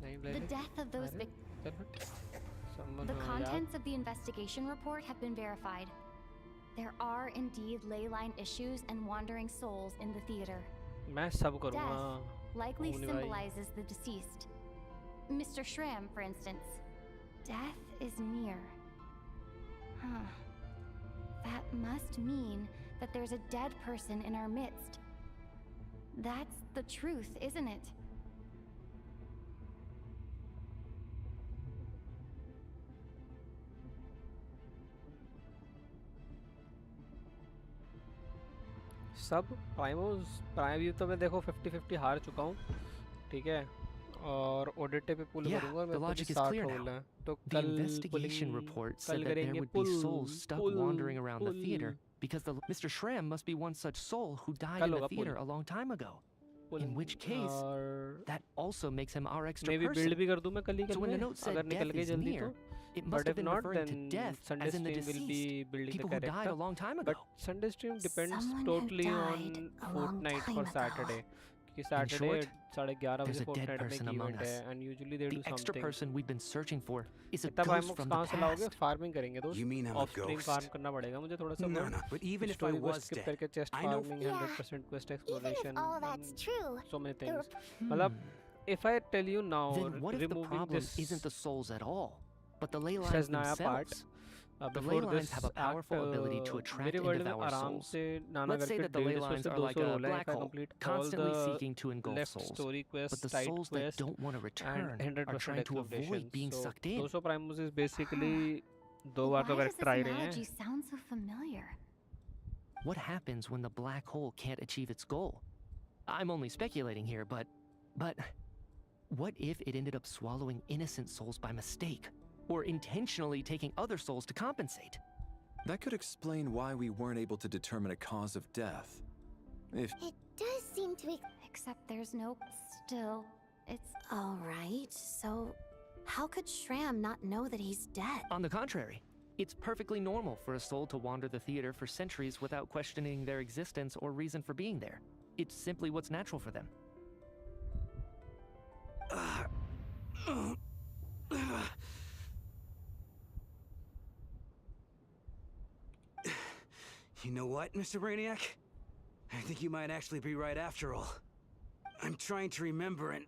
नहीं ले the ले। death of those अरे चल हट। The contents of the investigation report have been verified. There are indeed ley line issues and wandering souls in the theater. मैं सब करूँगा। Death likely होने वाली। symbolizes the deceased. Mr. Shram, for instance. Death is near. Huh. That must mean that there's a dead person in our midst. That's the truth, isn't it? सब prime तो मैं देखो 50-50 हार चुका हूँ, ठीक है, और ऑडिटे पे पुल करूँगा और the मेरे logic को is 60 clear होल now. है तो The कल investigation report said कल that there करेंगे would be souls stuck pull wandering around the theater pull because Mr. Shram must be one such soul who died कल in the होगा theater pull a long time ago. In which case, और that also makes him our extra मैं भी person. Build भी कर दूँ मैं कल ही So when the में note said अगर निकल death गई is जल्दी near, तो it but must have if been not referring then to death Sunday as in the stream will be deceased, building the people who died character a long time ago. but Sunday stream depends Someone who totally on died a long Fortnite time for ago. Saturday क्योंकि In Saturday short, 11:30 there's बजे a dead Fortnite में person एक among event है us. and usually they The do extra something person we've been searching for is a इतना ghost प्राइमोक्स from the कहाँ से लाओगे? past. Farming करेंगे दोस्त You mean I'm a off stream ghost? Farm करना पड़ेगा मुझे थोड़ा सा No, no, but even if I story को was स्किप dead, करके chest I know farming Yeah. 100% quest Even if exploration all that's true, so many the things rep- मतलब if I tell you now Then what if the removing problem this isn't the souls at all, but the ley lines SNEZHNAYA part themselves? The before ley this lines have a powerful act, ability to attract मेरे into world में our आराम souls. से नाना Let's say करके that the ley 150 lines से are 200 like a role है black if I hole, complete all constantly the seeking to engulf left souls. story But quest, the side souls that quest don't want to return and are 100% trying to avoid exploration being so sucked in. 200 प्राइमोस is basically दो बार Why तो does correct this try रहे analogy हैं sound so familiar? What happens when the black hole can't achieve its goal? I'm only speculating here, but what if it ended up swallowing innocent souls by mistake? Or intentionally taking other souls to compensate? That could explain why we weren't able to determine a cause of death. If it does seem to be. Except there's no still. It's Alright, so how could Shram not know that he's dead? On the contrary, it's perfectly normal for a soul to wander the theater for centuries without questioning their existence or reason for being there. It's simply what's natural for them. You know what, Mr. Brainiac? I think you might actually be right after all. I'm trying to remember and...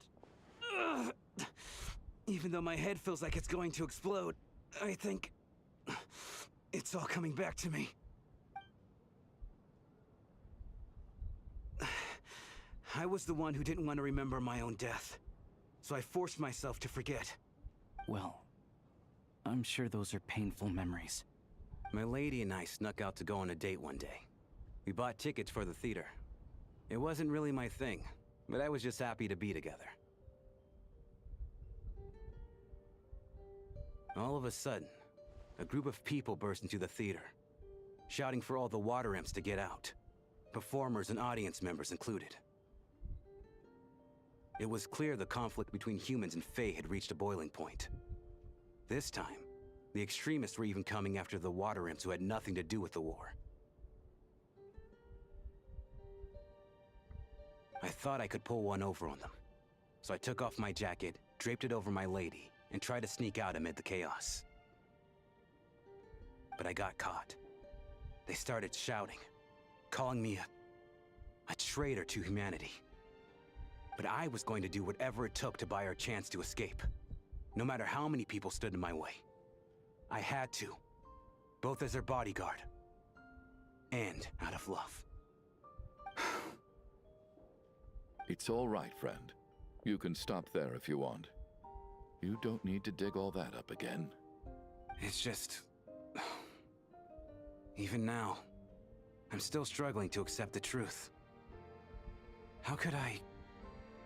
even though my head feels like it's going to explode, I think... it's all coming back to me. I was the one who didn't want to remember my own death, so I forced myself to forget. Well, I'm sure those are painful memories. My lady and I snuck out to go on a date one day. We bought tickets for the theater. It wasn't really my thing, but I was just happy to be together. All of a sudden, a group of people burst into the theater, shouting for all the water imps to get out, performers and audience members included. It was clear the conflict between humans and Fae had reached a boiling point. This time, the extremists were even coming after the water imps who had nothing to do with the war. I thought I could pull one over on them, so I took off my jacket, draped it over my lady, and tried to sneak out amid the chaos. But I got caught. They started shouting, calling me a traitor to humanity. But I was going to do whatever it took to buy our chance to escape, no matter how many people stood in my way. I had to, both as their bodyguard and out of love. It's all right, friend. You can stop there if you want. You don't need to dig all that up again. It's just... even now, I'm still struggling to accept the truth. How could I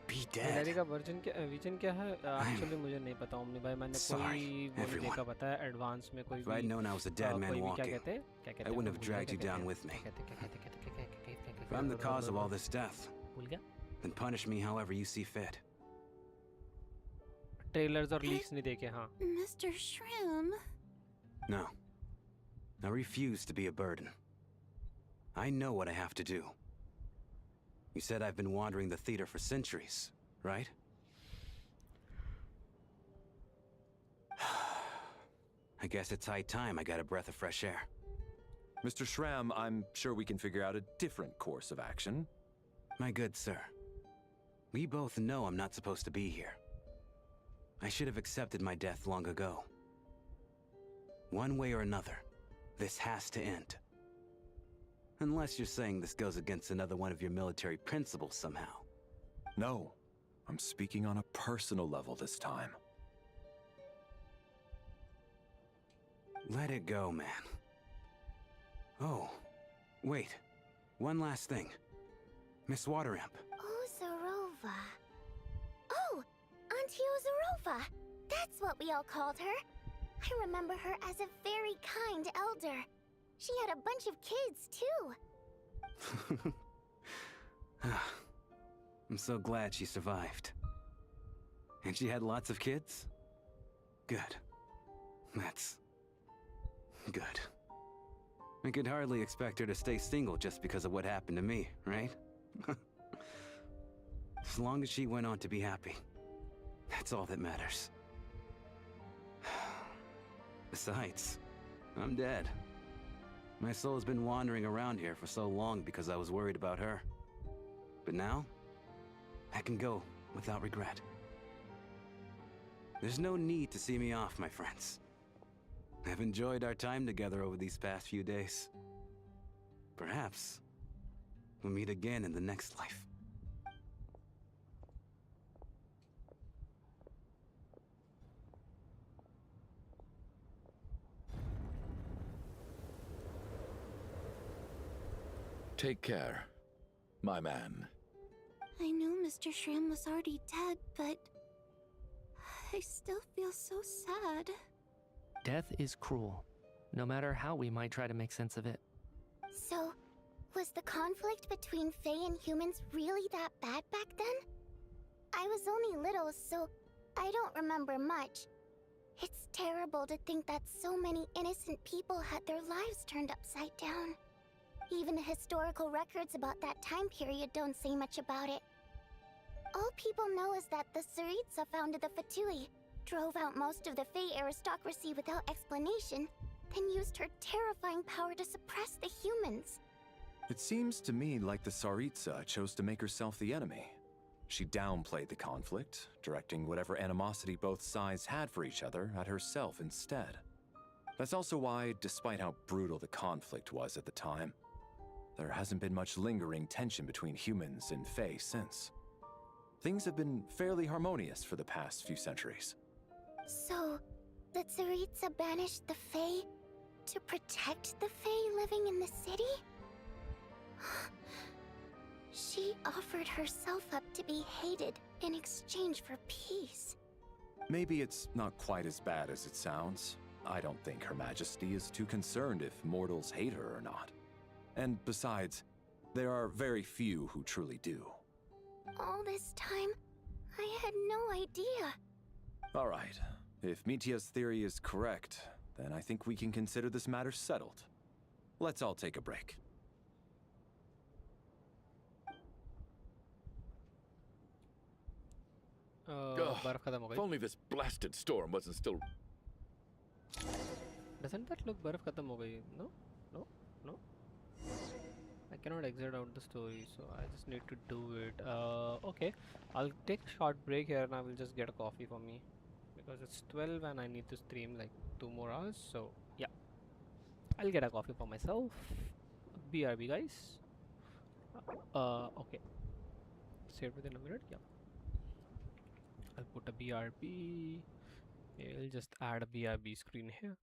be dead? का vision क्या है actually मुझे नहीं पता omni भाई मैंने कोई वो नहीं देखा पता है एडवांस में कोई If I'd known I was a dead man walking, क्या I wouldn't have dragged you down with me. If I'm the cause of all this death, then punish me however you see fit. Trailers और leaks नहीं देखे हाँ. Mr. Shrim. No. I refuse to be a burden. I know what I have to do. You said I've been wandering the theater for centuries, right? I guess it's high time I got a breath of fresh air. Mr. Shram, I'm sure we can figure out a different course of action. My good sir, we both know I'm not supposed to be here. I should have accepted my death long ago. One way or another, this has to end. Unless you're saying this goes against another one of your military principles somehow. No, I'm speaking on a personal level this time. Let it go, man. Oh, wait. One last thing. Miss Wateramp. Ozarova. Oh, Auntie Ozarova. That's what we all called her. I remember her as a very kind elder. She had a bunch of kids, too. I'm so glad she survived. And she had lots of kids? Good. That's... good. I could hardly expect her to stay single just because of what happened to me, right? As long as she went on to be happy, that's all that matters. Besides, I'm dead. My soul's been wandering around here for so long because I was worried about her. But now, I can go without regret. There's no need to see me off, my friends. I've enjoyed our time together over these past few days. Perhaps we'll meet again in the next life. Take care, my man. I knew Mr. Shrim was already dead, but I still feel so sad. Death is cruel, no matter how we might try to make sense of it. So, was the conflict between Fae and humans really that bad back then? I was only little, so I don't remember much. It's terrible to think that so many innocent people had their lives turned upside down. Even the historical records about that time period don't say much about it. All people know is that the Tsaritsa founded the Fatui, drove out most of the Fae aristocracy without explanation, then used her terrifying power to suppress the humans. It seems to me like the Tsaritsa chose to make herself the enemy. She downplayed the conflict, directing whatever animosity both sides had for each other at herself instead. That's also why, despite how brutal the conflict was at the time, there hasn't been much lingering tension between humans and Fae since. Things have been fairly harmonious for the past few centuries. So, the Tsaritsa banished the Fae to protect the Fae living in the city? She offered herself up to be hated in exchange for peace. Maybe it's not quite as bad as it sounds. I don't think Her Majesty is too concerned if mortals hate her or not. And besides, there are very few who truly do. All this time, I had no idea. All right. If Mitia's theory is correct, then I think we can consider this matter settled. Let's all take a break. बर्फ खत्म हो If गई. only this blasted storm wasn't still... Doesn't that look बर्फ खत्म हो गई? No? No? No? I cannot exit out the story, so I just need to do it. Okay, I'll take a short break here and I will just get a coffee for me. Because it's 12 and I need to stream like 2 more hours, so yeah. I'll get a coffee for myself. BRB guys. Okay. Save within a minute, yeah. I'll put a BRB. I'll just add a BRB screen here.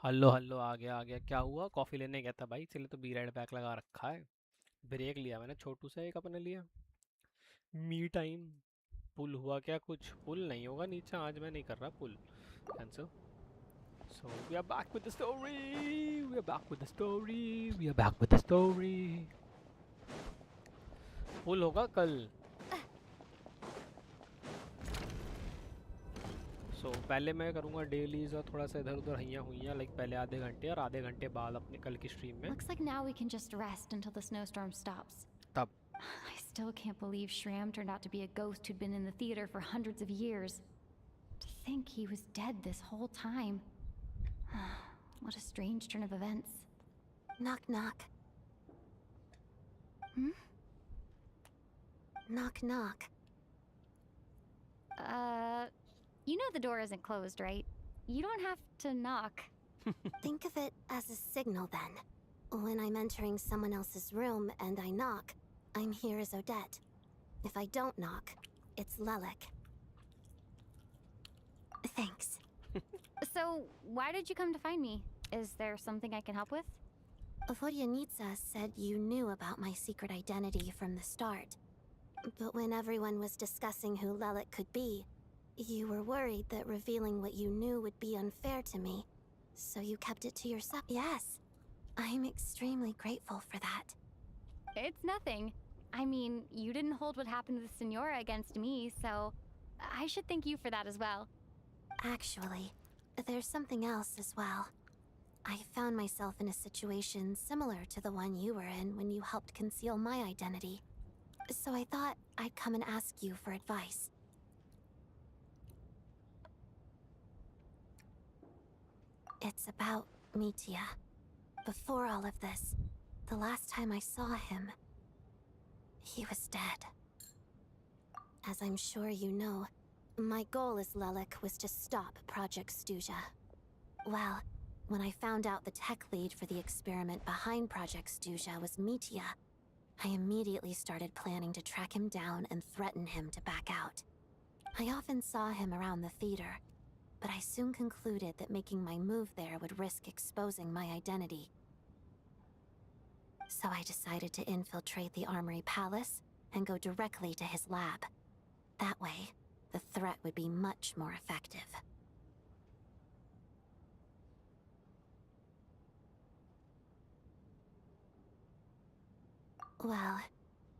Hello hello, आ गया। क्या हुआ? Coffee लेने गया था भाई, इसलिए तो बी राइड पैक लगा रखा है। ब्रेक लिया मैंने छोटू से एक अपने लिए। Me time. पुल हुआ क्या? कुछ पुल नहीं होगा नीचे, आज मैं नहीं कर रहा पुल। Cancel. So we are back with the story. We are back with the story. We are back with the story. पुल होगा कल। So पहले मैं करूँगा डेलीज और थोड़ा सा इधर उधर हैया हुईया, लाइक पहले आधे घंटे और आधे घंटे बाद अपने कल की स्ट्रीम में। Looks like now we can just rest until the snowstorm stops. तब I still can't believe Shram turned out to be a ghost who'd been in the theater for hundreds of years. To think he was dead this whole time. What a strange turn of events. Knock knock. Hmm? Knock knock. You know the door isn't closed, right? You don't have to knock. Think of it as a signal then. When I'm entering someone else's room and I knock, I'm here as Odette. If I don't knock, it's Lelik. Thanks. So, why did you come to find me? Is there something I can help with? Vodyanitsa said you knew about my secret identity from the start. But when everyone was discussing who Lelik could be, you were worried that revealing what you knew would be unfair to me. So you kept it to yourself. Yes. I'm extremely grateful for that. It's nothing. I mean, you didn't hold what happened with Senora against me, so I should thank you for that as well. Actually, there's something else as well. I found myself in a situation similar to the one you were in when you helped conceal my identity. So I thought I'd come and ask you for advice. It's about Mitya. Before all of this, the last time I saw him, he was dead. As I'm sure you know, my goal as Lelik was to stop Project Stuja. Well, when I found out the tech lead for the experiment behind Project Stuja was Mitya, I immediately started planning to track him down and threaten him to back out. I often saw him around the theater, but I soon concluded that making my move there would risk exposing my identity. So I decided to infiltrate the Armory Palace and go directly to his lab. That way, the threat would be much more effective. Well,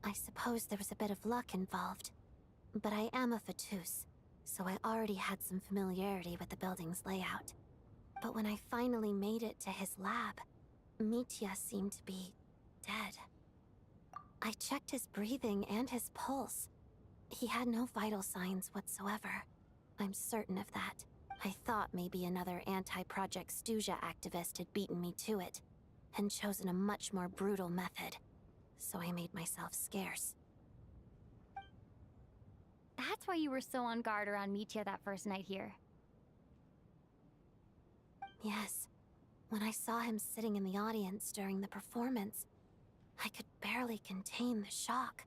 I suppose there was a bit of luck involved. But I am a Fatus, so I already had some familiarity with the building's layout. But when I finally made it to his lab, Mitya seemed to be dead. I checked his breathing and his pulse. He had no vital signs whatsoever. I'm certain of that. I thought maybe another anti-Project Stuja activist had beaten me to it, and chosen a much more brutal method. So I made myself scarce. That's why you were so on guard around Mitya that first night here. Yes. When I saw him sitting in the audience during the performance, I could barely contain the shock.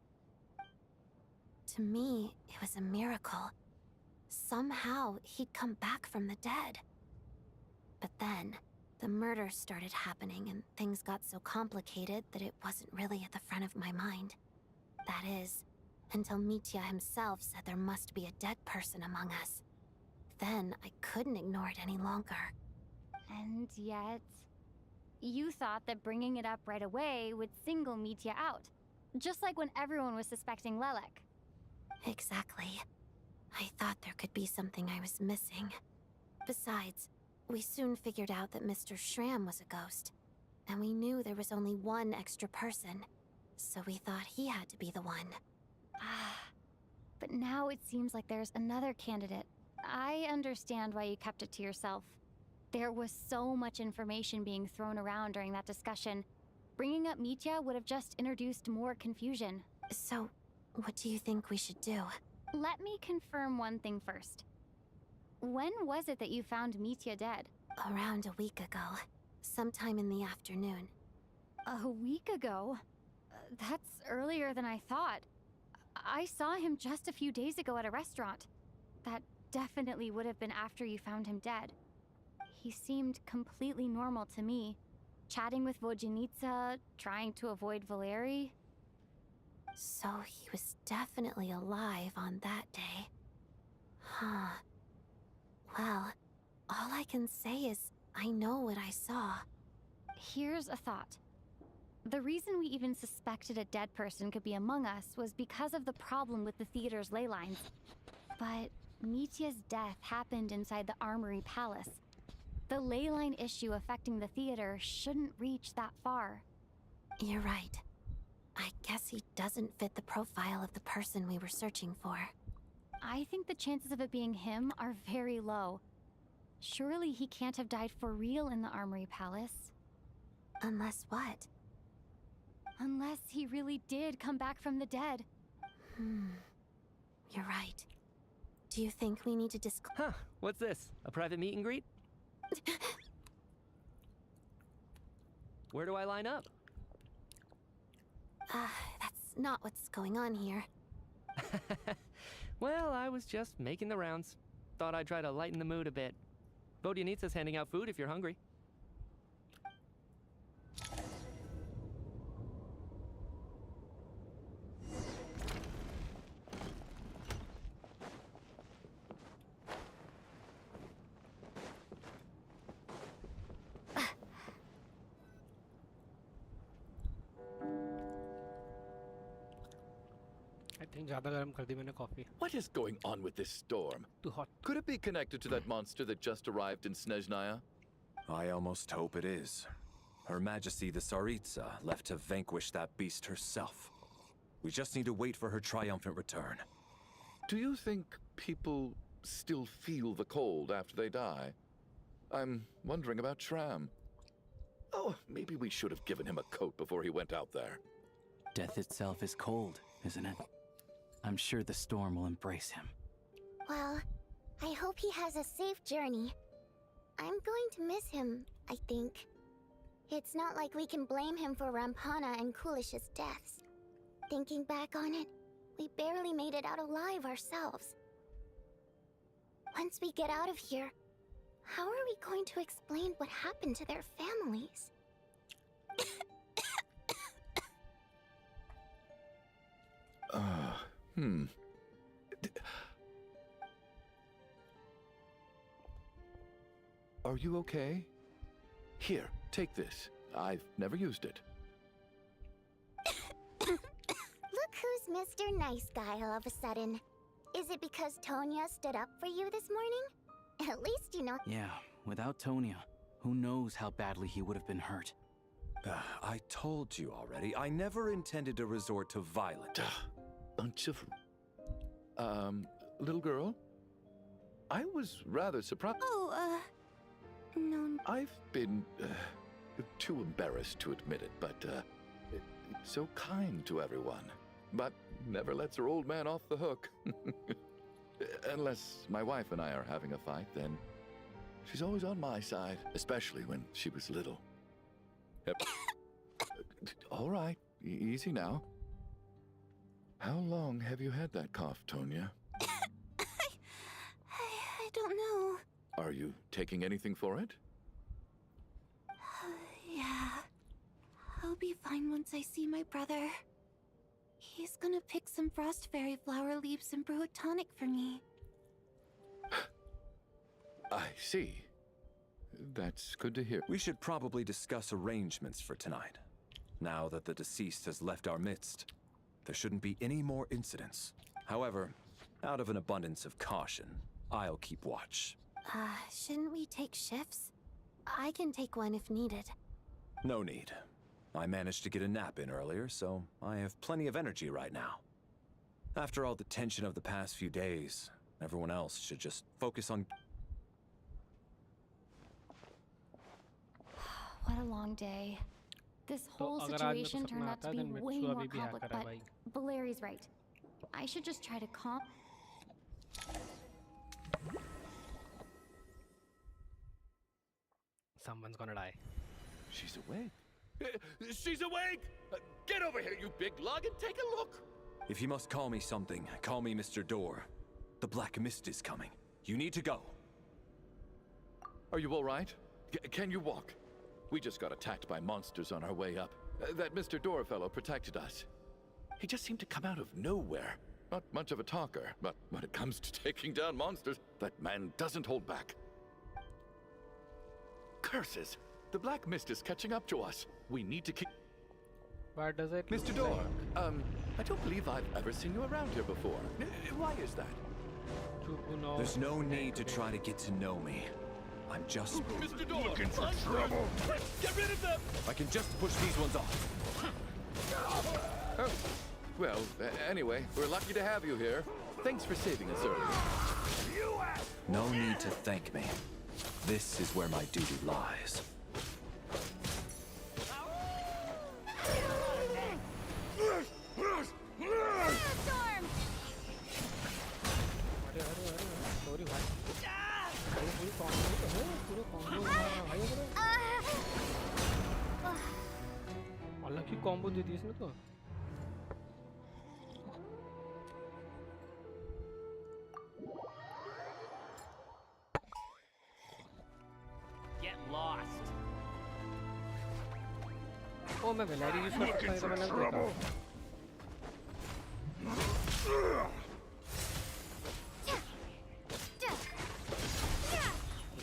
To me, it was a miracle. Somehow, he'd come back from the dead. But then, the murders started happening and things got so complicated that it wasn't really at the front of my mind. That is, until Mitya himself said there must be a dead person among us. Then, I couldn't ignore it any longer. And yet, you thought that bringing it up right away would single Mitya out. Just like when everyone was suspecting Lelik. Exactly. I thought there could be something I was missing. Besides, we soon figured out that Mr. Shram was a ghost. And we knew there was only one extra person. So we thought he had to be the one. But now it seems like there's another candidate. I understand why you kept it to yourself. There was so much information being thrown around during that discussion. Bringing up Mitya would have just introduced more confusion. So, what do you think we should do? Let me confirm one thing first. When was it that you found Mitya dead? Around a week ago. Sometime in the afternoon. A week ago? That's earlier than I thought. I saw him just a few days ago at a restaurant. That definitely would have been after you found him dead. He seemed completely normal to me, chatting with Vodjanitsa, trying to avoid Valeri. So he was definitely alive on that day. Huh. Well, all I can say is I know what I saw. Here's a thought. The reason we even suspected a dead person could be among us was because of the problem with the theater's ley lines. But Mitya's death happened inside the Armory Palace. The ley line issue affecting the theater shouldn't reach that far. You're right. I guess he doesn't fit the profile of the person we were searching for. I think the chances of it being him are very low. Surely he can't have died for real in the Armory Palace. Unless what? Unless he really did come back from the dead. You're right. Do you think we need to discuss? Huh, what's this? A private meet and greet? Where do I line up? That's not what's going on here. Well, I was just making the rounds. Thought I'd try to lighten the mood a bit. Vodjanitsa's handing out food if you're hungry. ज़्यादा गर्म कर दी मैंने coffee. What is going on with this storm? Too hot. Could it be connected to that monster that just arrived in SNEZHNAYA? I almost hope it is. Her Majesty the Tsaritsa left to vanquish that beast herself. We just need to wait for her triumphant return. Do you think people still feel the cold after they die? I'm wondering about Shram. Oh, maybe we should have given him a coat before he went out there. Death itself is cold, isn't it? I'm sure the storm will embrace him. Well, I hope he has a safe journey. I'm going to miss him, I think. It's not like we can blame him for Rampana and Kulish's deaths. Thinking back on it, we barely made it out alive ourselves. Once we get out of here, how are we going to explain what happened to their families? Are you okay? Here, take this. I've never used it. Look who's Mr. Nice Guy all of a sudden. Is it because Tonya stood up for you this morning? At least you know. Yeah, without Tonya, who knows how badly he would have been hurt. I told you already, I never intended to resort to violence. Bunch of... little girl? I was rather surprised. Oh, no. I've been, too embarrassed to admit it, but, so kind to everyone. But never lets her old man off the hook. Unless my wife and I are having a fight, then she's always on my side, especially when she was little. All right, easy now. How long have you had that cough, Tonya? I don't know. Are you taking anything for it? Yeah. I'll be fine once I see my brother. He's gonna pick some frost fairy flower leaves and brew a tonic for me. I see. That's good to hear. We should probably discuss arrangements for tonight. Now that the deceased has left our midst, there shouldn't be any more incidents. However, out of an abundance of caution, I'll keep watch. Shouldn't we take shifts? I can take one if needed. No need. I managed to get a nap in earlier, so I have plenty of energy right now. After all the tension of the past few days, everyone else should just focus on... What a long day. This whole situation turned out to be way more complicated, but Valeri's right. I should just try to calm... Someone's gonna die. She's awake. She's awake! Get over here, you big lug, and take a look! If you must call me something, call me Mr. Door. The Black Mist is coming. You need to go. Are you all right? Can you walk? We just got attacked by monsters on our way up. That Mr. Door fellow protected us. He just seemed to come out of nowhere. Not much of a talker, but when it comes to taking down monsters, that man doesn't hold back. Curses! The black mist is catching up to us. We need to keep... Why does it Mr. Door, I don't believe I've ever seen you around here before. Why is that? There's no need to try to get to know me. I'm just... Mr. Door! Looking for trouble! Get rid of them! I can just push these ones off. Oh. Well, anyway, we're lucky to have you here. Thanks for saving us earlier. No need to thank me. This is where my duty lies. अलग ही combo दे दी इसने तो Get lost. ओ मैं Valerie use कर सकता हूं तो मैंने देखा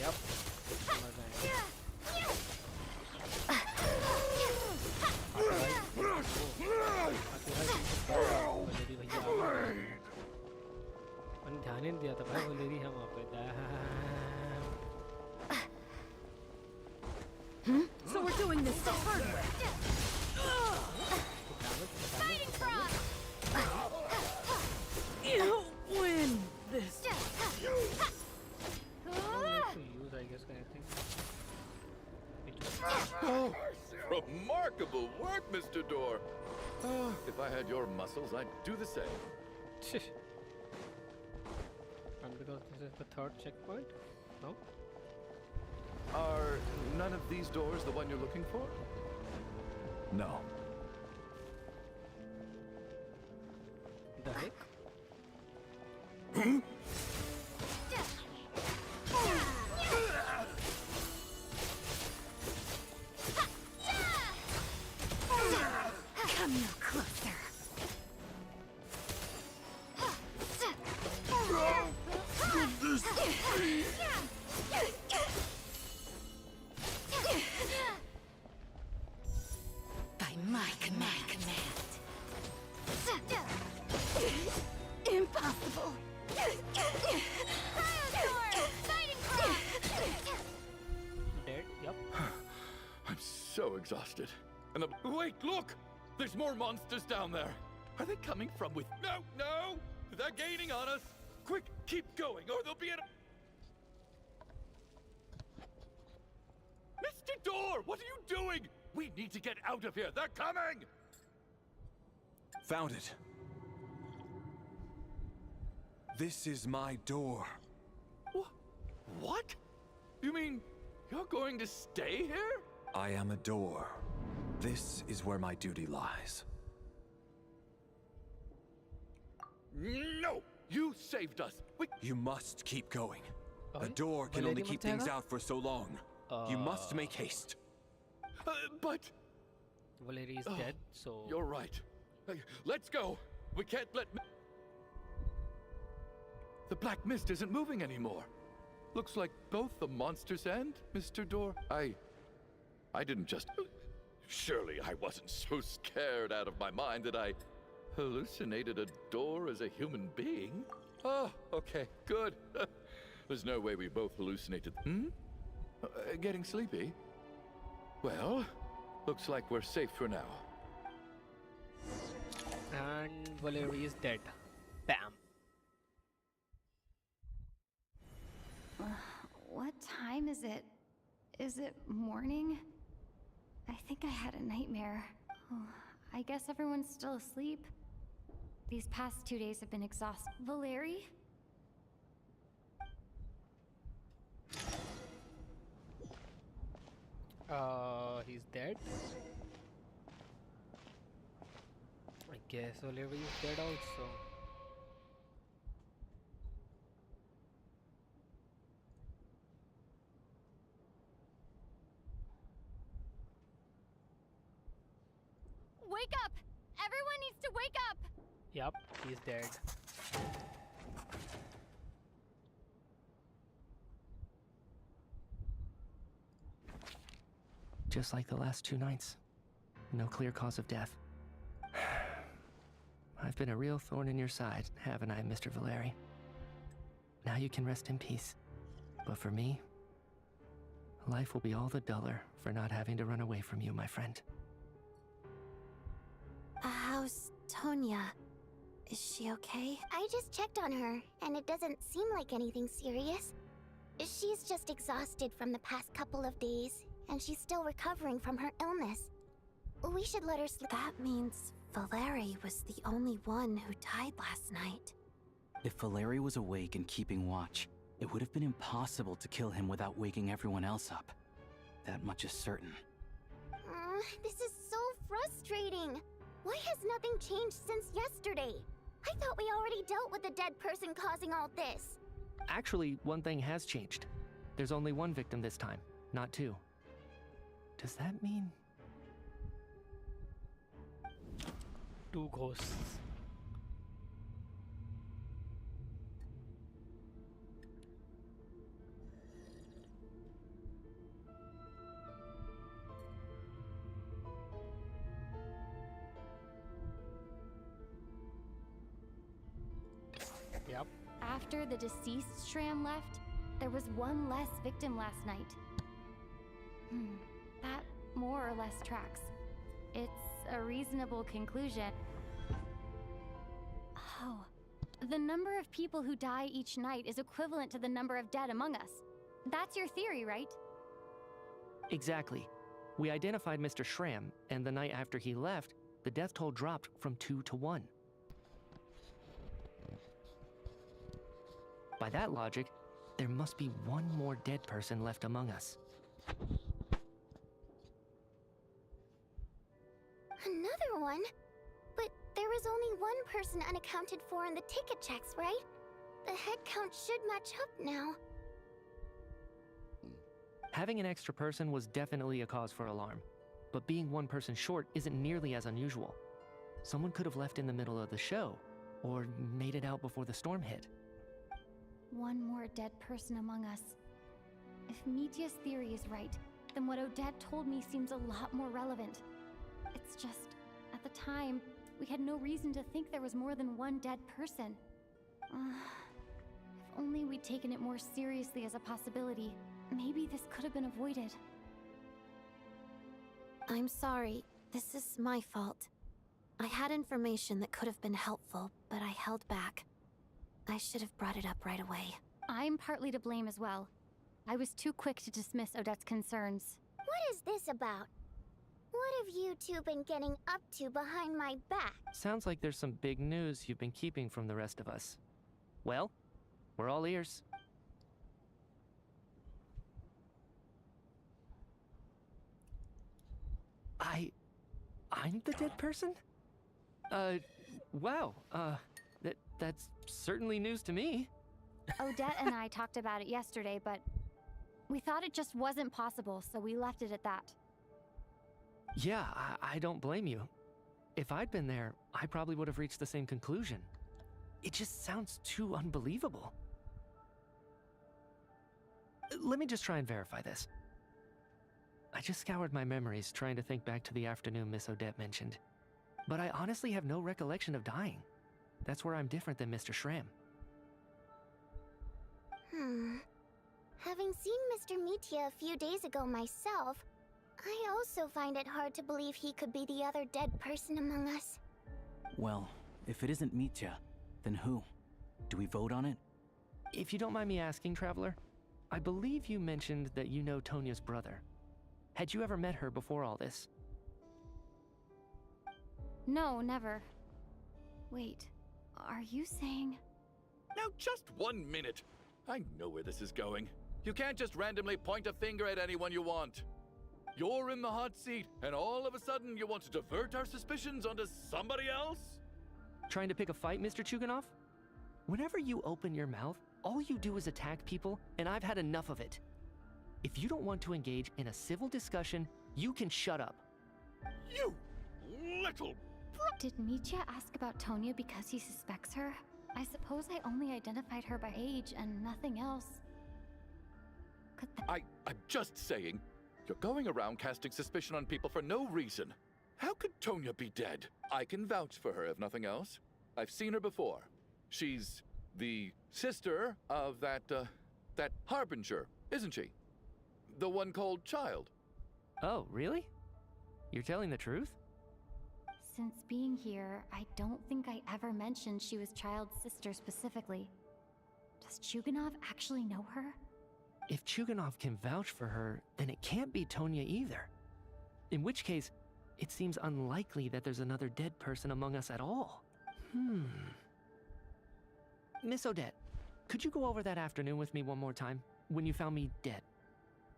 यप मैंने ध्यान ही नहीं दिया था भाई वेलेरी है वहाँ पे So we're doing this the hard way. Fighting frog! You win this. use I guess anything. Oh, remarkable work, Mr. Door. Oh, if I had your muscles, I'd do the same. And because this is the third checkpoint, no? Are none of these doors the one you're looking for? No. The heck? Come no closer. By my command. Impossible. Dead, yep. I'm so exhausted. And the... Wait, look! There's more monsters down there. Are they coming from with... No! They're gaining on us. Quick, keep going, or they'll be at... Mr. Door, what are you doing? We need to get out of here. They're coming! Found it. This is my door. What? You mean you're going to stay here? I am a door. This is where my duty lies. No! You saved us. You must keep going. A door can only keep things out for so long. You must make haste. But... Valeri is dead, so... You're right. Let's go. We can't let... The black mist isn't moving anymore. Looks like both the monsters and Mr. Door... I didn't just... Surely I wasn't so scared out of my mind that I hallucinated a door as a human being? Oh, okay, good. There's no way we both hallucinated... Getting sleepy? Well, looks like we're safe for now. And Valeri is dead. Bam. What time is it? Is it morning? I think I had a nightmare. Oh, I guess everyone's still asleep. These past 2 days have been exhausting. Valeri? He's dead. I guess Valeri is dead also. wake up! Everyone needs to wake up! Yup, he's dead. Just like the last 2 nights. No clear cause of death. I've been a real thorn in your side, haven't I, Mr. Valeri? Now you can rest in peace. But for me, life will be all the duller for not having to run away from you, my friend. How's Tonya? Is she okay? I just checked on her, and it doesn't seem like anything serious. She's just exhausted from the past couple of days, and she's still recovering from her illness. We should let her sleep. That means Valeri was the only one who died last night. If Valeri was awake and keeping watch, it would have been impossible to kill him without waking everyone else up. That much is certain. This is so frustrating. Why has nothing changed since yesterday? I thought we already dealt with the dead person causing all this. Actually, one thing has changed. There's only 1 victim this time, not 2. Does that mean... 2 ghosts. Yep. After the deceased Shram left, there was 1 less victim last night. That more or less tracks. It's a reasonable conclusion. Oh. The number of people who die each night is equivalent to the number of dead among us. That's your theory, right? Exactly. We identified Mr. Shram, and the night after he left, the death toll dropped from 2 to 1. By that logic, there must be 1 more dead person left among us. Another one? But there was only 1 person unaccounted for in the ticket checks, right? The head count should match up now. Having an extra person was definitely a cause for alarm, but being 1 person short isn't nearly as unusual. Someone could have left in the middle of the show, or made it out before the storm hit. 1 more dead person among us. If Mitya's theory is right, then what Odette told me seems a lot more relevant. It's just, at the time, we had no reason to think there was more than 1 dead person. If only we'd taken it more seriously as a possibility, maybe this could have been avoided. I'm sorry. This is my fault. I had information that could have been helpful, but I held back. I should have brought it up right away. I'm partly to blame as well. I was too quick to dismiss Odette's concerns. What is this about? What have you two been getting up to behind my back? Sounds like there's some big news you've been keeping from the rest of us. Well, we're all ears. I'm the dead person? Wow, that's certainly news to me. Odette and I talked about it yesterday, but we thought it just wasn't possible, so we left it at that. Yeah, I don't blame you. If I'd been there, I probably would have reached the same conclusion. It just sounds too unbelievable. Let me just try and verify this. I just scoured my memories trying to think back to the afternoon Miss Odette mentioned. But I honestly have no recollection of dying. That's where I'm different than Mr. Shram. Having seen Mr. Mitya a few days ago myself, I also find it hard to believe he could be the other dead person among us. Well, if it isn't Mitya, then who? Do we vote on it? If you don't mind me asking, Traveler, I believe you mentioned that you know Tonya's brother. Had you ever met her before all this? No, never. Wait, are you saying... Now just 1 minute. I know where this is going. You can't just randomly point a finger at anyone you want. You're in the hot seat, and all of a sudden you want to divert our suspicions onto somebody else? Trying to pick a fight, Mr. Chuganov? Whenever you open your mouth, all you do is attack people, and I've had enough of it. If you don't want to engage in a civil discussion, you can shut up. You little... Did Mitya ask about Tonya because he suspects her? I suppose I only identified her by age and nothing else. I'm just saying, you're going around casting suspicion on people for no reason. How could Tonya be dead? I can vouch for her if nothing else. I've seen her before. She's the sister of that Harbinger, isn't she? The one called Child. Oh, really? You're telling the truth? Since being here, I don't think I ever mentioned she was Child's sister specifically. Does Chuganov actually know her? If Chuganov can vouch for her, then it can't be Tonya either. In which case, it seems unlikely that there's another dead person among us at all. Miss Odette, could you go over that afternoon with me one more time, when you found me dead?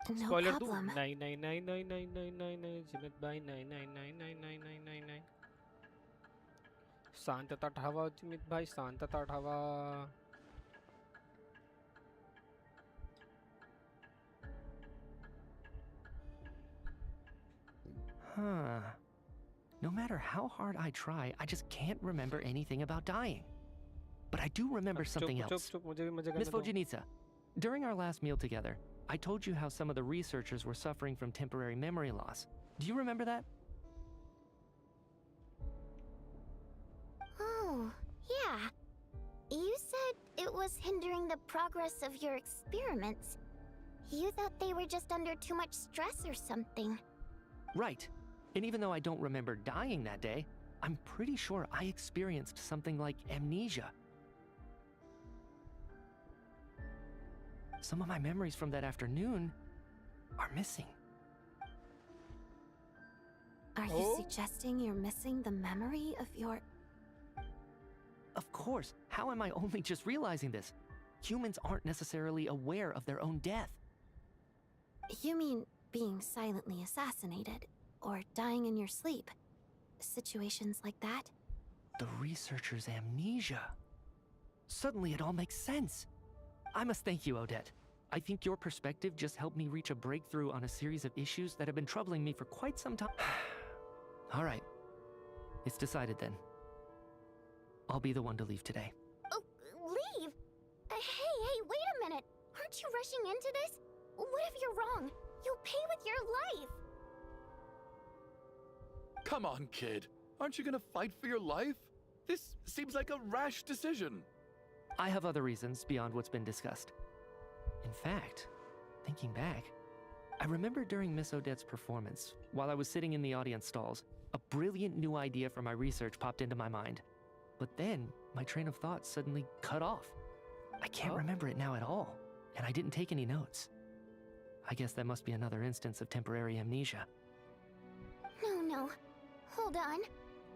No Spoiler problem. 9999999 Jimit bhai 9999999 शांतता ठावा जिमित भाई शांतता ठावा Huh. No matter how hard I try, I just can't remember anything about dying. But I do remember something else. Miss Vojanitsa, during our last meal together, I told you how some of the researchers were suffering from temporary memory loss. Do you remember that? Oh, yeah. You said it was hindering the progress of your experiments. You thought they were just under too much stress or something. Right. And even though I don't remember dying that day, I'm pretty sure I experienced something like amnesia. Some of my memories from that afternoon are missing. Are you suggesting you're missing the memory of your... Of course. How am I only just realizing this? Humans aren't necessarily aware of their own death. You mean being silently assassinated, or dying in your sleep? Situations like that? The researcher's amnesia. Suddenly it all makes sense. I must thank you, Odette. I think your perspective just helped me reach a breakthrough on a series of issues that have been troubling me for quite some time. All right. It's decided then. I'll be the one to leave today. Oh, leave? Hey, wait a minute. Aren't you rushing into this? What if you're wrong? You'll pay with your life. Come on, kid. Aren't you gonna fight for your life? This seems like a rash decision. I have other reasons beyond what's been discussed. In fact, thinking back, I remember during Miss Odette's performance, while I was sitting in the audience stalls, a brilliant new idea for my research popped into my mind. But then, my train of thought suddenly cut off. I can't remember it now at all, and I didn't take any notes. I guess that must be another instance of temporary amnesia. No. Hold on.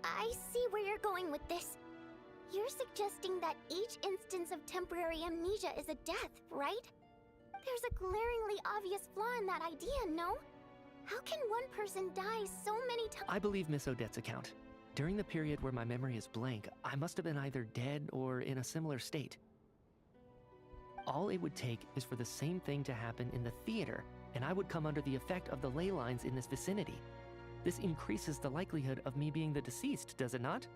I see where you're going with this. You're suggesting that each instance of temporary amnesia is a death, right? There's a glaringly obvious flaw in that idea, no? How can one person die so many times? I believe Miss Odette's account. During the period where my memory is blank, I must have been either dead or in a similar state. All it would take is for the same thing to happen in the theater, and I would come under the effect of the ley lines in this vicinity. This increases the likelihood of me being the deceased, does it not?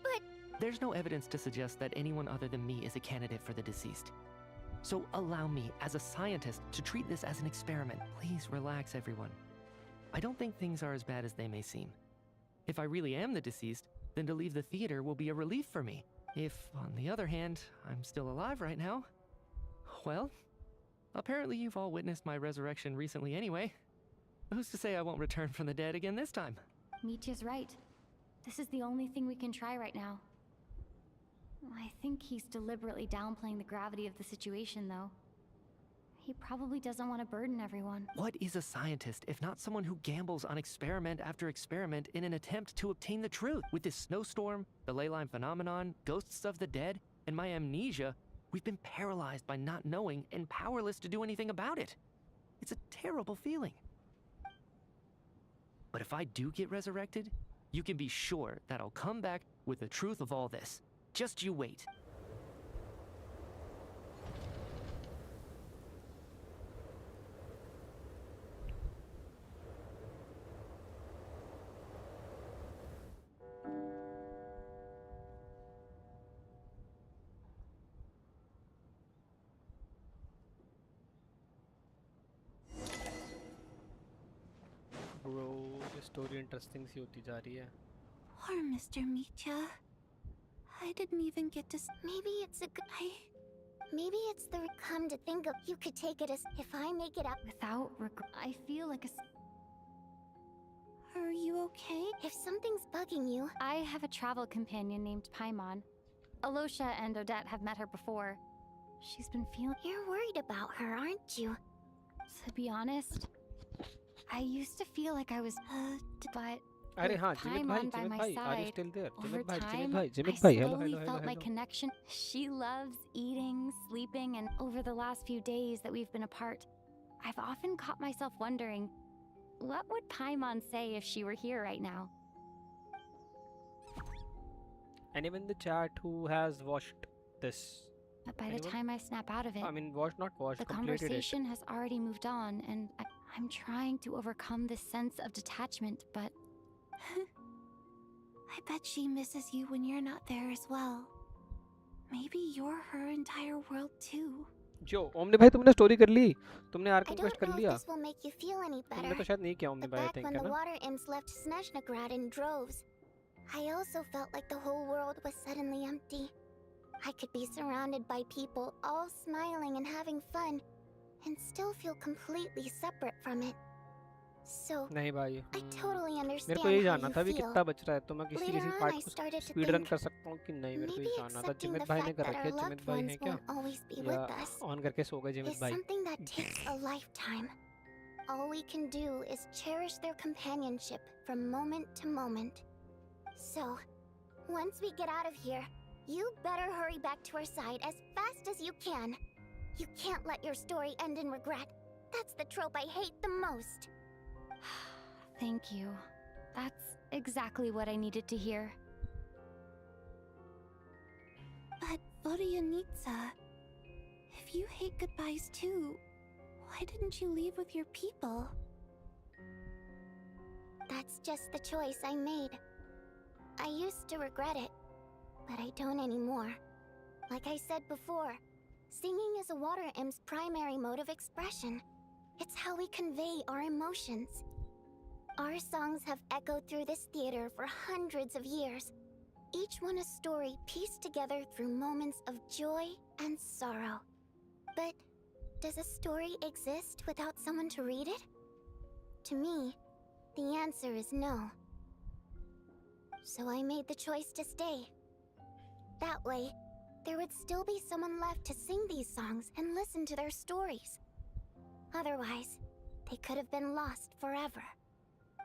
But... There's no evidence to suggest that anyone other than me is a candidate for the deceased. So allow me, as a scientist, to treat this as an experiment. Please relax, everyone. I don't think things are as bad as they may seem. If I really am the deceased, then to leave the theater will be a relief for me. If, on the other hand, I'm still alive right now, well, apparently you've all witnessed my resurrection recently anyway. Who's to say I won't return from the dead again this time? Mitya's right. This is the only thing we can try right now. I think he's deliberately downplaying the gravity of the situation, though. He probably doesn't want to burden everyone. What is a scientist if not someone who gambles on experiment after experiment in an attempt to obtain the truth? With this snowstorm, the ley line phenomenon, ghosts of the dead, and my amnesia, we've been paralyzed by not knowing and powerless to do anything about it. It's a terrible feeling. But if I do get resurrected, you can be sure that I'll come back with the truth of all this. Just you wait. bro, ये story interesting सी होती जा रही है. Poor Mr. Mitya. I didn't even get to. Maybe it's a good. Maybe it's the. Come to think of, you could take it as if I make it up without regret. I feel like a. Are you okay? If something's bugging you, I have a travel companion named Paimon. Alosha and Odette have met her before. She's been feeling. You're worried about her, aren't you? To be honest, I used to feel like I was. But. अरे हाँ, Paimon by Jimit my भाई, are you side, still there? over time, Jimit I भाई, hello, slowly hello, felt my hello. connection. She loves eating, sleeping, and over the last few days that we've been apart, I've often caught myself wondering, what would Paimon say if she were here right now? Anyone in the chat who has watched this? But by Anyone? the time I snap out of it, I mean, not watched, the completed conversation has already moved on, and I'm trying to overcome this sense of detachment, but... I bet she misses you when you're not there as well. Maybe you're her entire world too. जो ओमने भाई तुमने story कर ली, तुमने Arkan I quest don't कर know if लिया. this will make you feel any better. तुमने तो शायद नहीं किया ओमने But भाई, I back think, when है the ना? water imps left SNEZHNAYA in droves, I also felt like the whole world was suddenly empty. I could be surrounded by people, all smiling and having fun, and still feel completely separate from it. So, नहीं भाई. I totally मेरे understand को यही how जानना you था अभी feel. कितना बच रहा है, तो मैं किसी Later किसी on, पार्ट I को started to speed run think कर सकता हूँ कि नहीं. मेरे को maybe ये जानना था. accepting जिमित the भाई ने fact कर that रखे our है, loved जिमित भाई ones हैं क्या? won't always be या with us ऑन करके सो गए is जिमित भाई? something that takes a lifetime. All we can do is cherish their companionship from moment to moment. So, once we get out of here, you better hurry back to our side as fast as you can. You can't let your story end in regret. That's the trope I hate the most. Thank you. That's exactly what I needed to hear. But Vodyanitsa, if you hate goodbyes too, why didn't you leave with your people? That's just the choice I made. I used to regret it, but I don't anymore. Like I said before, singing is a water imp's primary mode of expression. It's how we convey our emotions. Our songs have echoed through this theater for hundreds of years, each one a story pieced together through moments of joy and sorrow. But does a story exist without someone to read it? To me, the answer is no. So I made the choice to stay. That way, there would still be someone left to sing these songs and listen to their stories. Otherwise, they could have been lost forever.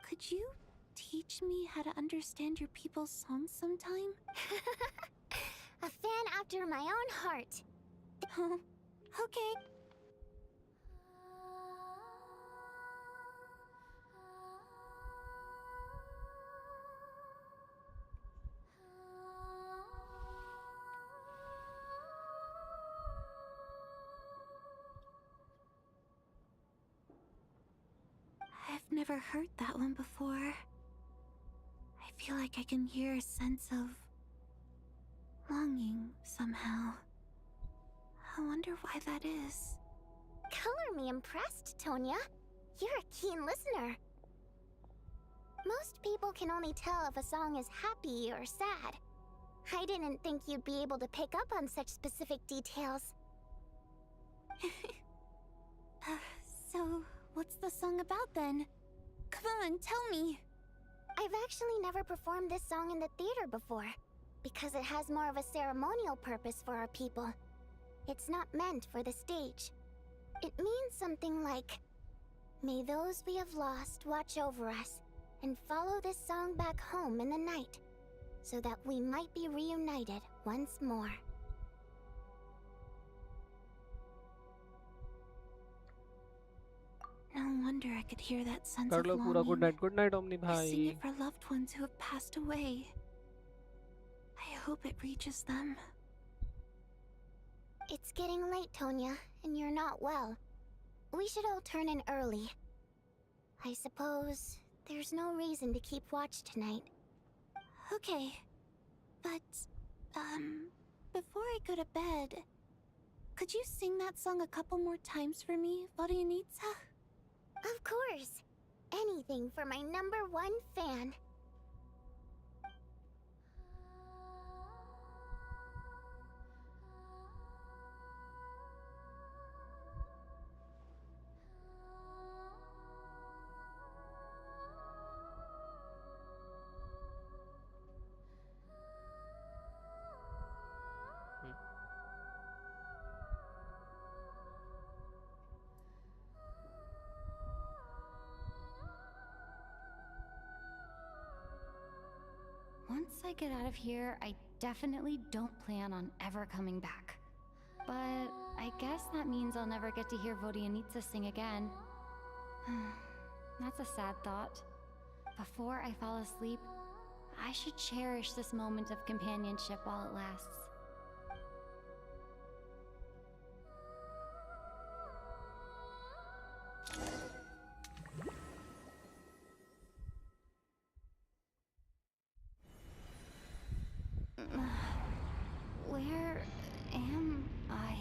Could you teach me how to understand your people's songs sometime? A fan after my own heart. Okay. I've never heard that one before. I feel like I can hear a sense of longing somehow. I wonder why that is. Color me impressed, Tonya. You're a keen listener. Most people can only tell if a song is happy or sad. I didn't think you'd be able to pick up on such specific details. So, what's the song about then? Come on, tell me! I've actually never performed this song in the theater before, because it has more of a ceremonial purpose for our people. It's not meant for the stage. It means something like, "May those we have lost watch over us, and follow this song back home in the night, so that we might be reunited once more." No wonder I could hear that sense कर of लो पूरा. longing. Good night omni I sing भाई. it for loved ones who have passed away. I hope it reaches them. It's getting late, Tonya, and you're not well. We should all turn in early. I suppose there's no reason to keep watch tonight. Okay. But, before I go to bed, could you sing that song a couple more times for me, Vodyanitsa? Of course. anything for my #1 fan. Once I get out of here, I definitely don't plan on ever coming back. But I guess that means I'll never get to hear Vodyanitsa sing again. That's a sad thought. Before I fall asleep, I should cherish this moment of companionship while it lasts. Where am I?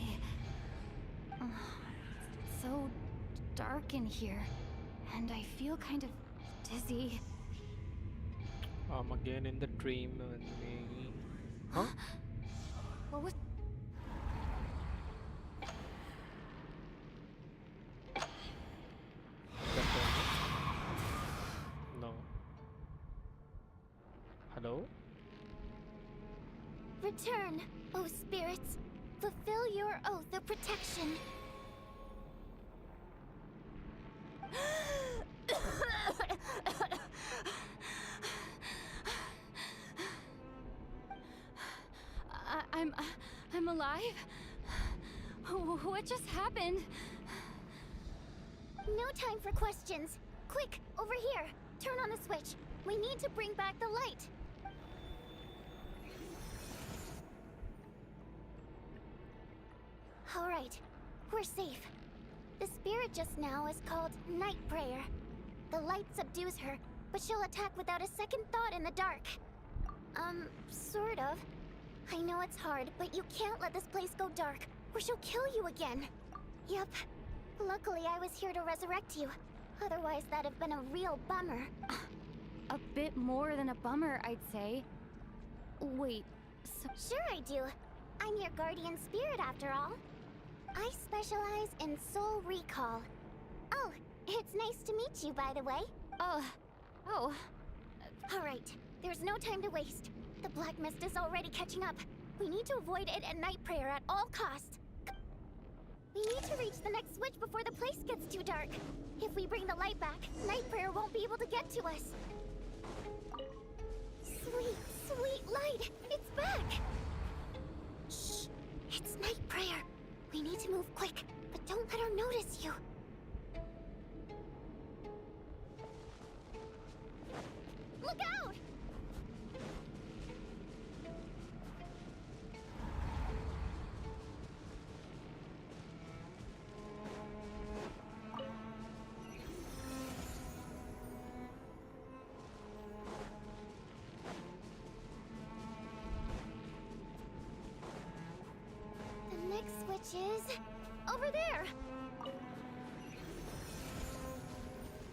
It's so dark in here, and I feel kind of dizzy. I'm again in the dream with me. Huh? What was... No. Hello? Return, O spirits. Fulfill your oath of protection. I'm alive? What just happened? No time for questions. Quick, over here. Turn on the switch. We need to bring back the light. All right, we're safe. The spirit just now is called Night Prayer. The light subdues her, but she'll attack without a second thought in the dark. Sort of. I know it's hard, but you can't let this place go dark, or she'll kill you again. Yep. Luckily, I was here to resurrect you. Otherwise, that'd have been a real bummer. A bit more than a bummer, I'd say. Wait, so... Sure I do. I'm your guardian spirit, after all. I specialize in soul recall. Oh, it's nice to meet you, by the way. Oh. All right, there's no time to waste. The black mist is already catching up. We need to avoid it at Night Prayer at all costs. We need to reach the next switch before the place gets too dark. If we bring the light back, Night Prayer won't be able to get to us. Sweet, sweet light! It's back! Shh! It's Night Prayer. We need to move quick, but don't let her notice you. Look out! The next switch is over there.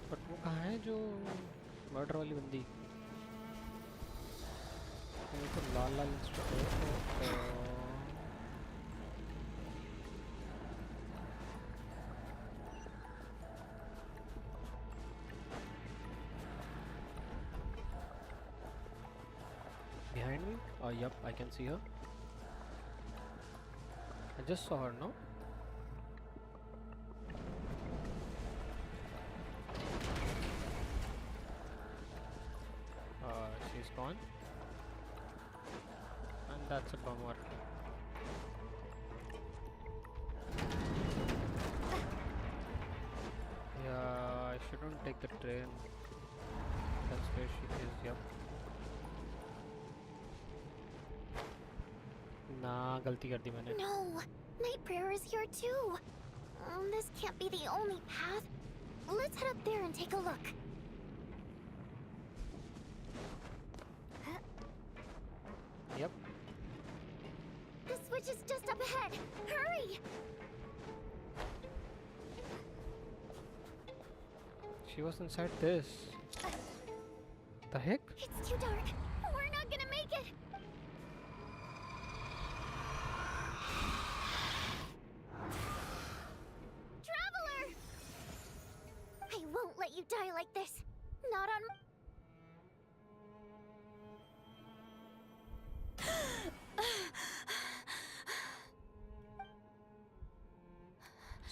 But वो कहाँ है जो murder वाली बंदी? ये तो लाल लाल behind me? Oh, yep, I can see her. I just saw her, no? She's gone. And that's a bummer. Yeah, I shouldn't take the train. That's where she is, yep. Nah, गलती कर दी मैंने. No, Night Prayer is here too. This can't be the only path. Let's head up there and take a look. Yep. The switch is just up ahead. Hurry! She was inside this. The heck? It's too dark. We're not gonna make it. Traveler! I won't let you die like this. Not on.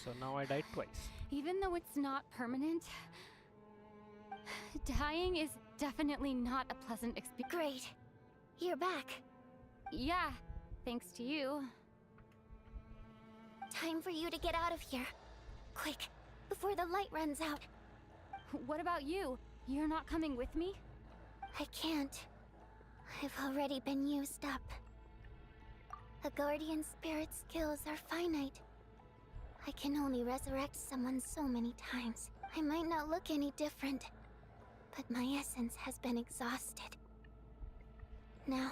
So now I died twice. Even though it's not permanent, dying is definitely not a pleasant experience. Great. You're back. Yeah, thanks to you. Time for you to get out of here. Quick, before the light runs out. What about you? You're not coming with me? I can't. I've already been used up. A guardian spirit's skills are finite. I can only resurrect someone so many times. I might not look any different, but my essence has been exhausted. Now,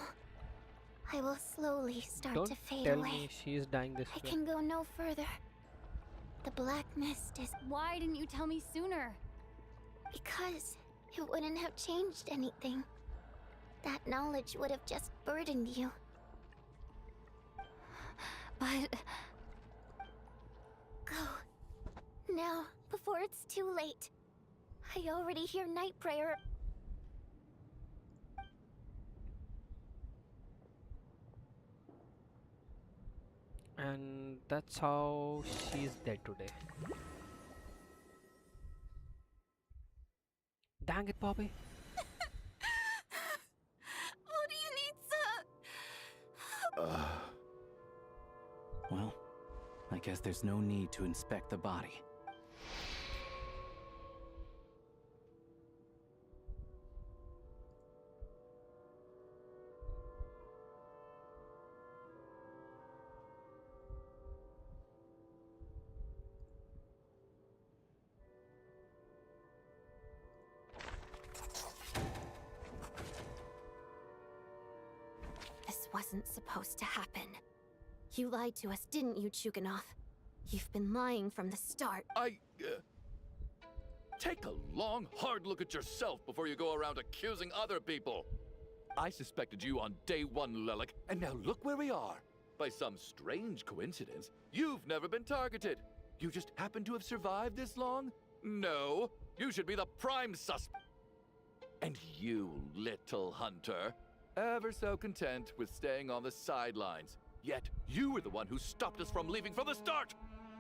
I will slowly start Don't to fade tell away. me she is dying this I way. can go no further. The black mist is... Why didn't you tell me sooner? Because it wouldn't have changed anything. That knowledge would have just burdened you. But... Go. Now, before it's too late. I already hear night prayer. And that's how she's dead today. Dang it, Poppy. What do you need, sir? Well, I guess there's no need to inspect the body. This wasn't supposed to happen. You lied to us, didn't you, Chuganov? You've been lying from the start. Take a long, hard look at yourself before you go around accusing other people. I suspected you on day one, Lelik, and now look where we are. By some strange coincidence, you've never been targeted. You just happen to have survived this long? No, you should be the prime suspect. And you, little hunter, ever so content with staying on the sidelines. Yet you were the one who stopped us from leaving from the start.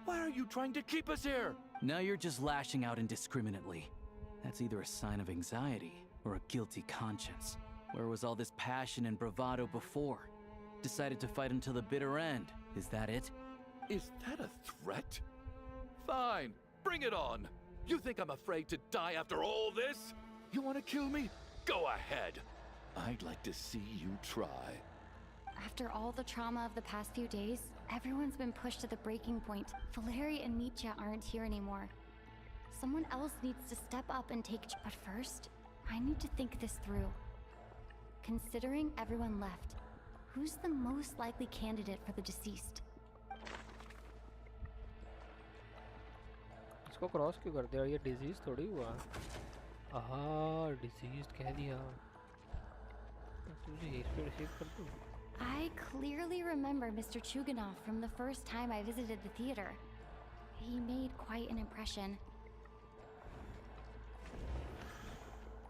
Why are you trying to keep us here? Now you're just lashing out indiscriminately. That's either a sign of anxiety or a guilty conscience. Where was all this passion and bravado before? Decided to fight until the bitter end. Is that it? Is that a threat? Fine, bring it on. You think I'm afraid to die after all this? You want to kill me? Go ahead. I'd like to see you try. After all the trauma of the past few days, everyone's been pushed to the breaking point. Valeri and Mitya aren't here anymore. Someone else needs to step up and take... But first, I need to think this through. Considering everyone left, who's the most likely candidate for the deceased? इसको cross क्यों कर दिया? ये disease थोड़ी हुआ. आहा, disease कह दिया. तुझे ये रिसीव कर दूं? I clearly remember Mr. Chuganov from the first time I visited the theater. He made quite an impression.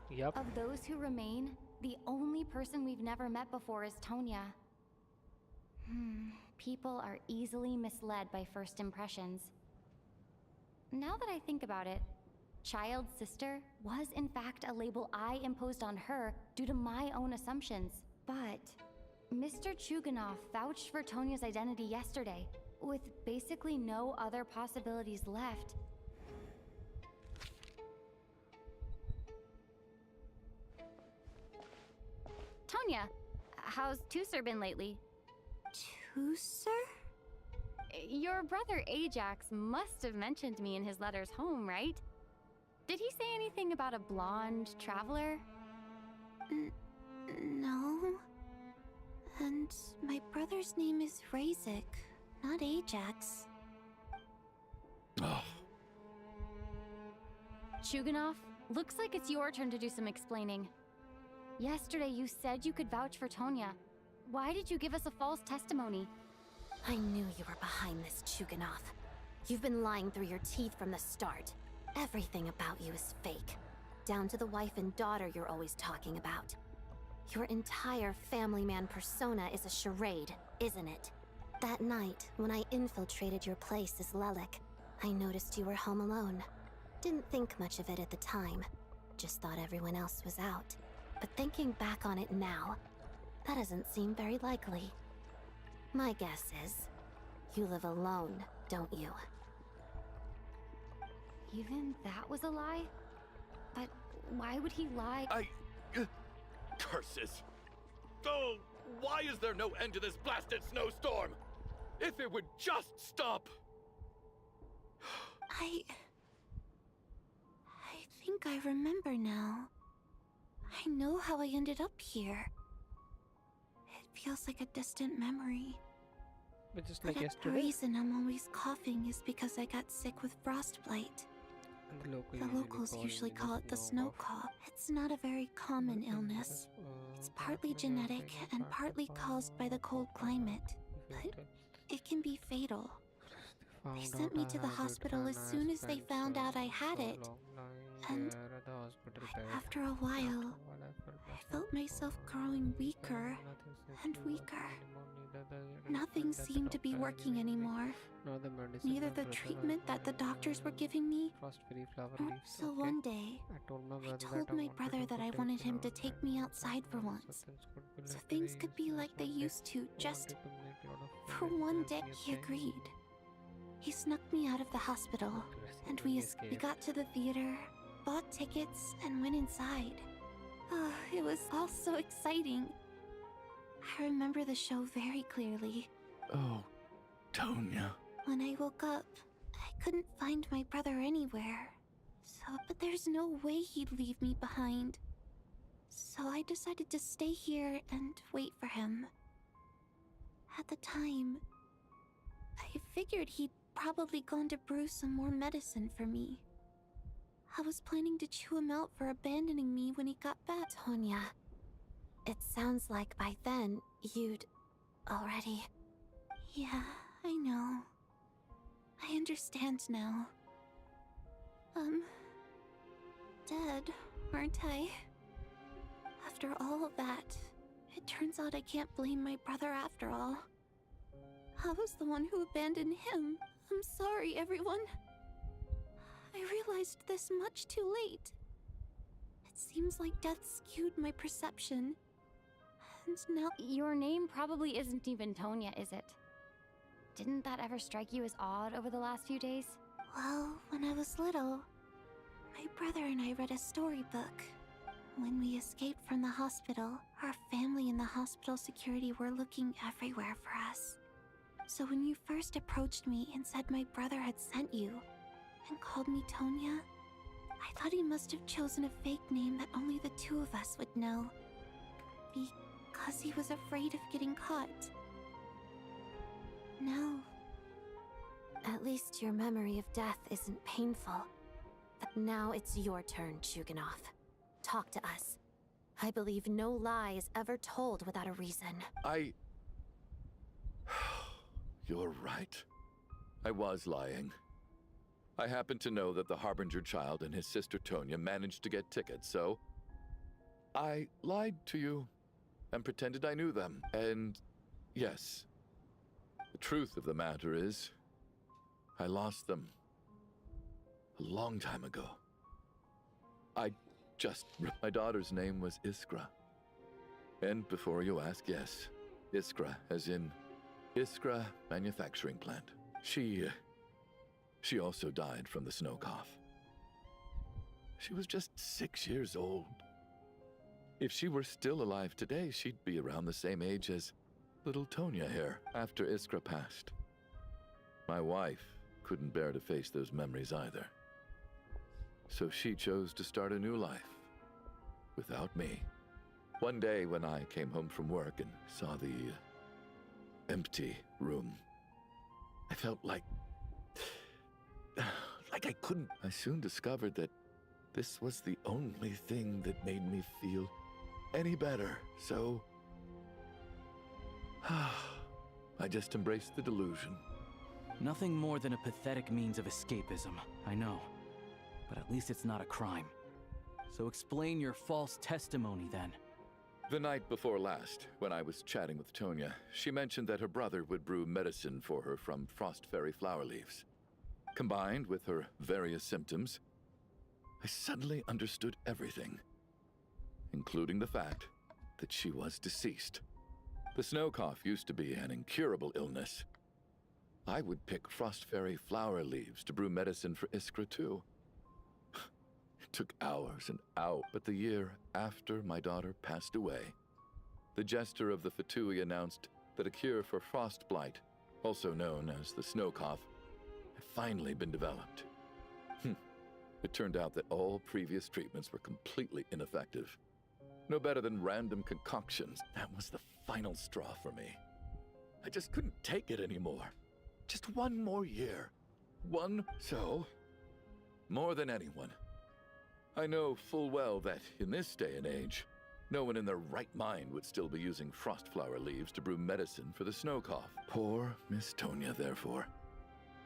Yep. Of those who remain, the only person we've never met before is Tonya. People are easily misled by first impressions. Now that I think about it, Child's sister was in fact a label I imposed on her due to my own assumptions. But Mr. Chuganov vouched for Tonya's identity yesterday, with basically no other possibilities left. Tonya, how's Tusser been lately? Tusser? Your brother Ajax must have mentioned me in his letters home, right? Did he say anything about a blonde traveler? No. And my brother's name is Razik, not Ajax. Chuganov, looks like it's your turn to do some explaining. Yesterday you said you could vouch for Tonya. Why did you give us a false testimony? I knew you were behind this, Chuganov. You've been lying through your teeth from the start. Everything about you is fake. Down to the wife and daughter you're always talking about. Your entire family man persona is a charade, isn't it? That night, when I infiltrated your place as Lelik, I noticed you were home alone. Didn't think much of it at the time. Just thought everyone else was out. But thinking back on it now, that doesn't seem very likely. My guess is, you live alone, don't you? Even that was a lie? But why would he lie? Curses! Oh, why is there no end to this blasted snowstorm? If it would just stop! I think I remember now. I know how I ended up here. It feels like a distant memory. But just But like the yesterday. reason I'm always coughing is because I got sick with frostbite. And The locals usually call it the snow cough. It's not a very common illness. It's partly genetic and partly caused by the cold climate. But it can be fatal. They sent me to the hospital as soon as they found out I had it. And after a while, I felt myself growing weaker and weaker. Nothing seemed to be working anymore. Neither the treatment that the doctors were giving me. So one day, I told my brother that I wanted him to take me outside for once. So things could be like they used to, just for one day. He agreed. He snuck me out of the hospital, and we got to the theater, bought tickets, and went inside. Oh, it was all so exciting. I remember the show very clearly. Oh, Tonya. When I woke up, I couldn't find my brother anywhere. But there's no way he'd leave me behind. So I decided to stay here and wait for him. At the time, I figured he'd probably gone to brew some more medicine for me. I was planning to chew him out for abandoning me when he got back. Tonya, it sounds like by then you'd already... Yeah, I know. I understand now. Dead, aren't I? After all of that, it turns out I can't blame my brother after all. I was the one who abandoned him. I'm sorry, everyone. I realized this much too late. It seems like death skewed my perception. And now... Your name probably isn't even Tonya, is it? Didn't that ever strike you as odd over the last few days? Well, when I was little, my brother and I read a storybook. When we escaped from the hospital, our family and the hospital security were looking everywhere for us. So when you first approached me and said my brother had sent you, and called me Tonya, I thought he must have chosen a fake name that only the two of us would know. Because he was afraid of getting caught. No. At least your memory of death isn't painful. But now it's your turn, Chuganov. Talk to us. I believe no lie is ever told without a reason. You're right. I was lying. I happen to know that the Harbinger child and his sister Tonya managed to get tickets, so I lied to you and pretended I knew them. And yes, the truth of the matter is, I lost them a long time ago. My daughter's name was Iskra. And before you ask, yes, Iskra, as in Iskra Manufacturing Plant. She also died from the snow cough. She was just 6 years old. If she were still alive today, she'd be around the same age as little Tonya here after Iskra passed. My wife couldn't bear to face those memories either. So she chose to start a new life without me. One day when I came home from work and saw the empty room, I felt like I couldn't. I soon discovered that this was the only thing that made me feel any better, so... I just embraced the delusion. Nothing more than a pathetic means of escapism, I know. But at least it's not a crime. So explain your false testimony then. The night before last, when I was chatting with Tonya, she mentioned that her brother would brew medicine for her from frost fairy flower leaves. Combined with her various symptoms, I suddenly understood everything, including the fact that she was deceased. The snow cough used to be an incurable illness. I would pick frost fairy flower leaves to brew medicine for Iskra too. It took hours and hours, but the year after my daughter passed away, the jester of the Fatui announced that a cure for frost blight, also known as the snow cough, had finally been developed. It turned out that all previous treatments were completely ineffective. No better than random concoctions. That was the final straw for me. I just couldn't take it anymore. Just one more year. More than anyone, I know full well that in this day and age, no one in their right mind would still be using frost flower leaves to brew medicine for the snow cough. Poor Miss Tonya, therefore,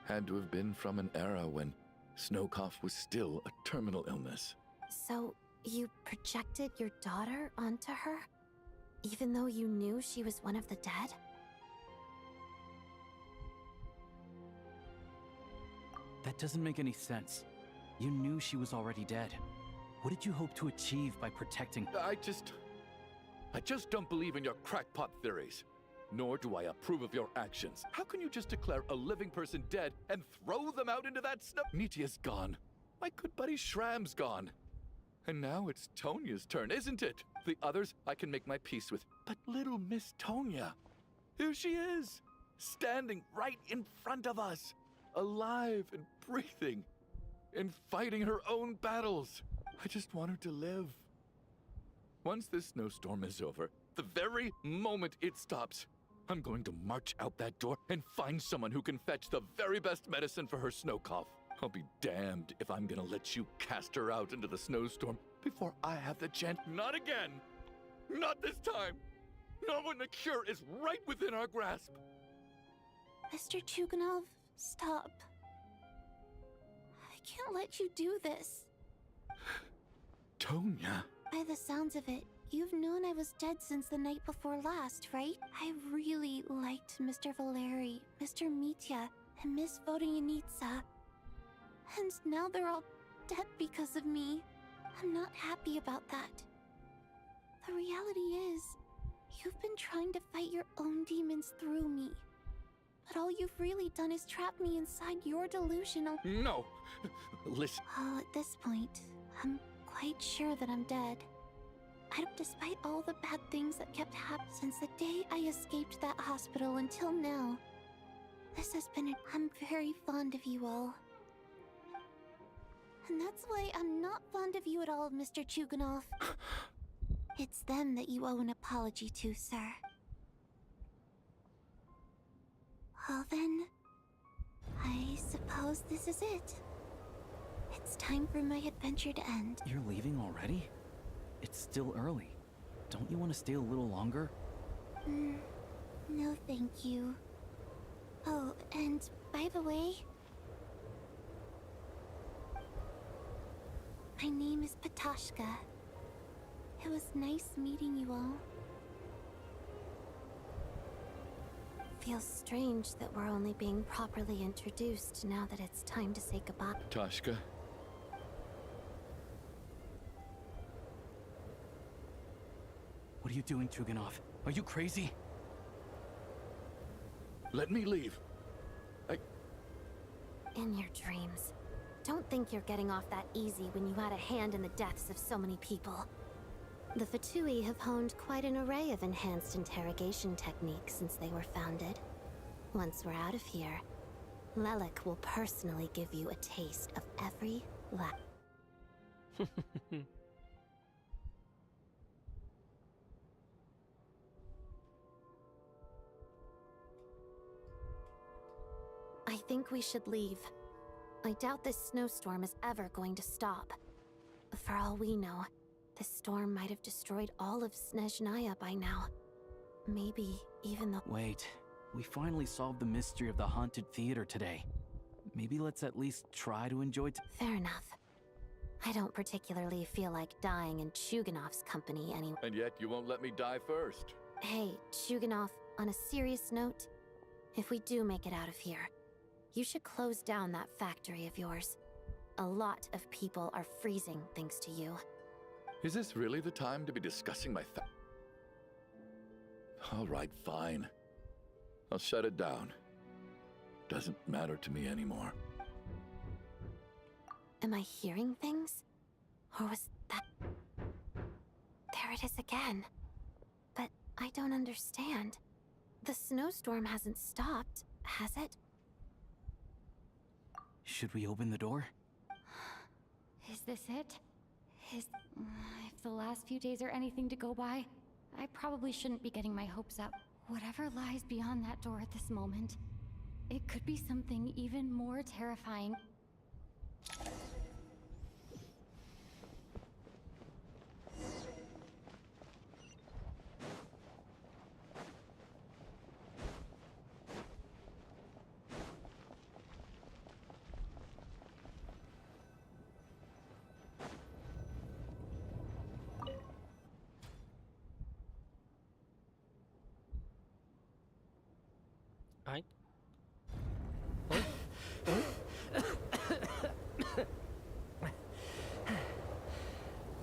had to have been from an era when snow cough was still a terminal illness. So, you projected your daughter onto her? Even though you knew she was one of the dead? That doesn't make any sense. You knew she was already dead. What did you hope to achieve by protecting... I just don't believe in your crackpot theories. Nor do I approve of your actions. How can you just declare a living person dead and throw them out into that snow? Nitia's gone. My good buddy Shram's gone. And now it's Tonya's turn, isn't it? The others I can make my peace with. But little Miss Tonya, here she is, standing right in front of us, alive and breathing, and fighting her own battles. I just want her to live. Once this snowstorm is over, the very moment it stops, I'm going to march out that door and find someone who can fetch the very best medicine for her snow cough. I'll be damned if I'm gonna let you cast her out into the snowstorm before I have the chance. Not again! Not this time! Not when the cure is right within our grasp! Mr. Chuganov, stop. I can't let you do this. Tonya. By the sounds of it, you've known I was dead since the night before last, right? I really liked Mr. Valeri, Mr. Mitya, and Miss Vodyanitsa. And now they're all dead because of me. I'm not happy about that. The reality is, you've been trying to fight your own demons through me. But all you've really done is trap me inside your delusional... No! Listen. Oh, at this point, I'm quite sure that I'm dead. Despite all the bad things that kept happening since the day I escaped that hospital until now. I'm very fond of you all. And that's why I'm not fond of you at all, Mr. Chuganov. It's them that you owe an apology to, sir. Well then, I suppose this is it. It's time for my adventure to end. You're leaving already? It's still early. Don't you want to stay a little longer? No thank you. Oh, and by the way... my name is Patashka. It was nice meeting you all. Feels strange that we're only being properly introduced now that it's time to say goodbye. Tashka. What are you doing, Chuganov? Are you crazy? Let me leave. In your dreams. Don't think you're getting off that easy when you had a hand in the deaths of so many people. The Fatui have honed quite an array of enhanced interrogation techniques since they were founded. Once we're out of here, Lelik will personally give you a taste of every I think we should leave. I doubt this snowstorm is ever going to stop. For all we know, this storm might have destroyed all of SNEZHNAYA by now. Maybe even the— Wait, we finally solved the mystery of the haunted theater today. Maybe let's at least try to enjoy Fair enough. I don't particularly feel like dying in Chuganov's company anyway. And yet you won't let me die first. Hey, Chuganov, on a serious note, if we do make it out of here, you should close down that factory of yours. A lot of people are freezing thanks to you. Is this really the time to be discussing my All right, fine. I'll shut it down. Doesn't matter to me anymore. Am I hearing things? Or was that— There it is again. But I don't understand. The snowstorm hasn't stopped, has it? Should we open the door? Is this it? If the last few days are anything to go by, I probably shouldn't be getting my hopes up. Whatever lies beyond that door at this moment, it could be something even more terrifying.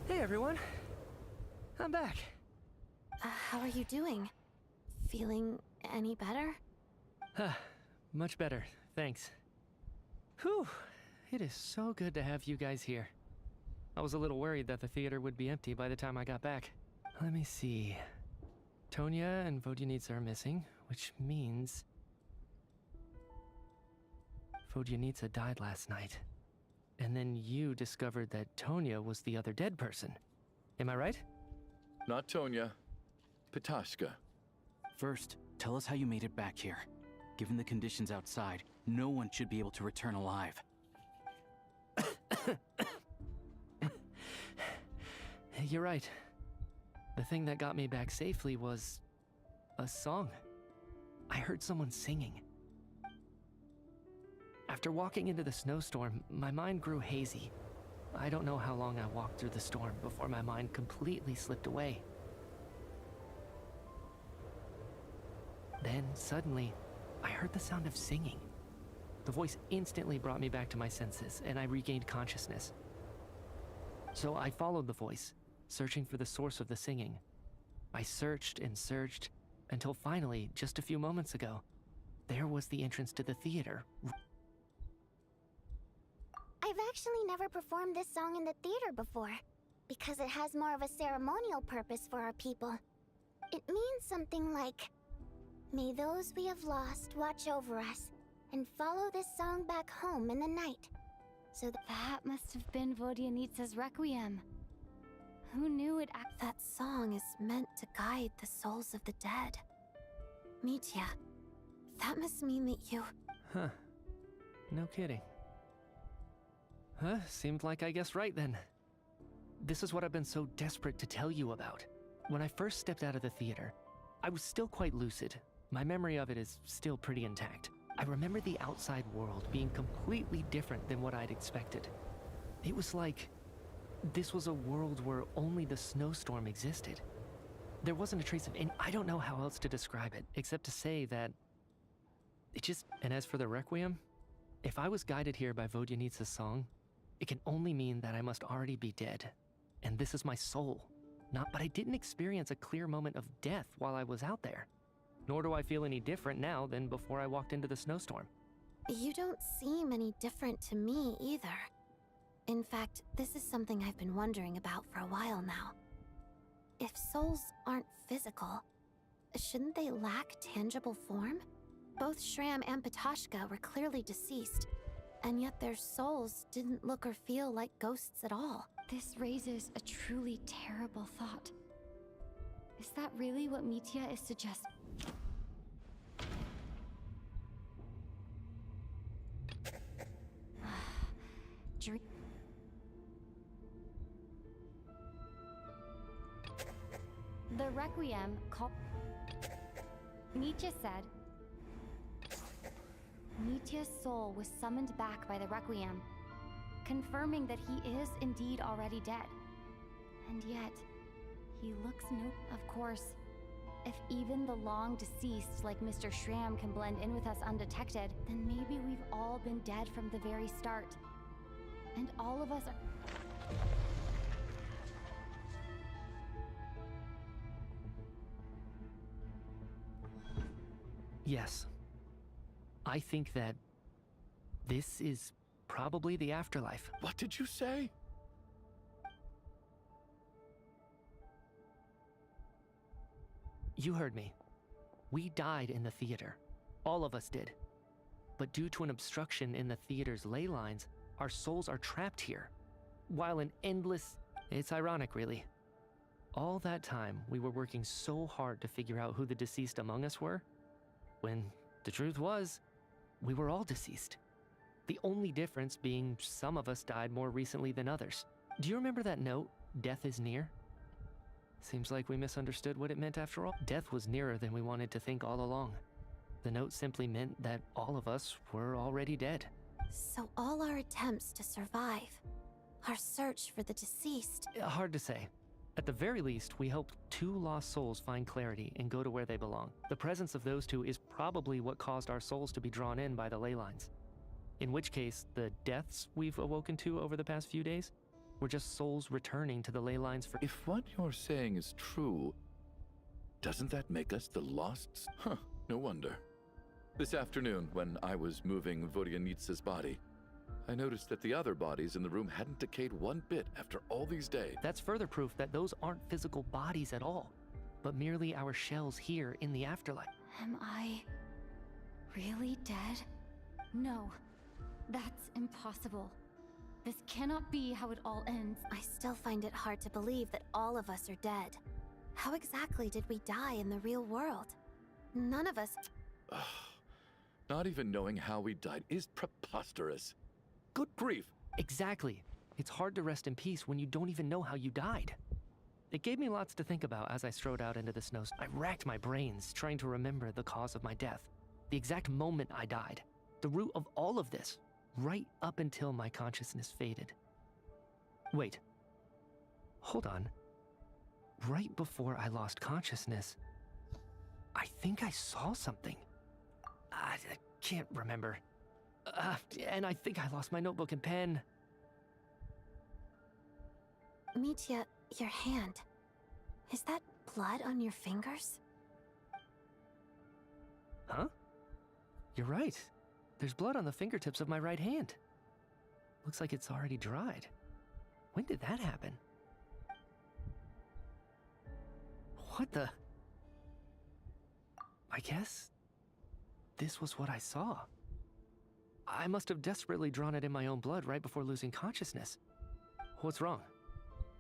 Hey everyone, I'm back. How are you doing? Feeling any better? Much better, thanks. Whew, it is so good to have you guys here. I was a little worried that the theater would be empty by the time I got back. Let me see. Tonya and Vodyanitsa are missing, which means Vodyanitsa died last night. And then you discovered that Tonya was the other dead person. Am I right? Not Tonya. Pitashka. First, tell us how you made it back here. Given the conditions outside, no one should be able to return alive. You're right. The thing that got me back safely was a song. I heard someone singing. After walking into the snowstorm, my mind grew hazy. I don't know how long I walked through the storm before my mind completely slipped away. Then, suddenly, I heard the sound of singing. The voice instantly brought me back to my senses, and I regained consciousness. So I followed the voice, searching for the source of the singing. I searched and searched, until finally, just a few moments ago, there was the entrance to the theater. I've actually never performed this song in the theater before, because it has more of a ceremonial purpose for our people. It means something like, "May those we have lost watch over us, and follow this song back home in the night." So that must have been Vodyanitsa's requiem. Who knew it That song is meant to guide the souls of the dead. Mitya, that must mean that you— Huh. No kidding. Huh, seemed like I guessed right then. This is what I've been so desperate to tell you about. When I first stepped out of the theater, I was still quite lucid. My memory of it is still pretty intact. I remember the outside world being completely different than what I'd expected. It was like this was a world where only the snowstorm existed. There wasn't a trace of any— I don't know how else to describe it, except to say that it just— And as for the requiem, if I was guided here by Vodyanitsa's song, it can only mean that I must already be dead. And this is my soul. But I didn't experience a clear moment of death while I was out there. Nor do I feel any different now than before I walked into the snowstorm. You don't seem any different to me either. In fact, this is something I've been wondering about for a while now. If souls aren't physical, shouldn't they lack tangible form? Both Shram and Pitashka were clearly deceased, and yet their souls didn't look or feel like ghosts at all. This raises a truly terrible thought. Is that really what Mitya is suggesting? Requiem called... Nietzsche said... Nietzsche's soul was summoned back by the Requiem, confirming that he is indeed already dead. And yet, he looks no... Of course, if even the long deceased like Mr. Schramm can blend in with us undetected, then maybe we've all been dead from the very start. And all of us are... Yes. I think that this is probably the afterlife. What did you say? You heard me. We died in the theater. All of us did. But due to an obstruction in the theater's ley lines, our souls are trapped here. While an endless... It's ironic, really. All that time, we were working so hard to figure out who the deceased among us were, when the truth was, we were all deceased. The only difference being some of us died more recently than others. Do you remember that note, "Death is near"? Seems like we misunderstood what it meant after all. Death was nearer than we wanted to think all along. The note simply meant that all of us were already dead. So all our attempts to survive, our search for the deceased... Hard to say. At the very least, we helped two lost souls find clarity and go to where they belong. The presence of those two is probably what caused our souls to be drawn in by the ley lines. In which case, the deaths we've awoken to over the past few days were just souls returning to the ley lines for... If what you're saying is true, doesn't that make us the Losts? Huh, no wonder. This afternoon, when I was moving Vodyanitsa's body, I noticed that the other bodies in the room hadn't decayed one bit after all these days. That's further proof that those aren't physical bodies at all, but merely our shells here in the afterlife. Am I really dead? No, that's impossible. This cannot be how it all ends. I still find it hard to believe that all of us are dead. How exactly did we die in the real world? None of us... Not even knowing how we died is preposterous. Good grief. Exactly. It's hard to rest in peace when you don't even know how you died. It gave me lots to think about as I strode out into the snow. I racked my brains trying to remember the cause of my death, the exact moment I died, the root of all of this, right up until my consciousness faded. Wait. Hold on. Right before I lost consciousness, I think I saw something. I can't remember. And I think I lost my notebook and pen. Mitya, your hand. Is that blood on your fingers? Huh? You're right. There's blood on the fingertips of my right hand. Looks like it's already dried. When did that happen? What the... I guess... this was what I saw. I must have desperately drawn it in my own blood right before losing consciousness. What's wrong?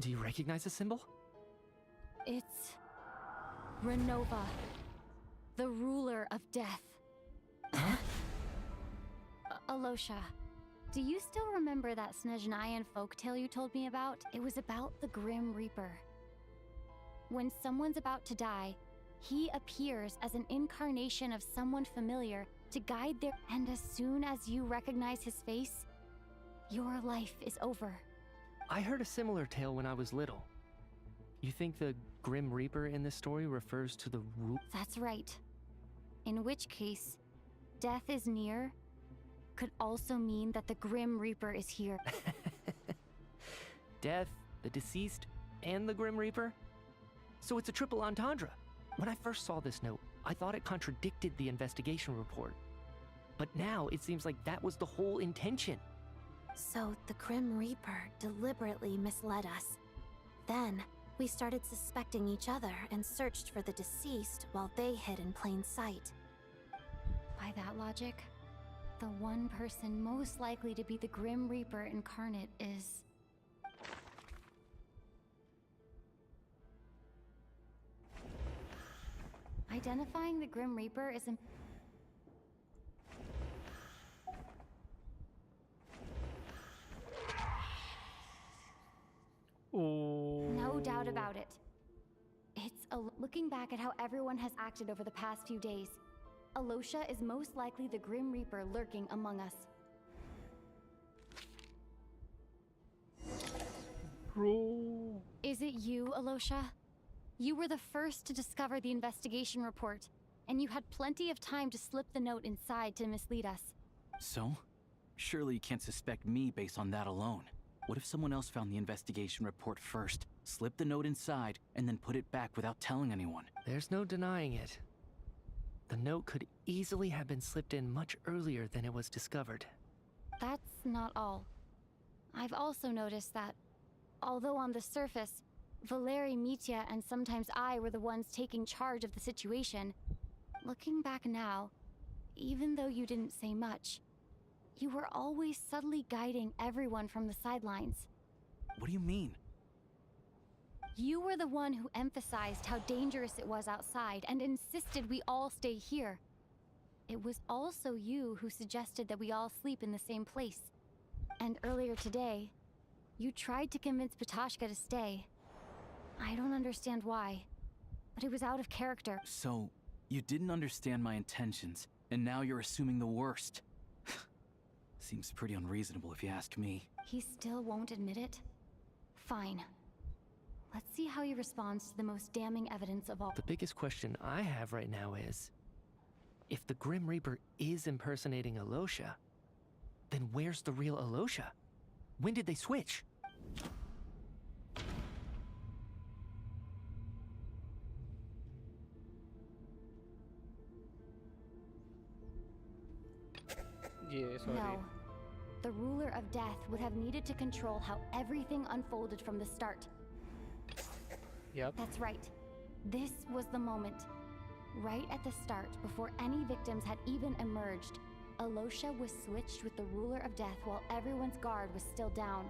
Do you recognize the symbol? It's... Renova. The ruler of death. Huh? Alosha, do you still remember that SNEZHNAYA folktale you told me about? It was about the Grim Reaper. When someone's about to die, he appears as an incarnation of someone familiar to guide their... And as soon as you recognize his face, your life is over. I heard a similar tale when I was little. You think the Grim Reaper in this story refers to the root? That's right. In which case, death is near could also mean that the Grim Reaper is here. Death, the deceased, and the Grim Reaper? So it's a triple entendre. When I first saw this note, I thought it contradicted the investigation report. But now it seems like that was the whole intention. So the Grim Reaper deliberately misled us. Then, we started suspecting each other and searched for the deceased while they hid in plain sight. By that logic, the one person most likely to be the Grim Reaper incarnate is... Identifying the Grim Reaper is no doubt about it. Looking back back at how everyone has acted over the past few days, Alosha is most likely the Grim Reaper lurking among us. Bro. Is it you, Alosha? You were the first to discover the investigation report, and you had plenty of time to slip the note inside to mislead us. So? Surely you can't suspect me based on that alone. What if someone else found the investigation report first, slipped the note inside, and then put it back without telling anyone? There's no denying it. The note could easily have been slipped in much earlier than it was discovered. That's not all. I've also noticed that, although on the surface, Valeri, Mitya, and sometimes I were the ones taking charge of the situation, looking back now, even though you didn't say much, you were always subtly guiding everyone from the sidelines. What do you mean? You were the one who emphasized how dangerous it was outside and insisted we all stay here. It was also you who suggested that we all sleep in the same place. And earlier today, you tried to convince Patoshka to stay. I don't understand why, but it was out of character. So, you didn't understand my intentions, and now you're assuming the worst. Seems pretty unreasonable if you ask me. He still won't admit it? Fine. Let's see how he responds to the most damning evidence of all. The biggest question I have right now is, if the Grim Reaper is impersonating Alosha, then where's the real Alosha? When did they switch? Yeah, sorry. No. The ruler of death would have needed to control how everything unfolded from the start. Yep. That's right. This was the moment. Right at the start, before any victims had even emerged, Alosha was switched with the ruler of death while everyone's guard was still down.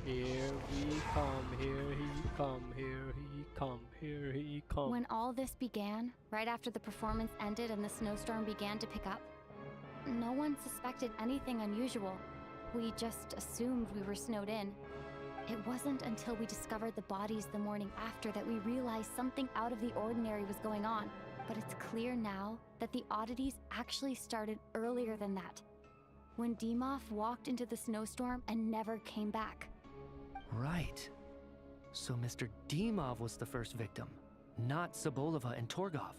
Here we come, here he come, here he come, here he come. When all this began, right after the performance ended and the snowstorm began to pick up, no one suspected anything unusual. We just assumed we were snowed in. It wasn't until we discovered the bodies the morning after that we realized something out of the ordinary was going on. But it's clear now that the oddities actually started earlier than that, when Dimov walked into the snowstorm and never came back. Right. So Mr. Dimov was the first victim, not Sobolova and Torgov.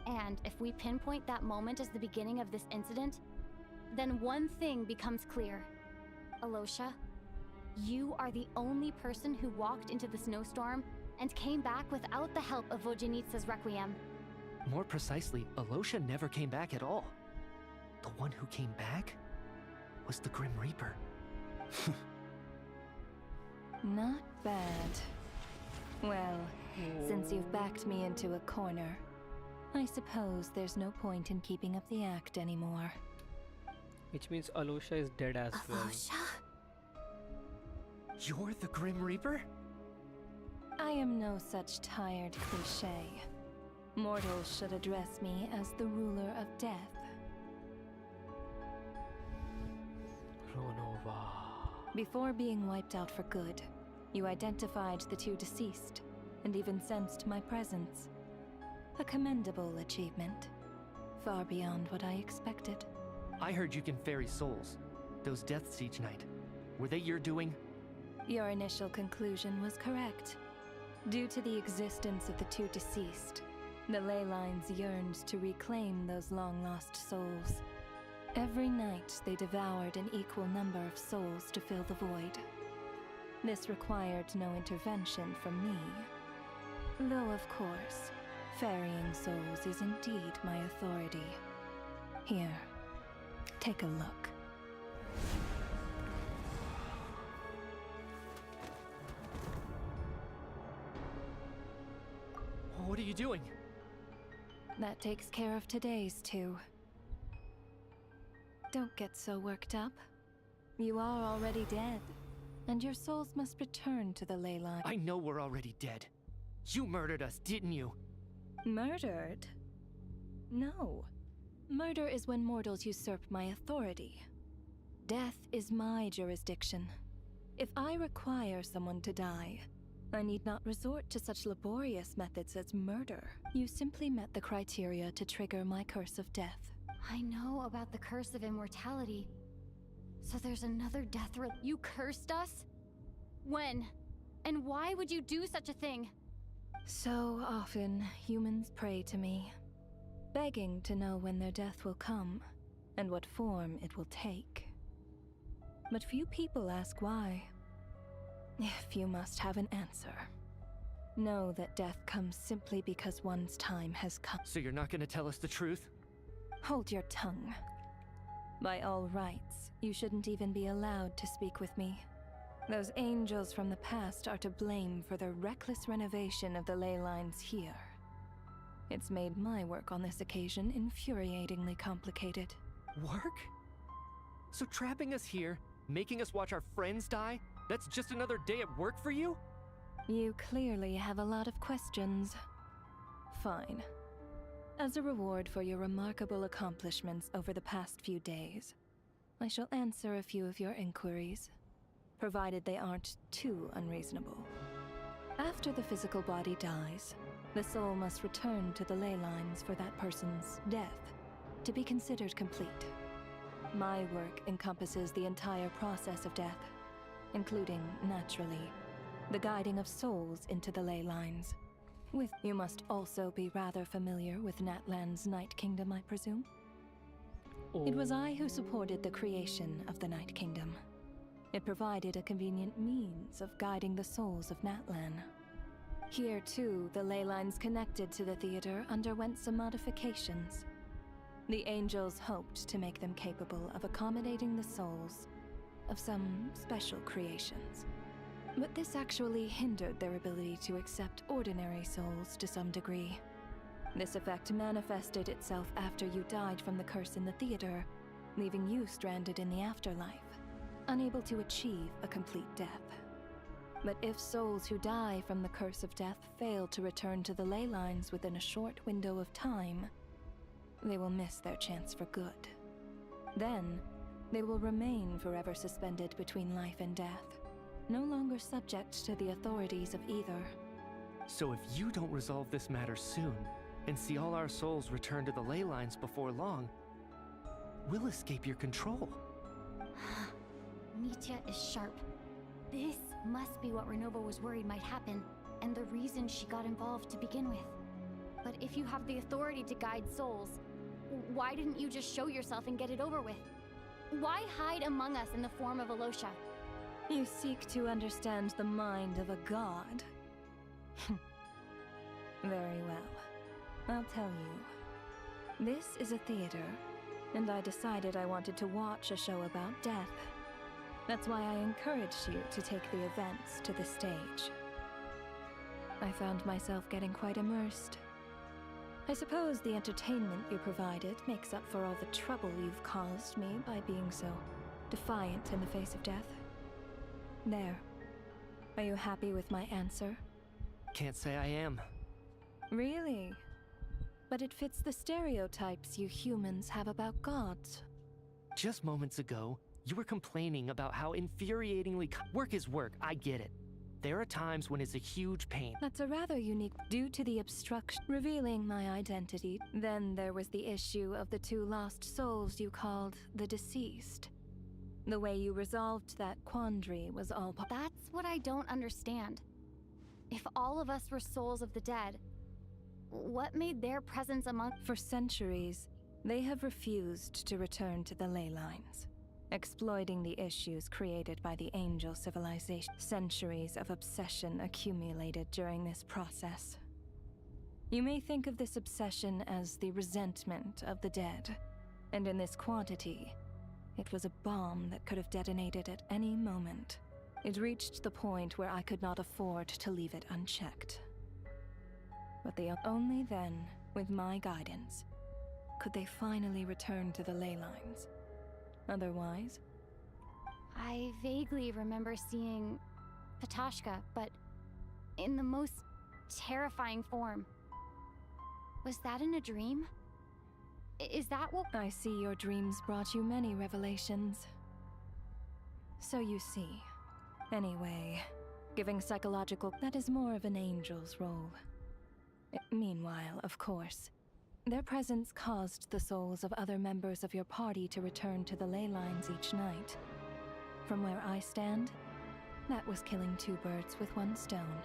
And if we pinpoint that moment as the beginning of this incident, then one thing becomes clear. Alosha, you are the only person who walked into the snowstorm and came back without the help of Vojanitsa's Requiem. More precisely, Alosha never came back at all. The one who came back was the Grim Reaper. Not bad. Well, since you've backed me into a corner, I suppose there's no point in keeping up the act anymore. Which means Alosha is dead as well. You're the Grim Reaper? I am no such tired cliché. Mortals should address me as the ruler of death. Ronova. Before being wiped out for good, you identified the two deceased, and even sensed my presence. A commendable achievement. Far beyond what I expected. I heard you can ferry souls. Those deaths each night. Were they your doing? Your initial conclusion was correct. Due to the existence of the two deceased, the ley lines yearned to reclaim those long-lost souls. Every night they devoured an equal number of souls to fill the void. This required no intervention from me. Though, of course, ferrying souls is indeed my authority. Here, take a look. What are you doing? That takes care of today's too. Don't get so worked up. You are already dead, and your souls must return to the ley line. I know we're already dead. You murdered us, didn't you? Murdered? No. Murder is when mortals usurp my authority. Death is my jurisdiction. If I require someone to die, I need not resort to such laborious methods as murder. You simply met the criteria to trigger my curse of death. I know about the curse of immortality. So there's another death You cursed us? When? And why would you do such a thing? So often, humans pray to me, begging to know when their death will come, and what form it will take. But few people ask why. If you must have an answer, know that death comes simply because one's time has come. So you're not gonna tell us the truth? Hold your tongue. By all rights, you shouldn't even be allowed to speak with me. Those angels from the past are to blame for the reckless renovation of the ley lines here. It's made my work on this occasion infuriatingly complicated. Work? So trapping us here, making us watch our friends die, that's just another day at work for you? You clearly have a lot of questions. Fine. As a reward for your remarkable accomplishments over the past few days, I shall answer a few of your inquiries, provided they aren't too unreasonable. After the physical body dies, the soul must return to the ley lines for that person's death to be considered complete. My work encompasses the entire process of death, including, naturally, the guiding of souls into the ley lines. You must also be rather familiar with Natlan's Night Kingdom, I presume? It was I who supported the creation of the Night Kingdom. It provided a convenient means of guiding the souls of Natlan. Here, too, the ley lines connected to the theater underwent some modifications. The angels hoped to make them capable of accommodating the souls of some special creations. But this actually hindered their ability to accept ordinary souls to some degree. This effect manifested itself after you died from the curse in the theater, leaving you stranded in the afterlife, unable to achieve a complete death. But if souls who die from the curse of death fail to return to the ley lines within a short window of time, they will miss their chance for good. Then, they will remain forever suspended between life and death, no longer subject to the authorities of either. So if you don't resolve this matter soon, and see all our souls return to the ley lines before long, we'll escape your control. Mitya is sharp. This must be what Renova was worried might happen, and the reason she got involved to begin with. But if you have the authority to guide souls, why didn't you just show yourself and get it over with? Why hide among us in the form of Alosha? You seek to understand the mind of a god. Very well. I'll tell you. This is a theater, and I decided I wanted to watch a show about death. That's why I encouraged you to take the events to the stage. I found myself getting quite immersed. I suppose the entertainment you provided makes up for all the trouble you've caused me by being so defiant in the face of death. There. Are you happy with my answer? Can't say I am. Really? But it fits the stereotypes you humans have about gods. Just moments ago, you were complaining about how infuriatingly work is work, I get it. There are times when it's a huge pain. That's a rather unique due to the obstruction revealing my identity. Then there was the issue of the two lost souls you called the deceased. The way you resolved that quandary was all That's what I don't understand. If all of us were souls of the dead, what made their presence among— For centuries, they have refused to return to the ley lines, exploiting the issues created by the angel civilization. Centuries of obsession accumulated during this process. You may think of this obsession as the resentment of the dead, and in this quantity, it was a bomb that could have detonated at any moment. It reached the point where I could not afford to leave it unchecked. But only then, with my guidance, could they finally return to the ley lines. Otherwise, I vaguely remember seeing Patashka, but in the most terrifying form. Was that in a dream? Is that what— I see your dreams brought you many revelations. So you see. Anyway, giving psychological. That is more of an angel's role. Meanwhile, of course, their presence caused the souls of other members of your party to return to the ley lines each night. From where I stand, that was killing two birds with one stone.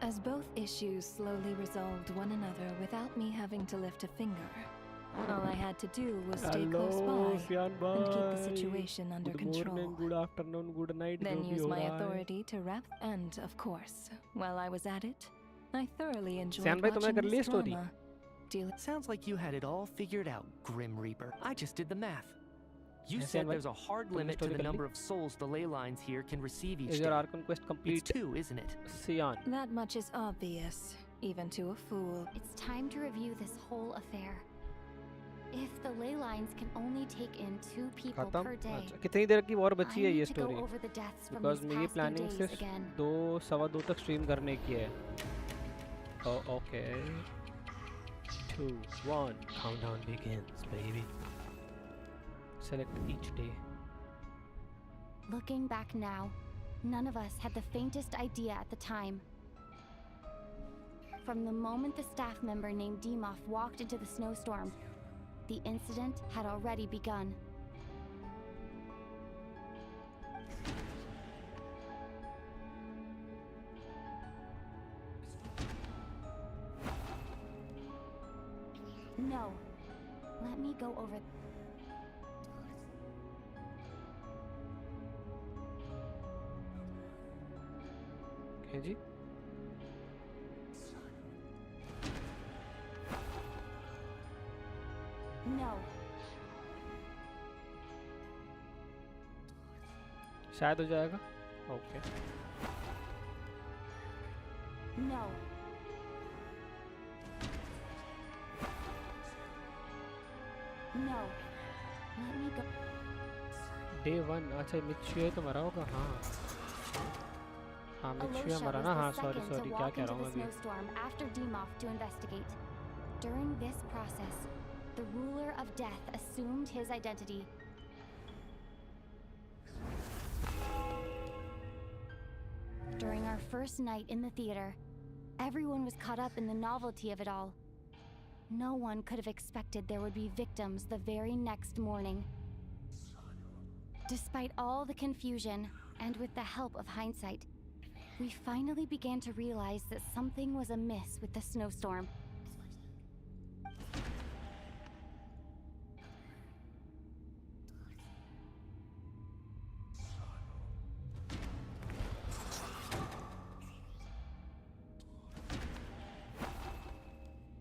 As both issues slowly resolved one another without me having to lift a finger, all I had to do was stay close by and keep the situation under control. Good morning, good afternoon, good night. Then use my authority to wrap. And of course, while I was at it, I thoroughly enjoyed watching this drama. Sounds like you had it all figured out, Grim Reaper. I just did the math. You said there's a hard limit to the number of souls the ley lines here can receive each day. Is your Archon quest complete? It's 2, isn't it? Sion. That much is obvious, even to a fool. It's time to review this whole affair. If the ley lines can only take in 2 people per day, अच्छा कितनी देर की और बची है ये to go story? over the deaths from Because these मेरी past few planning days सिर्फ again. 2 तक स्ट्रीम करने की है. Oh, okay. 2, 1. Countdown begins, baby. Select each day. Looking back now, none of us had the faintest idea at the time. From the moment the staff member named Demoff walked into the snowstorm, the incident had already begun. No. Let me go over. Okay, ji. No. शायद हो जाएगा. Okay. No. No. Let me go. Day 1. अच्छा मिच्छुए तो मरा होगा. हाँ. हाँ मिच्छुए मरा ना. हाँ sorry क्या कह रहा हूँ अभी. After Demoff to investigate. During this process, the ruler of death assumed his identity. During our first night in the theater, everyone was caught up in the novelty of it all. No one could have expected there would be victims the very next morning. Despite all the confusion, and with the help of hindsight, we finally began to realize that something was amiss with the snowstorm.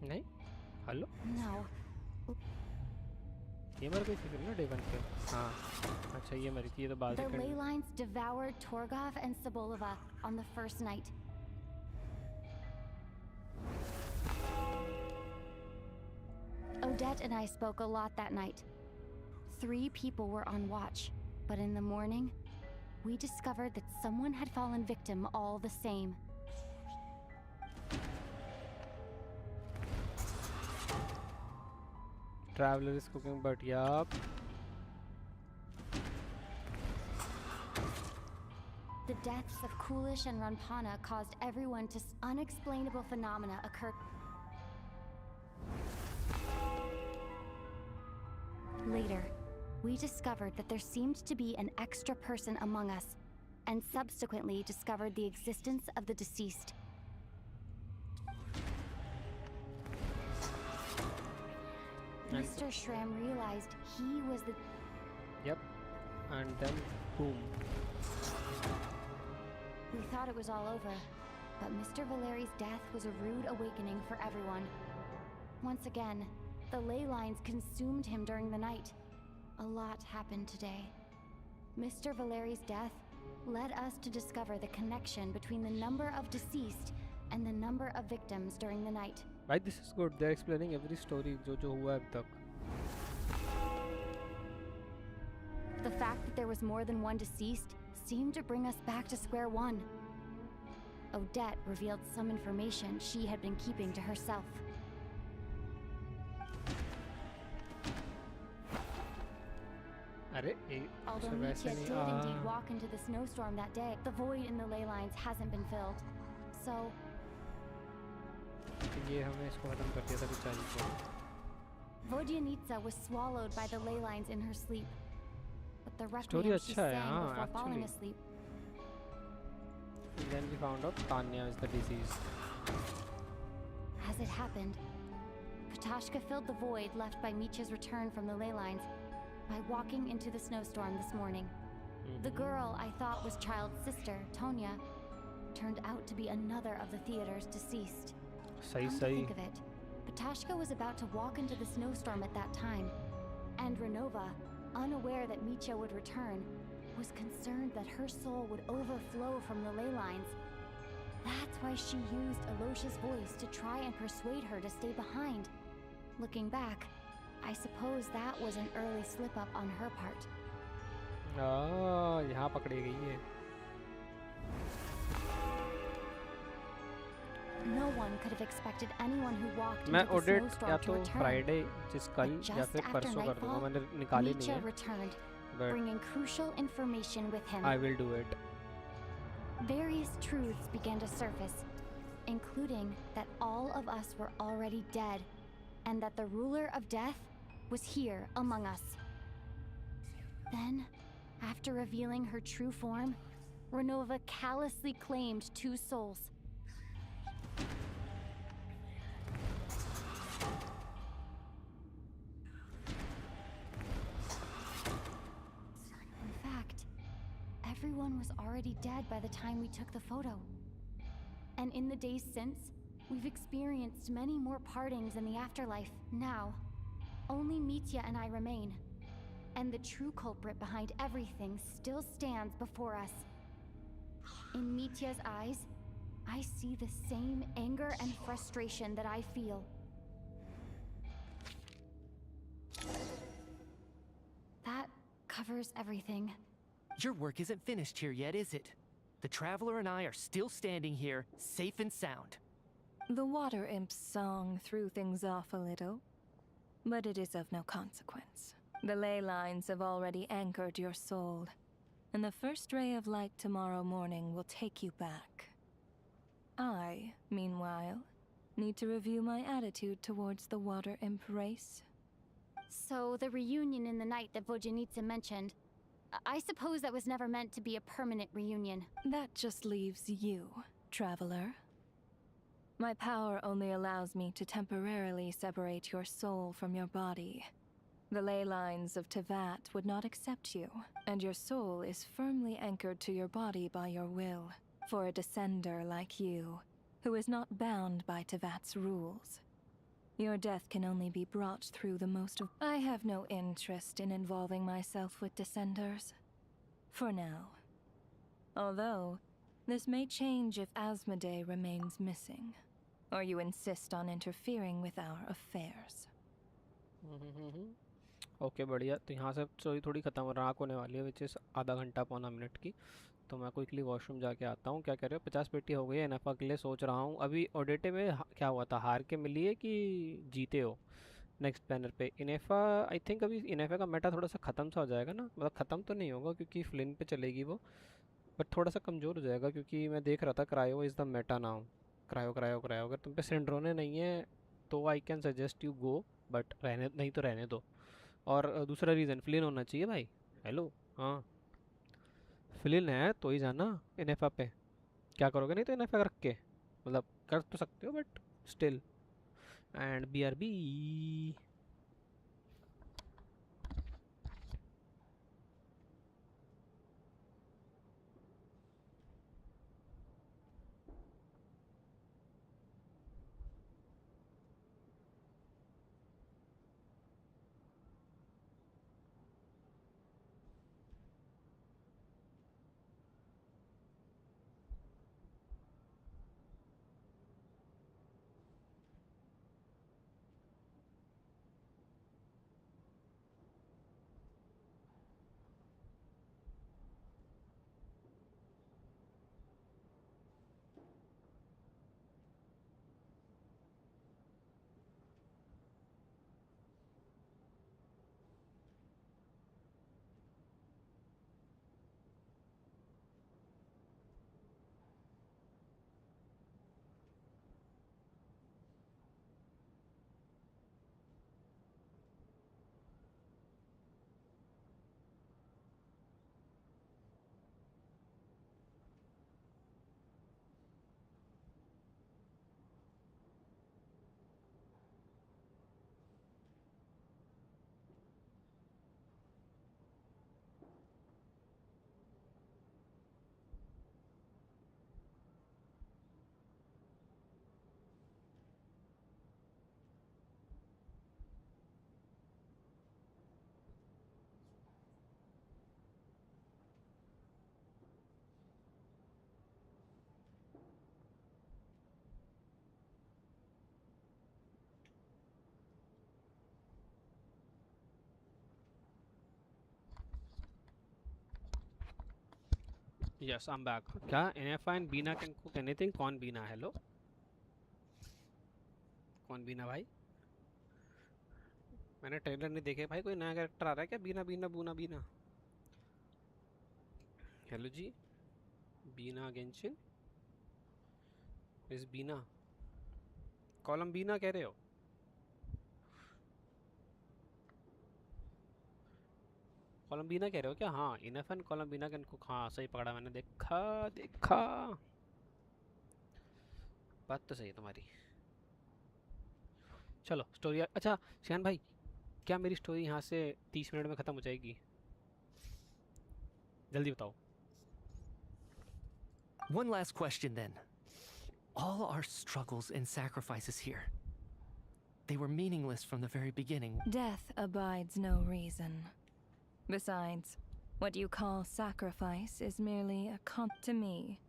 नहीं? Hello? No. ये मर गई थी ना Day 1 पे. हाँ. अच्छा ये मरी थी. ये तो बाद The में. ley lines devoured Torgov and Sobolova on the first night. Odette and I spoke a lot that night. 3 people were on watch, but in the morning, we discovered that someone had fallen victim all the same. Traveler is cooking, but yup. The deaths of Coolish and Ranpana caused everyone to unexplainable phenomena occur. Later, we discovered that there seemed to be an extra person among us, and subsequently discovered the existence of the deceased. Mr. Shram realized he was the... Yep. And then boom. We thought it was all over, but Mr. Valeri's death was a rude awakening for everyone. Once again, the ley lines consumed him during the night. A lot happened today. Mr. Valeri's death led us to discover the connection between the number of deceased and the number of victims during the night. Right, this is good. They're explaining every story जो हुआ है अब तक. The fact that there was more than one deceased seemed to bring us back to square one. Odette revealed some information she had been keeping to herself. अरे Although अच्छा वैसे Mitya नहीं did indeed walk into the snowstorm that day, the void in the ley lines hasn't been filled. So ये हमें इसको खत्म कर दिया था बेचारी को. Vodyanitsa was swallowed by the ley lines in her sleep. But the Story requiem she अच्छा है, sang हाँ, before falling actually. asleep. And then we found out Tanya is the disease. As it happened, Katashka filled the void left by Mitya's return from the ley lines by walking into the snowstorm this morning. The girl I thought was Child's sister, Tonya, turned out to be another of the theater's deceased. सही Come to सही. think of it, Patashka was about to walk into the snowstorm at that time, and Renova, unaware that Mitya would return, was concerned that her soul would overflow from the ley lines. That's why she used Alosha's voice to try and persuade her to stay behind. Looking back, I suppose that was an early slip-up on her part. यहाँ पकड़ी गई है. No one could have expected anyone who walked मैं into the audit या snowstorm to तो return. Friday जिस कल But या just फिर after परसों कर दूंगा. nightfall, मैंने निकाली नहीं Mitya है. returned, But bringing crucial information with him. I will do it. Various truths began to surface, including that all of us were already dead, and that the ruler of death was here among us. Then, after revealing her true form, Renova callously claimed 2 souls. In fact, everyone was already dead by the time we took the photo. And in the days since, we've experienced many more partings in the afterlife. Now, only Mitya and I remain. And the true culprit behind everything still stands before us. In Mitya's eyes, I see the same anger and frustration that I feel. That covers everything. Your work isn't finished here yet, is it? The Traveler and I are still standing here, safe and sound. The water imp's song threw things off a little, but it is of no consequence. The ley lines have already anchored your soul, and the first ray of light tomorrow morning will take you back. I, meanwhile, need to review my attitude towards the water imp race. So, the reunion in the night that Vodyanitsa mentioned, I suppose that was never meant to be a permanent reunion. That just leaves you, Traveler. My power only allows me to temporarily separate your soul from your body. The ley lines of Tevat would not accept you, and your soul is firmly anchored to your body by your will. For a descender like you, who is not bound by Tevat's rules, your death can only be brought through the most of— I have no interest in involving myself with descenders. For now. Although, this may change if Asmodee remains missing, or you insist on interfering with our affairs. Okay बढ़िया. तो यहाँ से story थोड़ी ख़त्म राख होने वाली है, विच इज़ आधा घंटा पौना मिनट की. तो मैं क्विकली वॉशरूम जाके आता हूँ. क्या कह रहे हो? 50 पेटी हो गई है एनएफए के लिए. सोच रहा हूँ अभी ऑडिटे में क्या हुआ था, हार के मिली है कि जीते हो नेक्स्ट बैनर पे. इनेफा आई थिंक अभी इनेफा का मेटा थोड़ा सा ख़त्म सा हो जाएगा ना. मतलब ख़त्म तो नहीं होगा क्योंकि फ्लिन पे चलेगी वो, बट थोड़ा सा कमज़ोर हो जाएगा क्योंकि मैं देख रहा था cryo is the Meta now. Cryo cryo cryo अगर तुम पे सिंड्रोने नहीं है तो I can suggest you go, but रहने नहीं तो रहने दो. और दूसरा रीज़न फ्लिन होना चाहिए भाई. हेलो, हाँ फ्लिन है तो ही जाना इनेफा पे. क्या करोगे नहीं तो इनेफा रख के, मतलब कर तो सकते हो but still. And BRB Yes, I'm back. क्या NFI and Bina can cook anything? कौन Bina? Hello? कौन Bina भाई? मैंने ट्रेलर नहीं देखे भाई, कोई नया कैरेक्टर आ रहा है क्या? बीना बीना बूना बीना। हेलो जी, बीना गेंशिन इस बीना कॉलम बीना कह रहे हो? कोलंबीना कह रहे हो क्या? हाँ, इनफन कोलंबीना कैन कुक। हाँ सही पकड़ा मैंने, देखा देखा, बात तो सही है तुम्हारी। चलो स्टोरी। अच्छा शियान भाई, क्या मेरी स्टोरी यहाँ से 30 मिनट में ख़त्म हो जाएगी? जल्दी बताओ। One last question then. All our struggles and sacrifices here, they were meaningless from the very beginning. Death abides no reason. Besides, what you call sacrifice is merely a to me.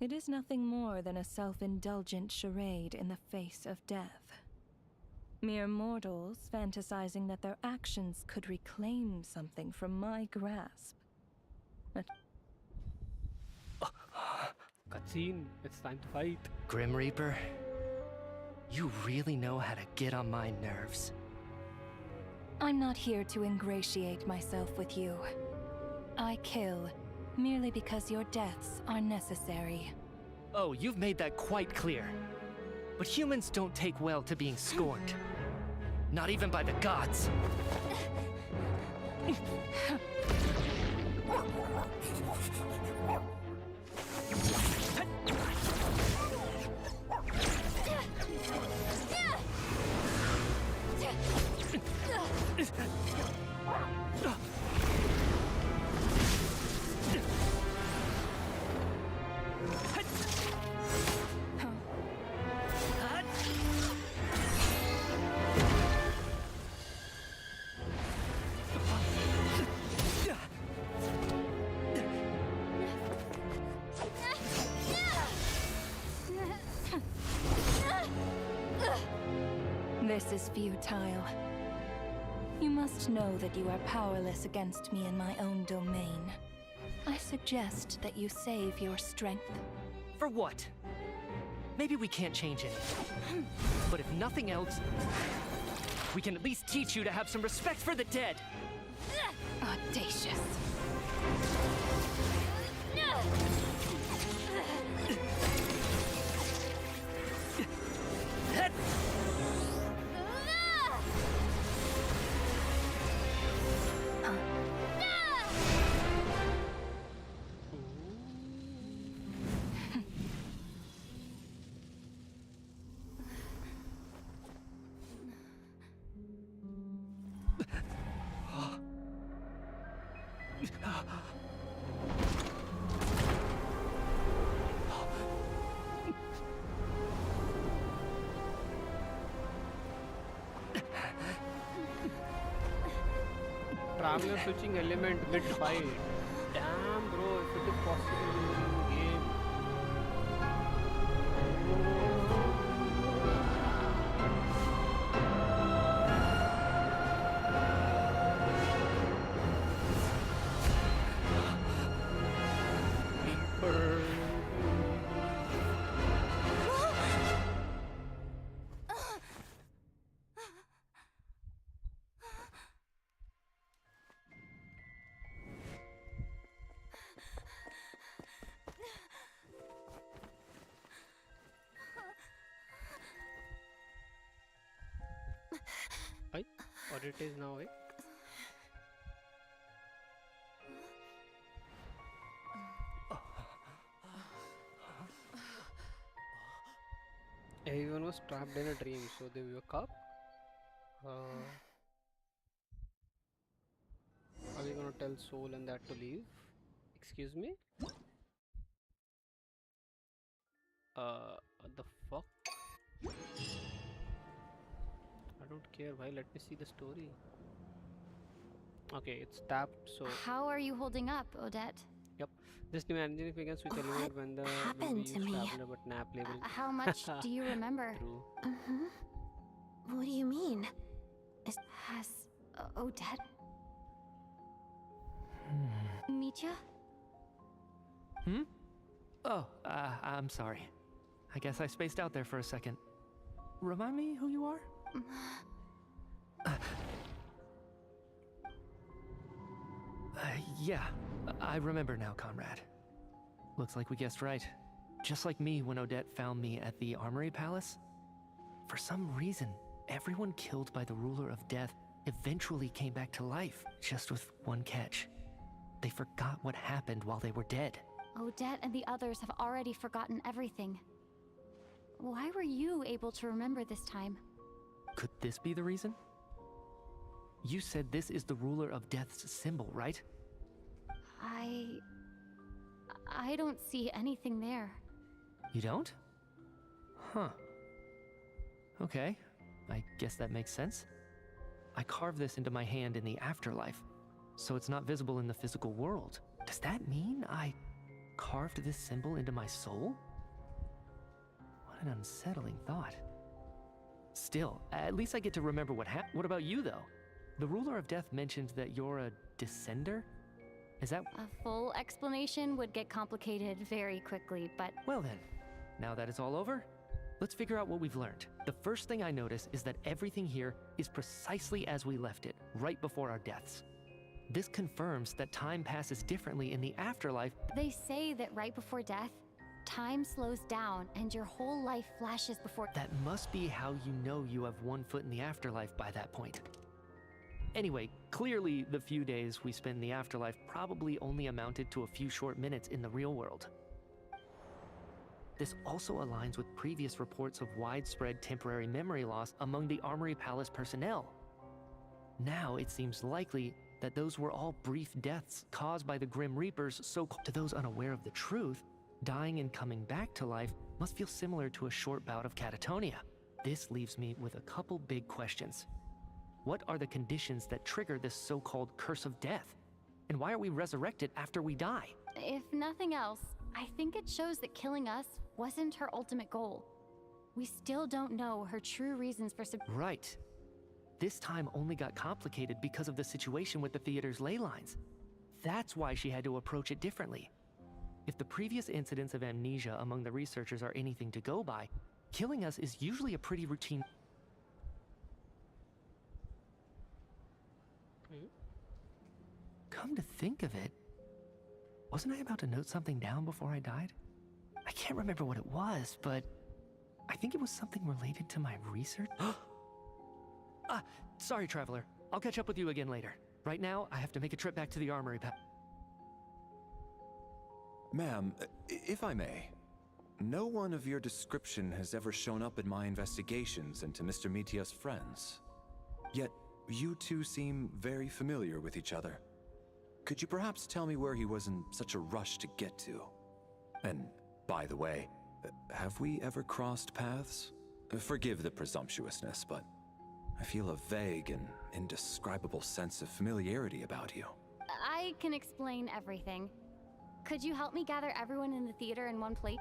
It is nothing more than a self-indulgent charade in the face of death. Mere mortals fantasizing that their actions could reclaim something from my grasp. Cutscene, it's time to fight. Grim Reaper, you really know how to get on my nerves. I'm not here to ingratiate myself with you. I kill merely because your deaths are necessary. Oh, you've made that quite clear. But humans don't take well to being scorned. Not even by the gods. This is futile. You must know that you are powerless against me in my own domain. I suggest that you save your strength. For what? Maybe we can't change anything. But if nothing else, we can at least teach you to have some respect for the dead. Audacious. Traveler switching element mid-fight. Damn bro, if it is possible in the game. Or it is now, eh? Everyone was trapped in a dream, so they woke up. Are we gonna tell Soul and that to leave? Excuse me? What the fuck? I don't care, bhai. Let me see the story. Okay, it's tapped, so... How are you holding up, Odette? Yep. This new engine begins with element when the happened to me? traveler, but nap label. How much do you remember? True. What do you mean? Has Odette... Mitya? Hmm? Oh, I'm sorry. I guess I spaced out there for a second. Remind me who you are? Yeah, I remember now, comrade. Looks like we guessed right. Just like me when Odette found me at the Armory Palace. For some reason, everyone killed by the Ruler of Death eventually came back to life, just with one catch. They forgot what happened while they were dead. Odette and the others have already forgotten everything. Why were you able to remember this time? Could this be the reason? You said this is the Ruler of Death's symbol, right? I don't see anything there. You don't? Huh. Okay, I guess that makes sense. I carved this into my hand in the afterlife, so it's not visible in the physical world. Does that mean I carved this symbol into my soul? What an unsettling thought. Still, at least I get to remember what happened. What about you, though? The Ruler of Death mentioned that you're a descender? Is that... A full explanation would get complicated very quickly, but... Well then, now that it's all over, let's figure out what we've learned. The first thing I notice is that everything here is precisely as we left it, right before our deaths. This confirms that time passes differently in the afterlife. They say that right before death, time slows down and your whole life flashes before... That must be how you know you have one foot in the afterlife by that point. Anyway, clearly the few days we spent in the afterlife probably only amounted to a few short minutes in the real world. This also aligns with previous reports of widespread temporary memory loss among the Armory Palace personnel. Now it seems likely that those were all brief deaths caused by the Grim Reapers, so to those unaware of the truth, dying and coming back to life must feel similar to a short bout of catatonia. This leaves me with a couple big questions. What are the conditions that trigger this so-called curse of death? And why are we resurrected after we die? If nothing else, I think it shows that killing us wasn't her ultimate goal. We still don't know her true reasons for Right. This time only got complicated because of the situation with the theater's ley lines. That's why she had to approach it differently. If the previous incidents of amnesia among the researchers are anything to go by, killing us is usually a pretty routine... Come to think of it, wasn't I about to note something down before I died? I can't remember what it was, but I think it was something related to my research. Sorry, Traveler. I'll catch up with you again later. Right now, I have to make a trip back to the Armory. Ma'am, if I may, no one of your description has ever shown up in my investigations into Mr. Mitia's friends. Yet, you two seem very familiar with each other. Could you perhaps tell me where he was in such a rush to get to? And, by the way, have we ever crossed paths? Forgive the presumptuousness, but I feel a vague and indescribable sense of familiarity about you. I can explain everything. Could you help me gather everyone in the theater in one place?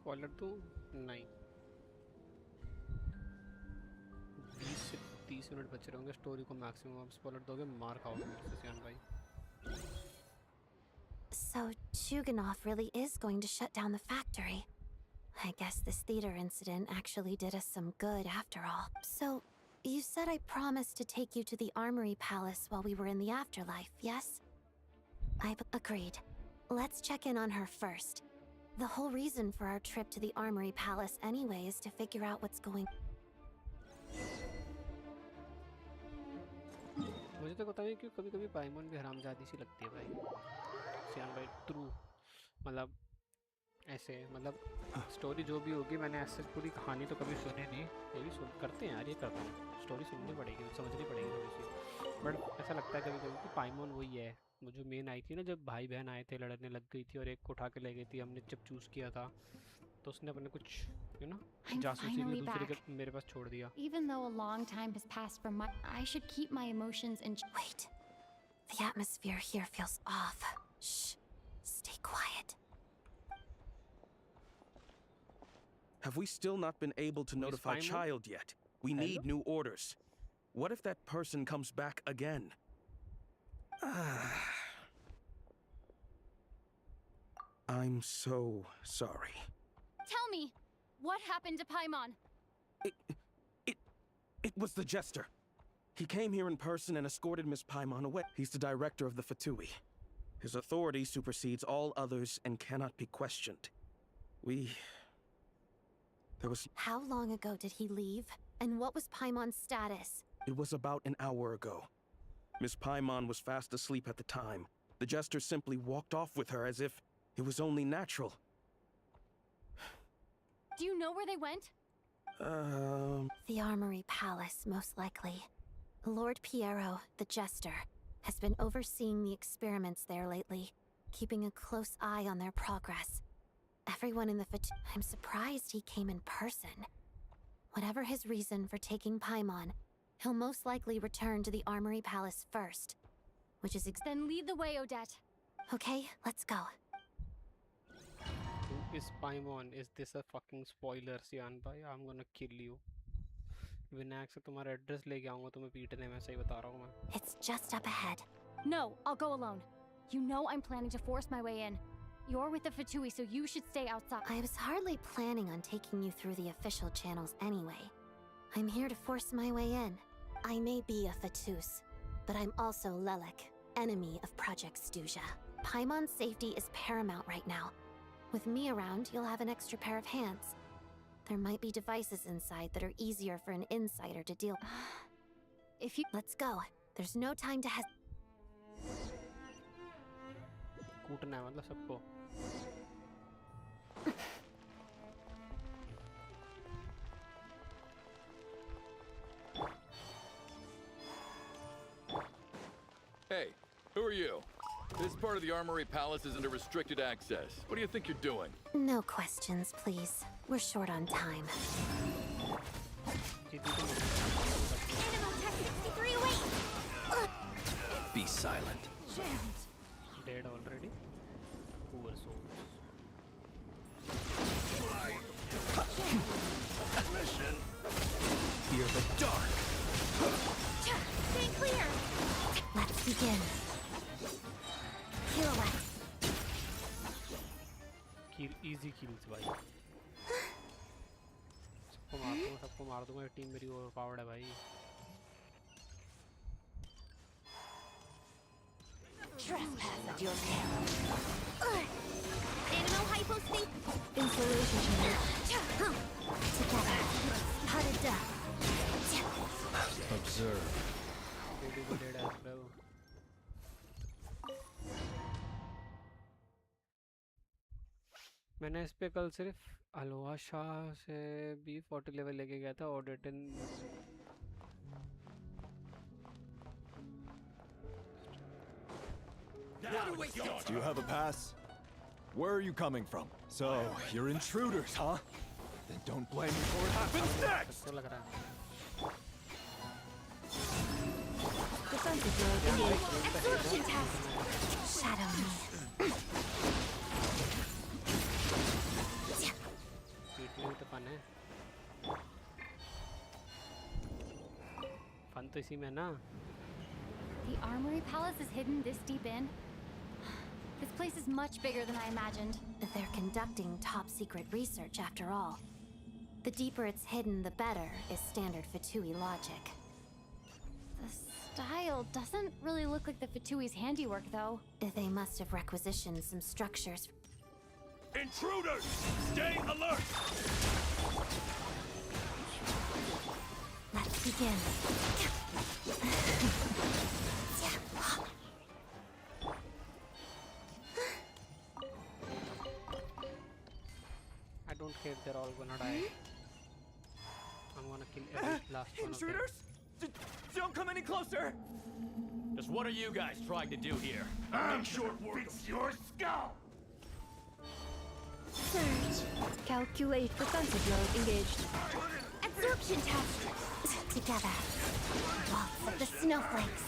Spoiler दूं? नहीं। 20 से 30 minute बचे रहेंगे story को maximum. आप spoiler दोगे मार खाओगे मेरे से सियान भाई। So Chuganov really is going to shut down the factory. I guess this theater incident actually did us some good after all. So, you said I promised to take you to the Armory Palace while we were in the afterlife, yes? I agreed. Let's check in on her first. The whole reason for our trip to the Armory Palace anyway is to figure out what's going... मुझे तो पता नहीं क्यों कभी-कभी पाइमन भी हरामजादी सी लगती है भाई। सियान भाई ट्रू मतलब ऐसे मतलब स्टोरी जो भी होगी मैंने ऐसे पूरी कहानी तो कभी सुनी नहीं। ये भी सुन करते हैं यार, ये करता हूँ। स्टोरी सुननी पड़ेगी, समझनी पड़ेगी थोड़ी सी। बट ऐसा लगता है कभी-कभी कि पाइमन वही है। वो जो मेन आई थी ना, जब भाई बहन आए थे लड़ने लग गई थी और एक को उठा के ले गई थी, हमने जब चूज किया था तो उसने अपने कुछ जासूसी में दूसरे के मेरे पास छोड़ दिया। Even though a long time has passed from my... I should keep my emotions in... Wait. The atmosphere here feels off. Shh. Stay quiet. Have we still not been able to notify Paimon? Child yet? We need new orders. What if that person comes back again? I'm so sorry. Tell me, what happened to Paimon? It was the Jester. He came here in person and escorted Miss Paimon away. He's the director of the Fatui. His authority supersedes all others and cannot be questioned. There was... How long ago did he leave? And what was Paimon's status? It was about an hour ago. Miss Paimon was fast asleep at the time. The Jester simply walked off with her as if it was only natural. Do you know where they went? The Armory Palace, most likely. Lord Piero, the Jester, has been overseeing the experiments there lately, keeping a close eye on their progress. Everyone in the I'm surprised he came in person. Whatever his reason for taking Paimon, he'll most likely return to the Armory Palace first, which is Then lead the way, Odette. Okay, let's go. Who is Paimon? Is this a fucking spoiler, Sian bhai? I'm gonna kill you. Vinayak से तुम्हारा address लेके आऊंगा तुम्हें पीटने में सही बता रहा हूँ मैं. It's just up ahead. No, I'll go alone. You know I'm planning to force my way in. You're with the Fatui, so you should stay outside. I was hardly planning on taking you through the official channels anyway. I'm here to force my way in. I may be a Fatus, but I'm also Lelek, enemy of Project Stuja. Paimon's safety is paramount right now. With me around, you'll have an extra pair of hands. There might be devices inside that are easier for an insider to deal with. Let's go. There's no time to कूटना है मतलब सबको. Hey, who are you? This part of the Armory Palace is under restricted access. What do you think you're doing? No questions, please. We're short on time. Be silent. Dead already. Poor souls. Fear the dark. Stay clear. Let's begin. Pirouette. Kill, easy kills भाई. सबको मार दूंगा. Team मेरी overpowered है भाई. Trespass at your peril. Animal hypostate. Insulation chamber. Together. Parada. Observe. Really good as well. मैंने इस पे कल सिर्फ अलोहा शाह से भी 40 लेवल लेके गया था और डेटन Do you have a pass? Where are you coming from? So, you're intruders, huh? Then don't blame me for what happens next! Defensive mode engaged. Absorption test. Shadow me. पीटने तो fun है. Fun तो इसी में ना. The Armory Palace is hidden this deep in? This place is much bigger than I imagined. They're conducting top-secret research after all. The deeper it's hidden, the better, is standard Fatui logic. The style doesn't really look like the Fatui's handiwork, though. They must have requisitioned some structures. Intruders! Stay alert! Let's begin. I don't care if they're all gonna die. I'm gonna kill every last one of them. Intruders? Don't come any closer! Just what are you guys trying to do here? I'm sure fix your skull! Surge. Calculate defensive mode engaged. Absorption test. Together. Waltz of the snowflakes.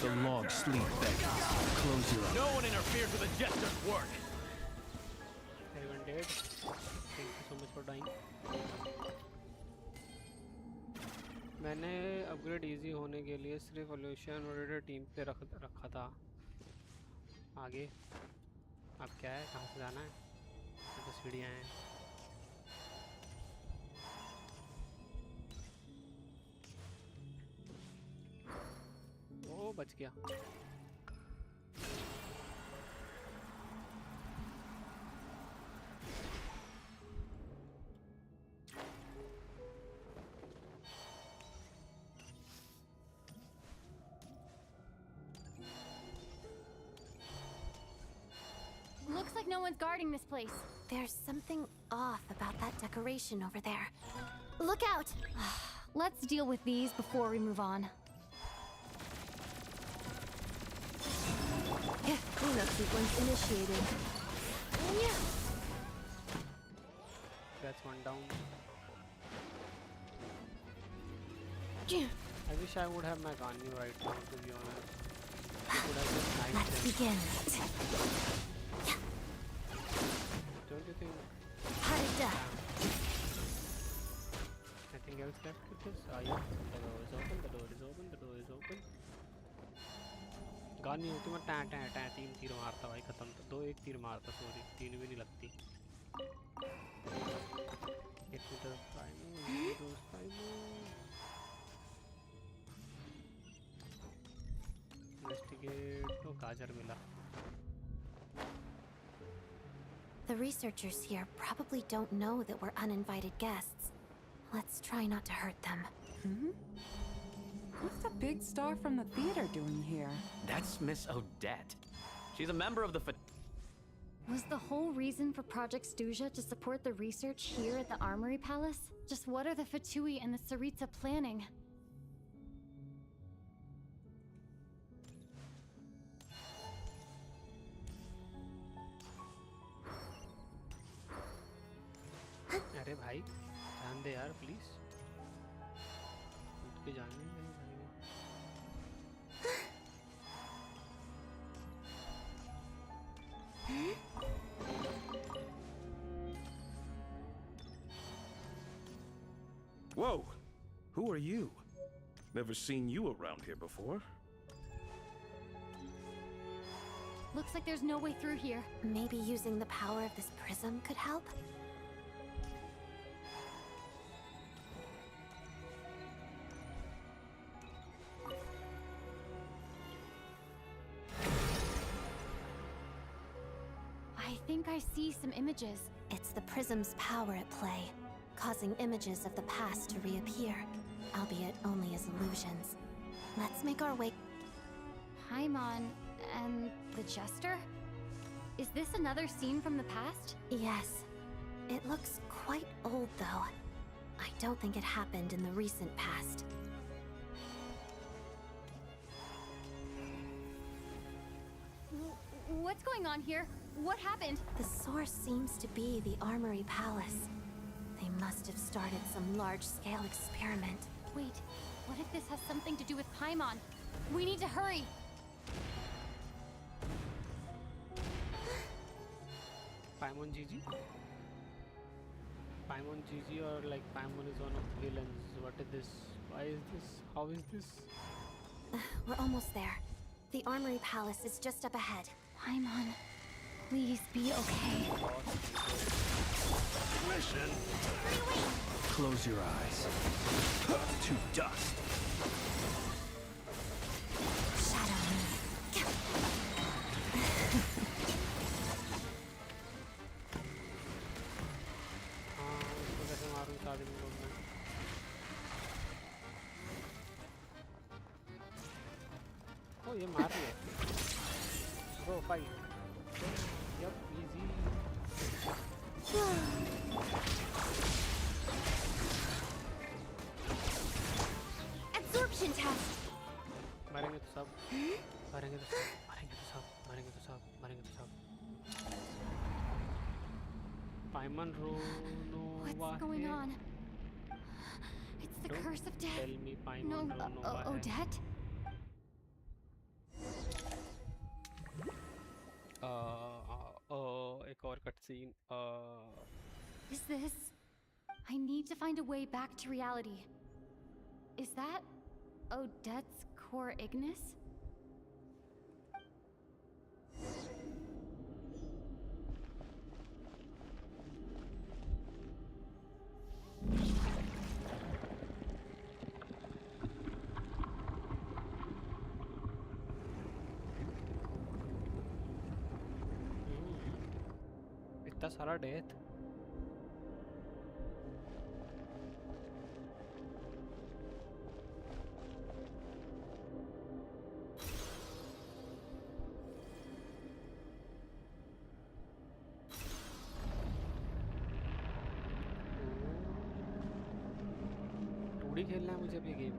The long sleep beckons. Close your eyes. No one interferes with the Jester's work. dead. Thank you so much for dying. मैंने upgrade easy होने के लिए सिर्फ evolution और team पे रखा था. आगे अब क्या है, कहाँ से जाना है? तो सीढ़ियाँ हैं. ओ बच गया. Looks like no one's guarding this place. There's something off about that decoration over there. Look out! Let's deal with these before we move on. Cleanup sequence initiated. That's one down. I wish I would have my Ganyu right now, to be honest. It would have been nice. Let's begin. Don't you think? Nothing else left with this? Ah, yeah. The door is open. The door is open. The door is open. गानी होती मैं time time time 3 तीर मारता भाई, खत्म. तो 2 1 तीर मारता, सॉरी 3 भी नहीं लगती. इन्वेस्टिगेट. तो गाजर मिला. The researchers here probably don't know that we're uninvited guests. Let's try not to hurt them. What's the big star from the theater doing here? That's Miss Odette. She's a member of the Was the whole reason for Project Stuja to support the research here at the Armory Palace? Just what are the Fatui and the Tsaritsa planning? अरे भाई जान दे यार please. खुद के जाने दे भाई. Whoa! Who are you? Never seen you around here before. Looks like there's no way through here. Maybe using the power of this prism could help? I think I see some images. It's the prism's power at play, causing images of the past to reappear, albeit only as illusions. Let's make our way. Paimon and the Jester? Is this another scene from the past? Yes. It looks quite old, though. I don't think it happened in the recent past. What's going on here? What happened? The source seems to be the Armory Palace. They must have started some large-scale experiment. Wait, what if this has something to do with Paimon? We need to hurry! Paimon GG? Paimon GG or like Paimon is one of the villains? What is this? Why is this? How is this? We're almost there. The Armory Palace is just up ahead. Paimon, please be okay. mission. Close your eyes. To dust. Shadow me. Oh, ये मार रही है. Go fight. Yep, easy. Absorption test. मारेंगे तो सब. मारेंगे तो सब. मारेंगे तो सब. मारेंगे तो सब. मारेंगे तो सब. Paimon What's going on? It's the curse of death. Tell me Paimon Odette? एक और cutscene. Is this? I need to find a way back to reality. Is that Odette's core Ignis? इतना सारा डेथ. टूडी खेलना है मुझे अब ये game.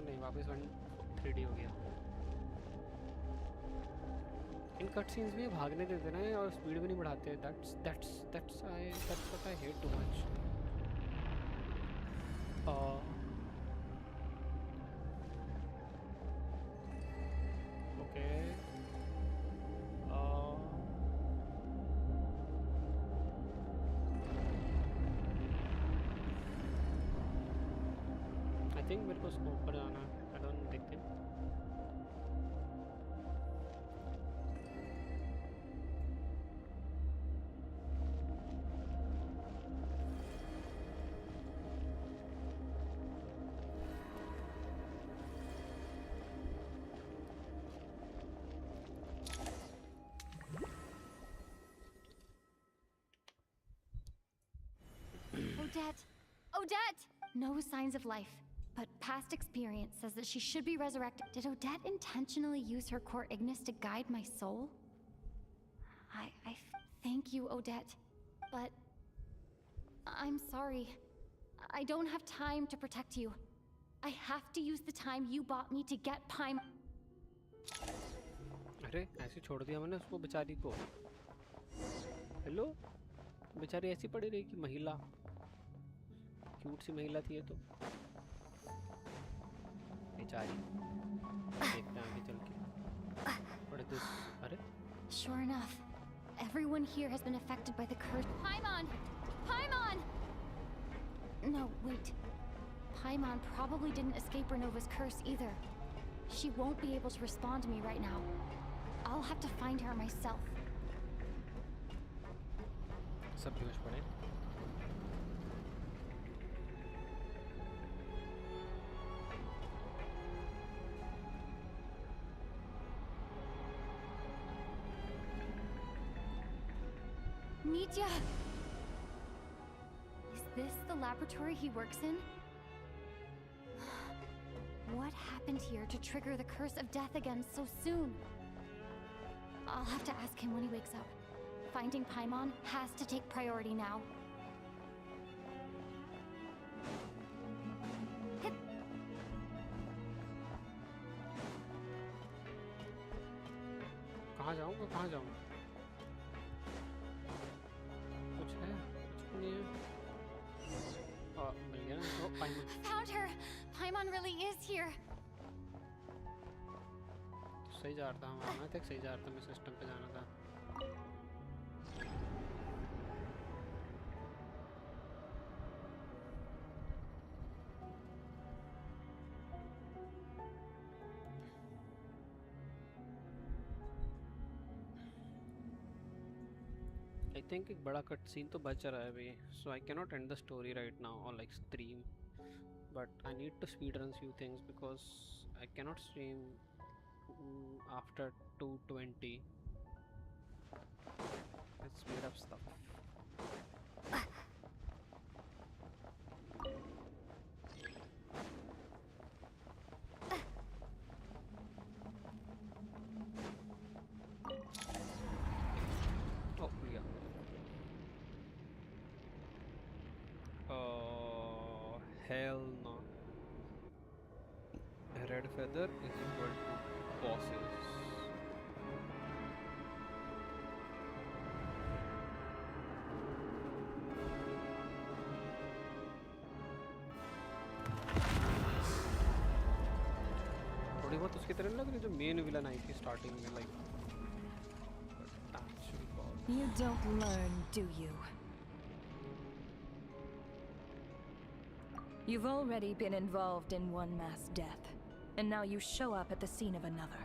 नहीं, वापस 3D हो गया. इन कट सीन्स में भागने देते ना और स्पीड भी नहीं बढ़ाते. that's what I hate too much. Okay. I think मेरे को स्कोप पर जाना है. I don't देखते. Odette! Odette! No signs of life, but past experience says that she should be resurrected. Did Odette intentionally use her core Ignis to guide my soul? I thank you, Odette, but I'm sorry. I don't have time to protect you. I have to use the time you bought me to get Paimon. अरे ऐसे छोड़ दिया मैंने उसको बेचारी को. Hello, बेचारी ऐसी पड़ी रही कि महिला, क्यूट सी महिला थी ये तो. बेचारी. देखते हैं आगे चल के. What is this? अरे. Sure enough, everyone here has been affected by the curse. Paimon! Paimon! No, wait. Paimon probably didn't escape Renova's curse either. She won't be able to respond to me right now. I'll have to find her myself. सब बेहोश पड़े. Mitya! Is this the laboratory he works in? What happened here to trigger the curse of death again so soon? I'll have to ask him when he wakes up. Finding Paimon has to take priority now. कहाँ जाऊँगा? कहाँ जाऊँ? कुछ है? कुछ नहीं है. मिल गया ना? Oh, Paimon. Found her! Paimon really is here! सही जा रहा था हमारा. मैं तक सही जा रहा था. मैं सिस्टम पे जाना था. I think एक बड़ा कट सीन तो बच रहा है अभी. So I cannot end the story right now or like stream. But I need to speedrun few things because I cannot stream after 2:20. Let's speed up stuff. Oh, yeah. Hell no. A red feather is equal to bosses. थोड़ी बहुत उसकी तरह लग रही जो main villain I थी starting में like You don't learn, do you? You've already been involved in one mass death, and now you show up at the scene of another.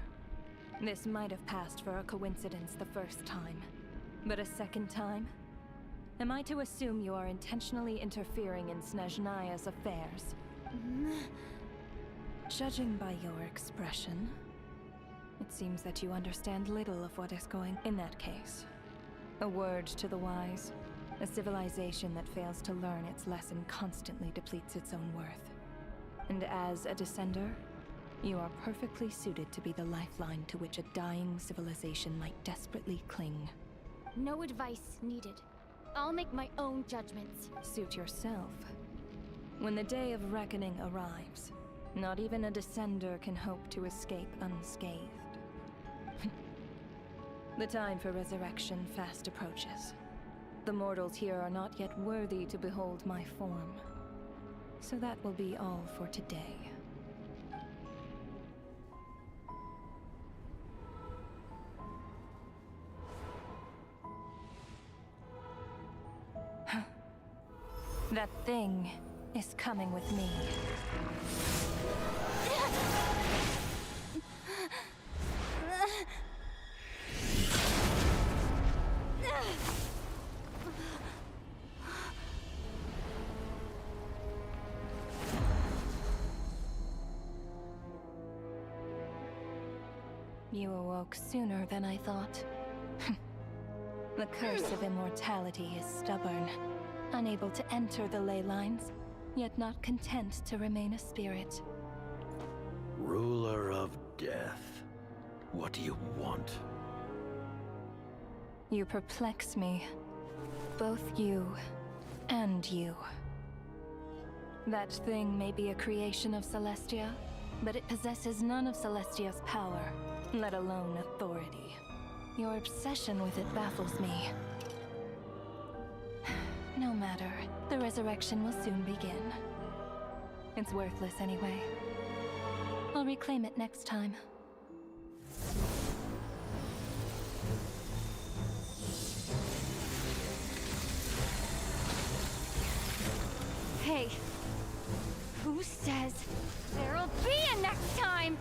This might have passed for a coincidence the first time, but a second time? Am I to assume you are intentionally interfering in SNEZHNAYA's affairs? Judging by your expression, it seems that you understand little of what is going on. In that case, a word to the wise. A civilization that fails to learn its lesson constantly depletes its own worth. And as a descender, you are perfectly suited to be the lifeline to which a dying civilization might desperately cling. No advice needed. I'll make my own judgments. Suit yourself. When the day of reckoning arrives, not even a descender can hope to escape unscathed. The time for resurrection fast approaches. The mortals here are not yet worthy to behold my form. So that will be all for today. That thing is coming with me. You awoke sooner than I thought. The curse of immortality is stubborn, unable to enter the ley lines, yet not content to remain a spirit. Ruler of death. What do you want? You perplex me. Both you and you. That thing may be a creation of Celestia, but it possesses none of Celestia's power, let alone authority. Your obsession with it baffles me. No matter, the resurrection will soon begin. It's worthless anyway. I'll reclaim it next time. Hey, who says there'll be a next time?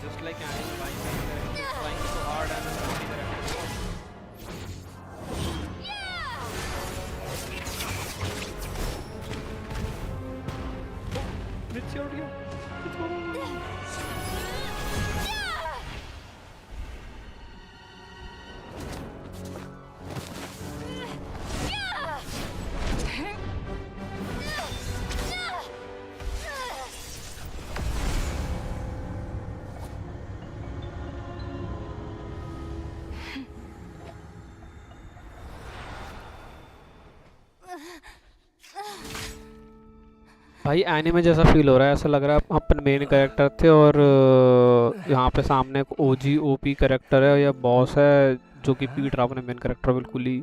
Just like anime flying so hard and it's your deal. भाई anime जैसा feel हो रहा है, ऐसा लग रहा है अपन main character थे और यहाँ पे सामने एक ओजी ओपी कैरेक्टर है या बॉस है जो कि पीट रहा अपने मेन कैरेक्टर, बिल्कुल ही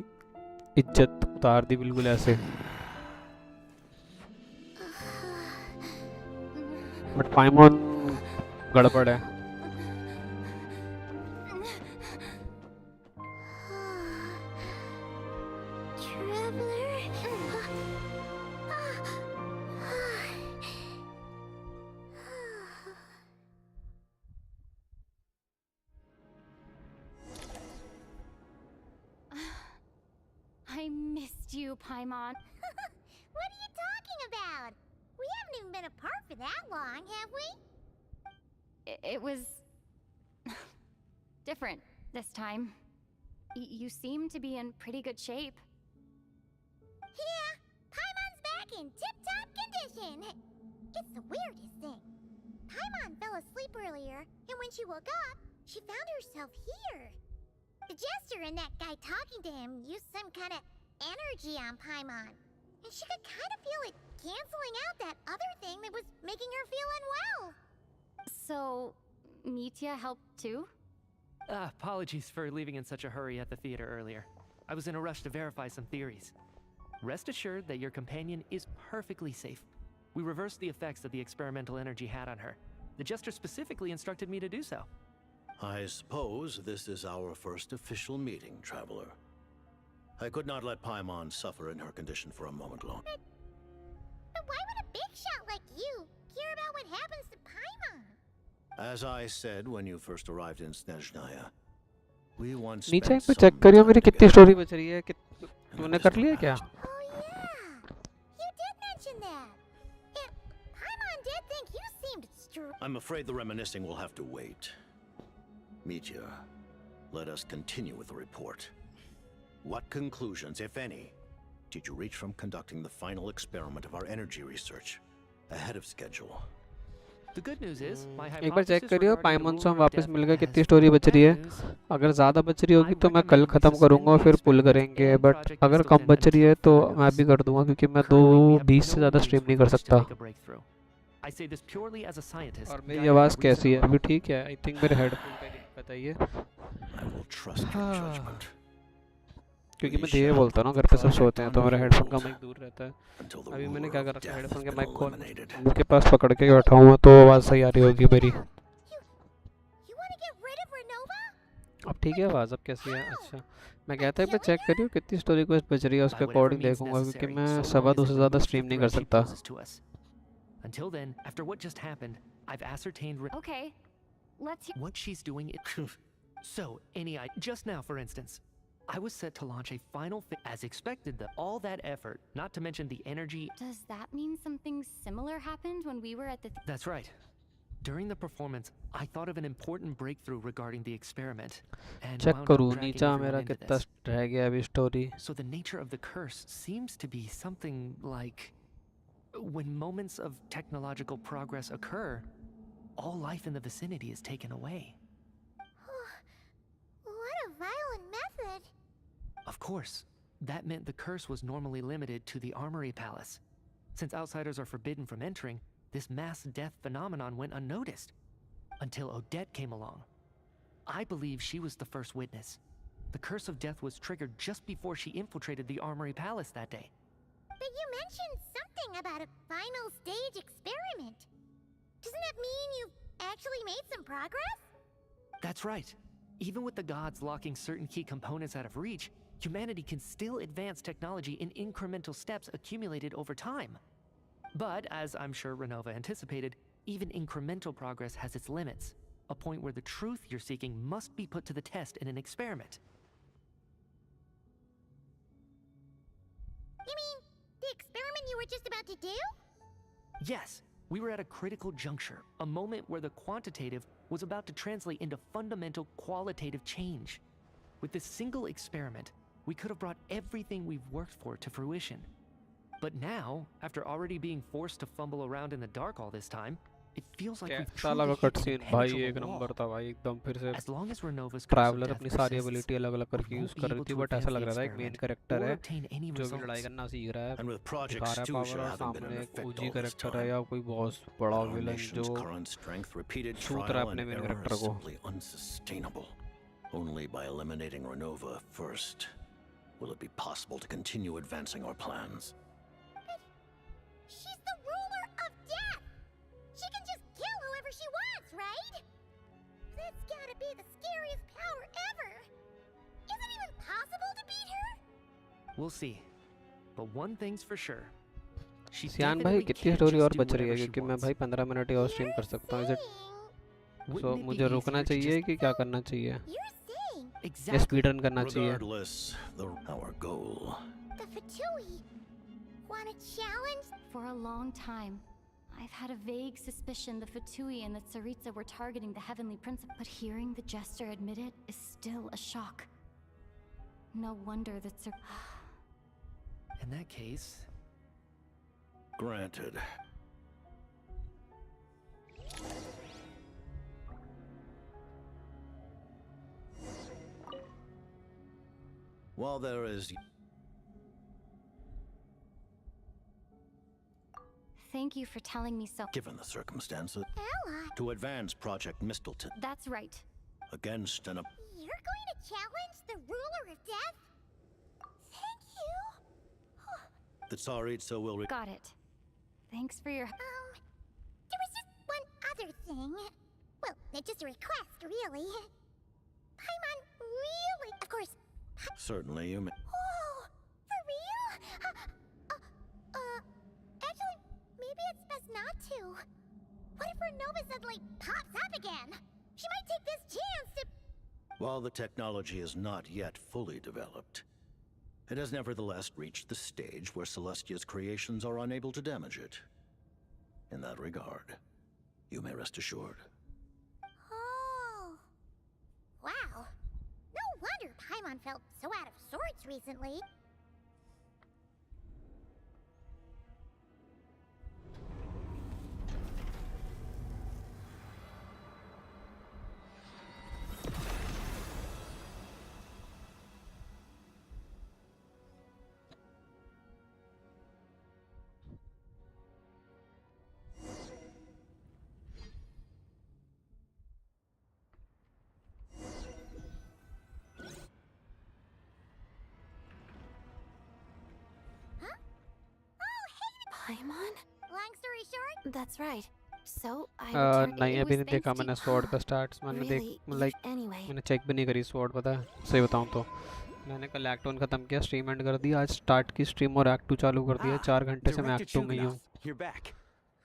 इज्जत उतार दी बिल्कुल ऐसे। बट पाइमॉन गड़बड़ है। I missed you, Paimon. What are you talking about? We haven't even been apart for that long, have we? It was different this time. You seem to be in pretty good shape. Yeah, Paimon's back in tip-top condition. It's the weirdest thing. Paimon fell asleep earlier, and when she woke up, she found herself here. The Jester and that guy talking to him used some kind of energy on Paimon, and she could kind of feel it canceling out that other thing that was making her feel unwell. So, Mitya helped too? Apologies for leaving in such a hurry at the theater earlier. I was in a rush to verify some theories. Rest assured that your companion is perfectly safe. We reversed the effects that the experimental energy had on her. The Jester specifically instructed me to do so. I suppose this is our first official meeting, Traveler. I could not let Paimon suffer in her condition for a moment longer. But why would a big shot like you care about what happens to Paimon? As I said when you first arrived in SNEZHNAYA, we once नीचे spent पे some check करियो time मेरी कितनी together. Story बच रही है कि तूने कर लिया क्या? You did mention that. And Paimon did think you seemed I'm afraid the reminiscing will have to wait. Mitya, let us continue with the report. What conclusions, if any, did you reach from conducting the final experiment of our energy research ahead of schedule? The good news is, my एक बार check hypothesis करियो regarding the पाइमन से ruler हम of वापस death मिल गए has कितनी story बच रही है bad news. अगर ज़्यादा बच रही होगी तो मैं कल ख़त्म करूँगा और फिर पुल करेंगे बट अगर कम बच रही है तो मैं भी कर दूँगा क्योंकि मैं 2:20 से ज़्यादा स्ट्रीम नहीं कर सकता I say this purely as a scientist. और मेरी आवाज़ कैसी है अभी ठीक है आई थिंक मेरे हेडफोन का दिक्कत है ये I will trust your judgment. क्योंकि मैं धीरे बोलता हूँ ना घर पे सब सोते हैं तो मेरा हेडफोन का माइक दूर रहता है अभी मैंने क्या कर रखा है हेडफोन के माइक को उनके पास पकड़ के बैठा हूँ तो आवाज़ सही आ रही होगी मेरी अब ठीक है आवाज़ अब कैसी है अच्छा मैं कहता है चेक करियो कितनी स्टोरी को बच रही है उसके अकॉर्डिंग देखूंगा क्योंकि मैं 2.5 से ज़्यादा स्ट्रीम नहीं कर सकता Until then, after what just happened, I've ascertained. Okay, let's hear what she's doing. So, just now, for instance, I was set to launch a final as expected. All that effort, not to mention the energy. Does that mean something similar happened when we were at the That's right. During the performance, I thought of an important breakthrough regarding the experiment. And check wound up करूँ dragging नीचा everyone मेरा into कितना this. रह गया अभी story So the nature of the curse seems to be something like when moments of technological progress occur, all life in the vicinity is taken away. What a violent method. Of course, that meant the curse was normally limited to the Armory Palace. Since outsiders are forbidden from entering, this mass death phenomenon went unnoticed. Until Odette came along. I believe she was the first witness. The curse of death was triggered just before she infiltrated the Armory Palace that day. But you mentioned something about a final stage experiment. Doesn't that mean you've actually made some progress? That's right. Even with the gods locking certain key components out of reach, humanity can still advance technology in incremental steps accumulated over time. But, as I'm sure Renova anticipated, even incremental progress has its limits. A point where the truth you're seeking must be put to the test in an experiment. You mean the experiment you were just about to do? Yes, we were at a critical juncture, a moment where the quantitative was about to translate into fundamental qualitative change. With this single experiment, we could have brought everything we've worked for to fruition. But now, after already being forced to fumble around in the dark all this time, it feels like we've कैसा लगा truly hit cut an scene भाई impenetrable एक wall. Number था भाई एकदम फिर से As long as Renova's curse of traveller death अपनी सारी persists, एबिलिटी अलग अलग करके we यूज won't be कर रही able थी to बट ऐसा advance लग the रहा था एक मेन experiment कैरेक्टर or है obtain any जो भी results. लड़ाई करना सीख रहा है And with Project दिखा रहा है Stusha पावर और having been सामने in एक effect OG all this character है time, या कोई बहुत बड़ा our विलन nation's जो current strength, repeated शूट रहा है trial अपने and main error character is को simply unsustainable. Only by eliminating Renova first will it be possible to continue advancing our plans. She's the ruler of death! She can just kill whoever she wants, right? That's gotta be the scariest power ever! Is it even possible to beat her? We'll see. But one thing's for sure. She सियान भाई definitely कितनी can't story just और do बच रही है whatever she क्योंकि मैं wants. भाई 15 मिनट ही और स्ट्रीम कर सकता हूँ इसे Wouldn't सो it be मुझे रुकना easier to चाहिए just- कि क्या करना चाहिए या Exactly. स्पीड रन करना चाहिए Regardless, our goal. The Fatui! Want a challenge? For a long time, I've had a vague suspicion the Fatui and the Tsaritsa were targeting the Heavenly Principle, but hearing the Jester admit it is still a shock. No wonder that In that case, Granted. While there is... Thank you for telling me so. Given the circumstances... Ella! To advance Project Mistleton That's right. against an... You're going to challenge the ruler of death? Thank you! The Tsaritsa will... Got it. Thanks for your... There was just one other thing. Well, it's just a request, really. Paimon really... Of course... Certainly you may... Oh, for real? Actually, maybe it's best not to. What if Nova suddenly pops up again? She might take this chance to... While the technology is not yet fully developed, it has nevertheless reached the stage where Celestia's creations are unable to damage it. In that regard, you may rest assured. Oh. Wow. No wonder Paimon felt so out of sorts recently. Paimon? Long story short, That's right. So I returned. नहीं It अभी was नहीं देखा thanks to- मैंने sword का starts मैंने देख Really? Like Anyway. मैंने check भी नहीं करी स्वॉर्ड पता है सही बताऊं तो मैंने कल एक्ट 1 खत्म किया स्ट्रीम एंड कर दी आज स्टार्ट की स्ट्रीम और एक्ट 2 चालू कर दिया 4 घंटे से मैं एक्ट 2 में ही हूं You're back.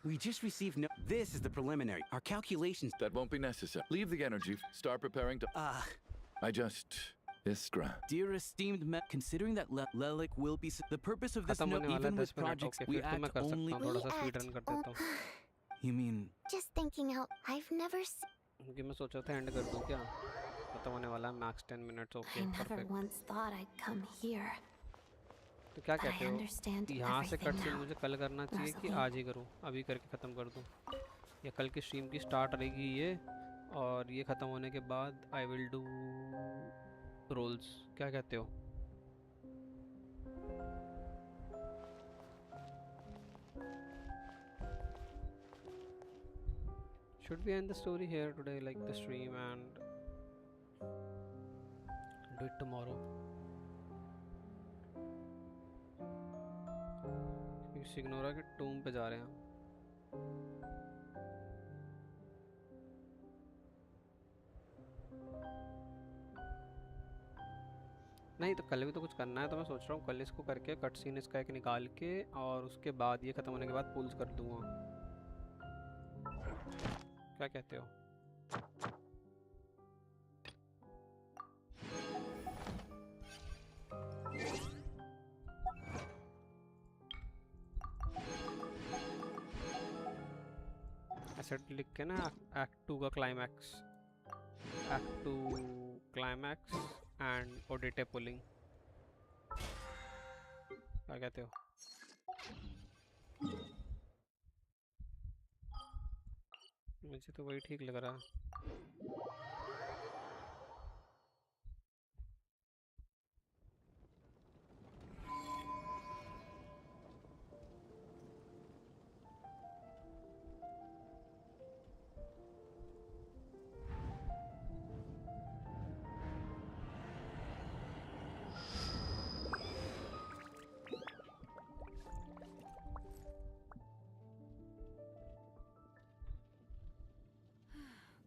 We just received no. This is the preliminary. Our calculations. That won't be necessary. Leave the energy. Start preparing to... I just... Iskra. Dear esteemed considering that Lelik will be the purpose of this खत्म note, होने वाला है even 10 with minute projects okay we फिर तो मैं act कर सकता only. हूं थोड़ा सा स्पीड रन कर देता हूं You mean? Just thinking out. I've never seen. क्योंकि मैं सोचा था एंड कर दूं क्या खत्म होने वाला है max 10 minutes I okay never perfect once thought I'd come here. तो क्या But I कहते हो understand यहाँ से everything कट से now. मुझे कल करना चाहिए कि Rosalie. आज ही करूँ अभी करके ख़त्म कर दूँ या कल की स्ट्रीम की स्टार्ट रहेगी ये और ये ख़त्म होने के बाद आई विल डू रोल्स क्या कहते हो should we end the story here today like the stream and do it tomorrow Signora के टूम पे जा रहे हैं नहीं तो कल भी तो कुछ करना है तो मैं सोच रहा हूँ कल इसको करके कट सीन इसका एक निकाल के और उसके बाद ये ख़त्म होने के बाद पुल्स कर दूँगा क्या कहते हो ऐसे लिख के ना एक्ट 2 का climax act 2 climax and audit pulling क्या कहते हो मुझे तो वही ठीक लग रहा है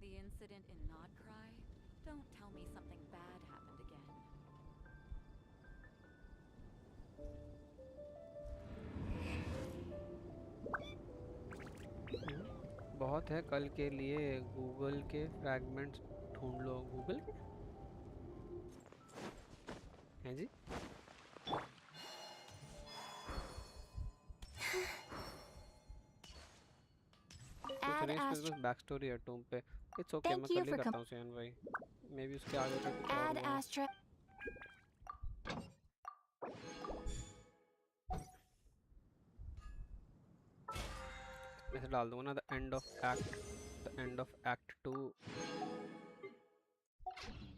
The incident in Nodcry? Don't tell me something bad happened again. बहुत है कल के लिए गूगल के फ्रैगमेंट्स ढूंढ लो गूगल के हैं जी कुछ नहीं इसमें बस बैक स्टोरी है टूम पे इट्स ओके मैं कल ही करता हूँ सियान भाई मे बी उसके आगे का कुछ और हुआ। ऐसे डाल दूंगा ना the end of act 2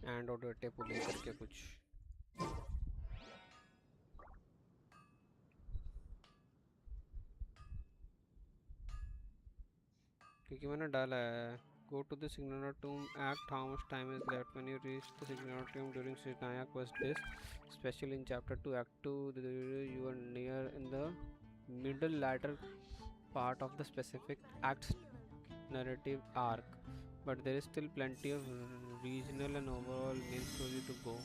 and audio pulling करके कुछ क्योंकि मैंने डाला है go to the Signora tomb, act how much time is left when you reach the Signora tomb during SNEZHNAYA quest this, especially in chapter 2 act 2 you are near in the middle latter part of the specific act's narrative arc, but there is still plenty of regional and overall main story to go.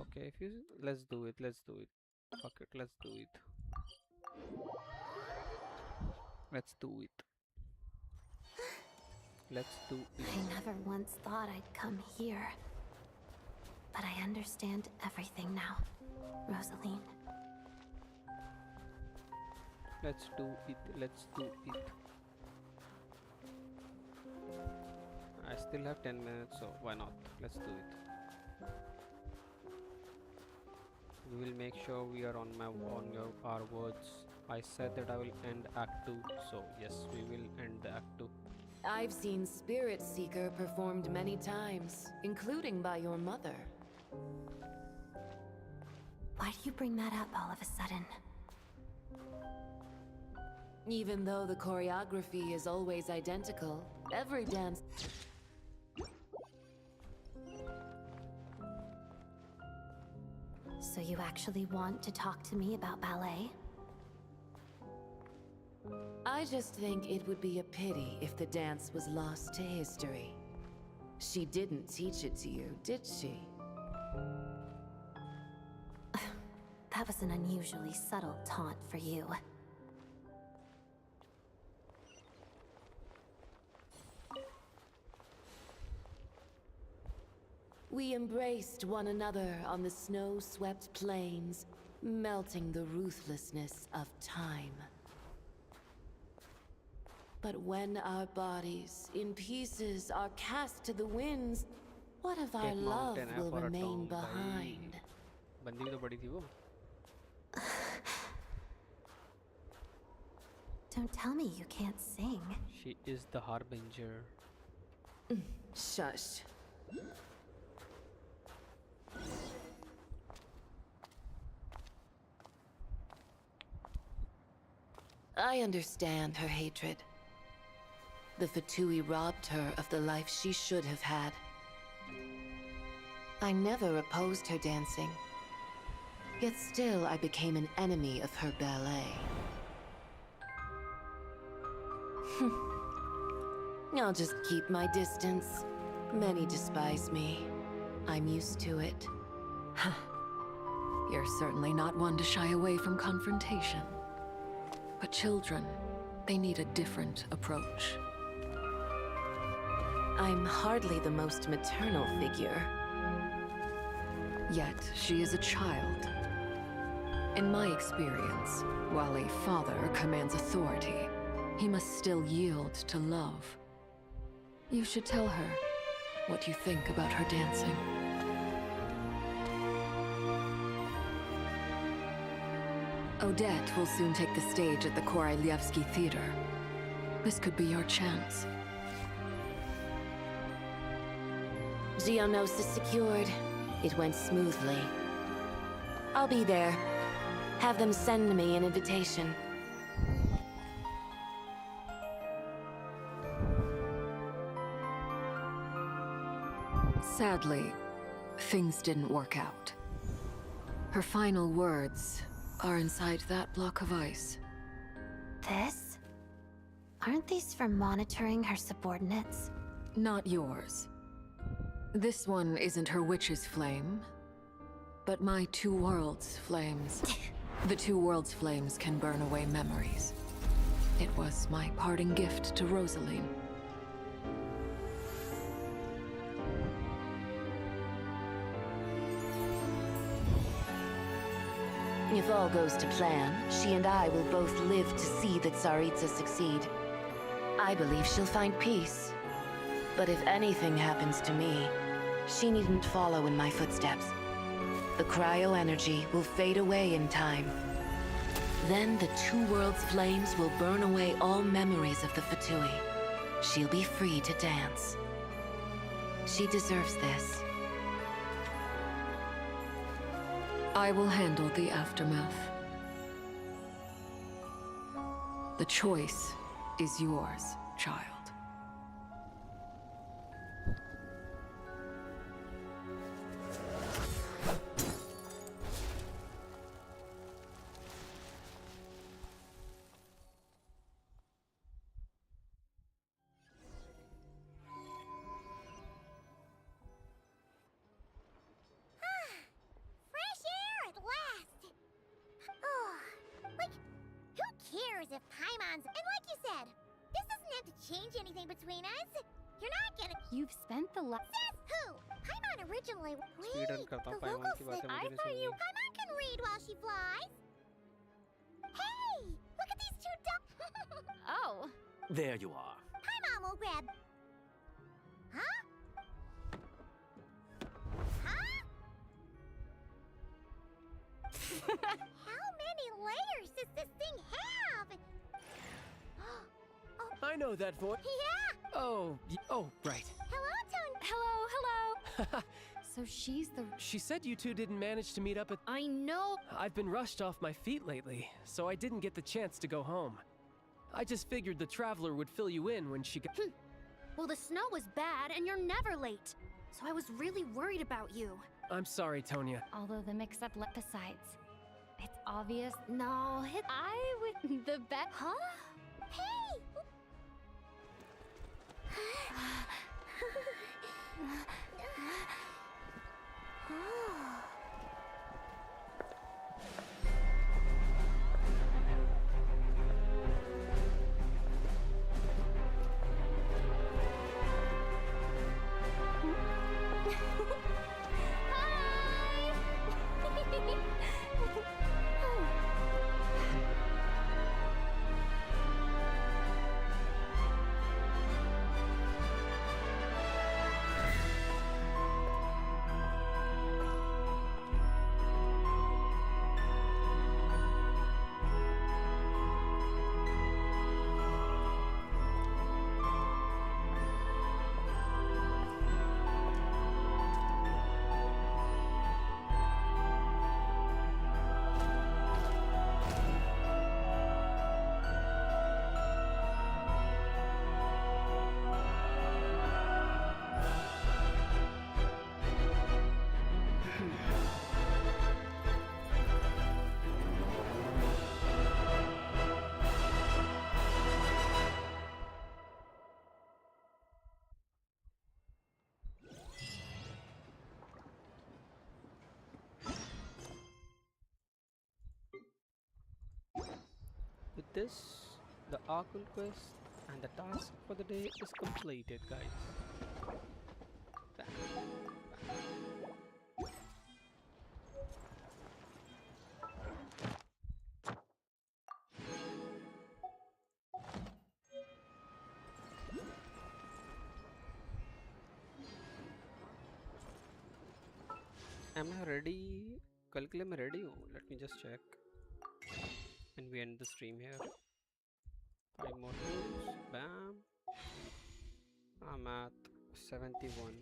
Okay, if you let's do it. Fuck it, let's do it. Let's do it. I never once thought I'd come here. But I understand everything now, Rosaline. Let's do it. I still have 10 minutes, so why not? Let's do it. We will make sure we are on our words. I said that I will end Act 2, so yes, we will end the Act 2. I've seen Spirit Seeker performed many times, including by your mother. Why do you bring that up all of a sudden? Even though the choreography is always identical, every dance... So you actually want to talk to me about ballet? I just think it would be a pity if the dance was lost to history. She didn't teach it to you, did she? That was an unusually subtle taunt for you. We embraced one another on the snow-swept plains, melting the ruthlessness of time. But when our bodies, in pieces, are cast to the winds, what of our love will remain behind? बंदी तो बड़ी थी वो. Don't tell me you can't sing. She is the harbinger. Shush. I understand her hatred. The Fatui robbed her of the life she should have had. I never opposed her dancing. Yet still I became an enemy of her ballet. I'll just keep my distance. Many despise me. I'm used to it. You're certainly not one to shy away from confrontation. But children, they need a different approach. I'm hardly the most maternal figure. Yet, she is a child. In my experience, while a father commands authority, he must still yield to love. You should tell her what you think about her dancing. Odette will soon take the stage at the Korylievsky Theater. This could be your chance. Geonosis secured. It went smoothly. I'll be there. Have them send me an invitation. Sadly, things didn't work out. Her final words are inside that block of ice. This? Aren't these for monitoring her subordinates? Not yours. This one isn't her witch's flame, but my two worlds' flames. The two worlds' flames can burn away memories. It was my parting gift to Rosaline. If all goes to plan, she and I will both live to see the Tsaritsa succeed. I believe she'll find peace. But if anything happens to me, she needn't follow in my footsteps. The cryo-energy will fade away in time. Then the two worlds' flames will burn away all memories of the Fatui. She'll be free to dance. She deserves this. I will handle the aftermath. The choice is yours, child. Fresh air at last! Oh, like, who cares if Paimons... And like you said, this doesn't have to change anything between us. You're not gonna... You've spent the last... Says who? Paimon originally... Speed run करता हूँ, the Paimon local की बातें said... मुझे I नहीं thought you... सुननी। Paimon can read while she flies. Hey! Look at these two ducks! Oh. There you are. Paimon will grab... Huh? Huh? How many layers does this thing have? I know that voice. Yeah! Oh, right. Hello, Tony. Hello. So she's the... She said you two didn't manage to meet up at... I know. I've been rushed off my feet lately, so I didn't get the chance to go home. I just figured the Traveler would fill you in when she got... Well, the snow was bad, and you're never late. So I was really worried about you. I'm sorry, Tonya. Although the mix-up besides, it's obvious. No, I would... The bet... Huh? Hey! With this, the Archon quest and the task for the day is completed, guys. Bam. Am I ready? कल के लिए मैं ready हूँ. Let me just check. And we end the stream here. 5 more tools. Bam. I'm at 71.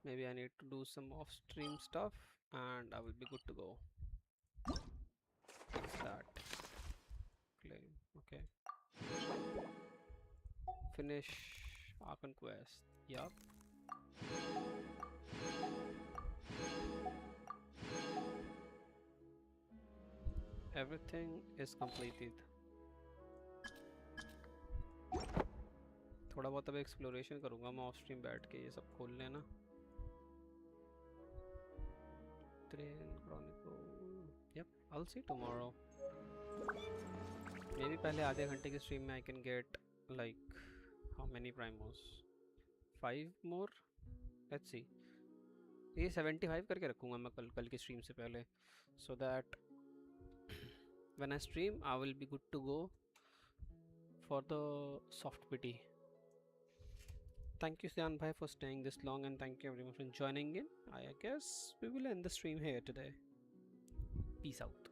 Maybe I need to do some off-stream stuff and I will be good to go. What's that? Claim. Okay. Finish Archon quest. Yup. Everything is completed. थोड़ा बहुत अब exploration करूँगा मैं of stream बैठ के ये सब खोल लेना. Train Chronicle. Yep, I'll see tomorrow. Maybe पहले आधे घंटे की स्ट्रीम में I can get like how many primos? 5 more. Let's see. ये 75 करके रखूँगा मैं कल की स्ट्रीम से पहले, so that when I stream I will be good to go for the soft pity. Thank you Sian bhai for staying this long and thank you everyone for joining in. I guess we will end the stream here today. Peace out.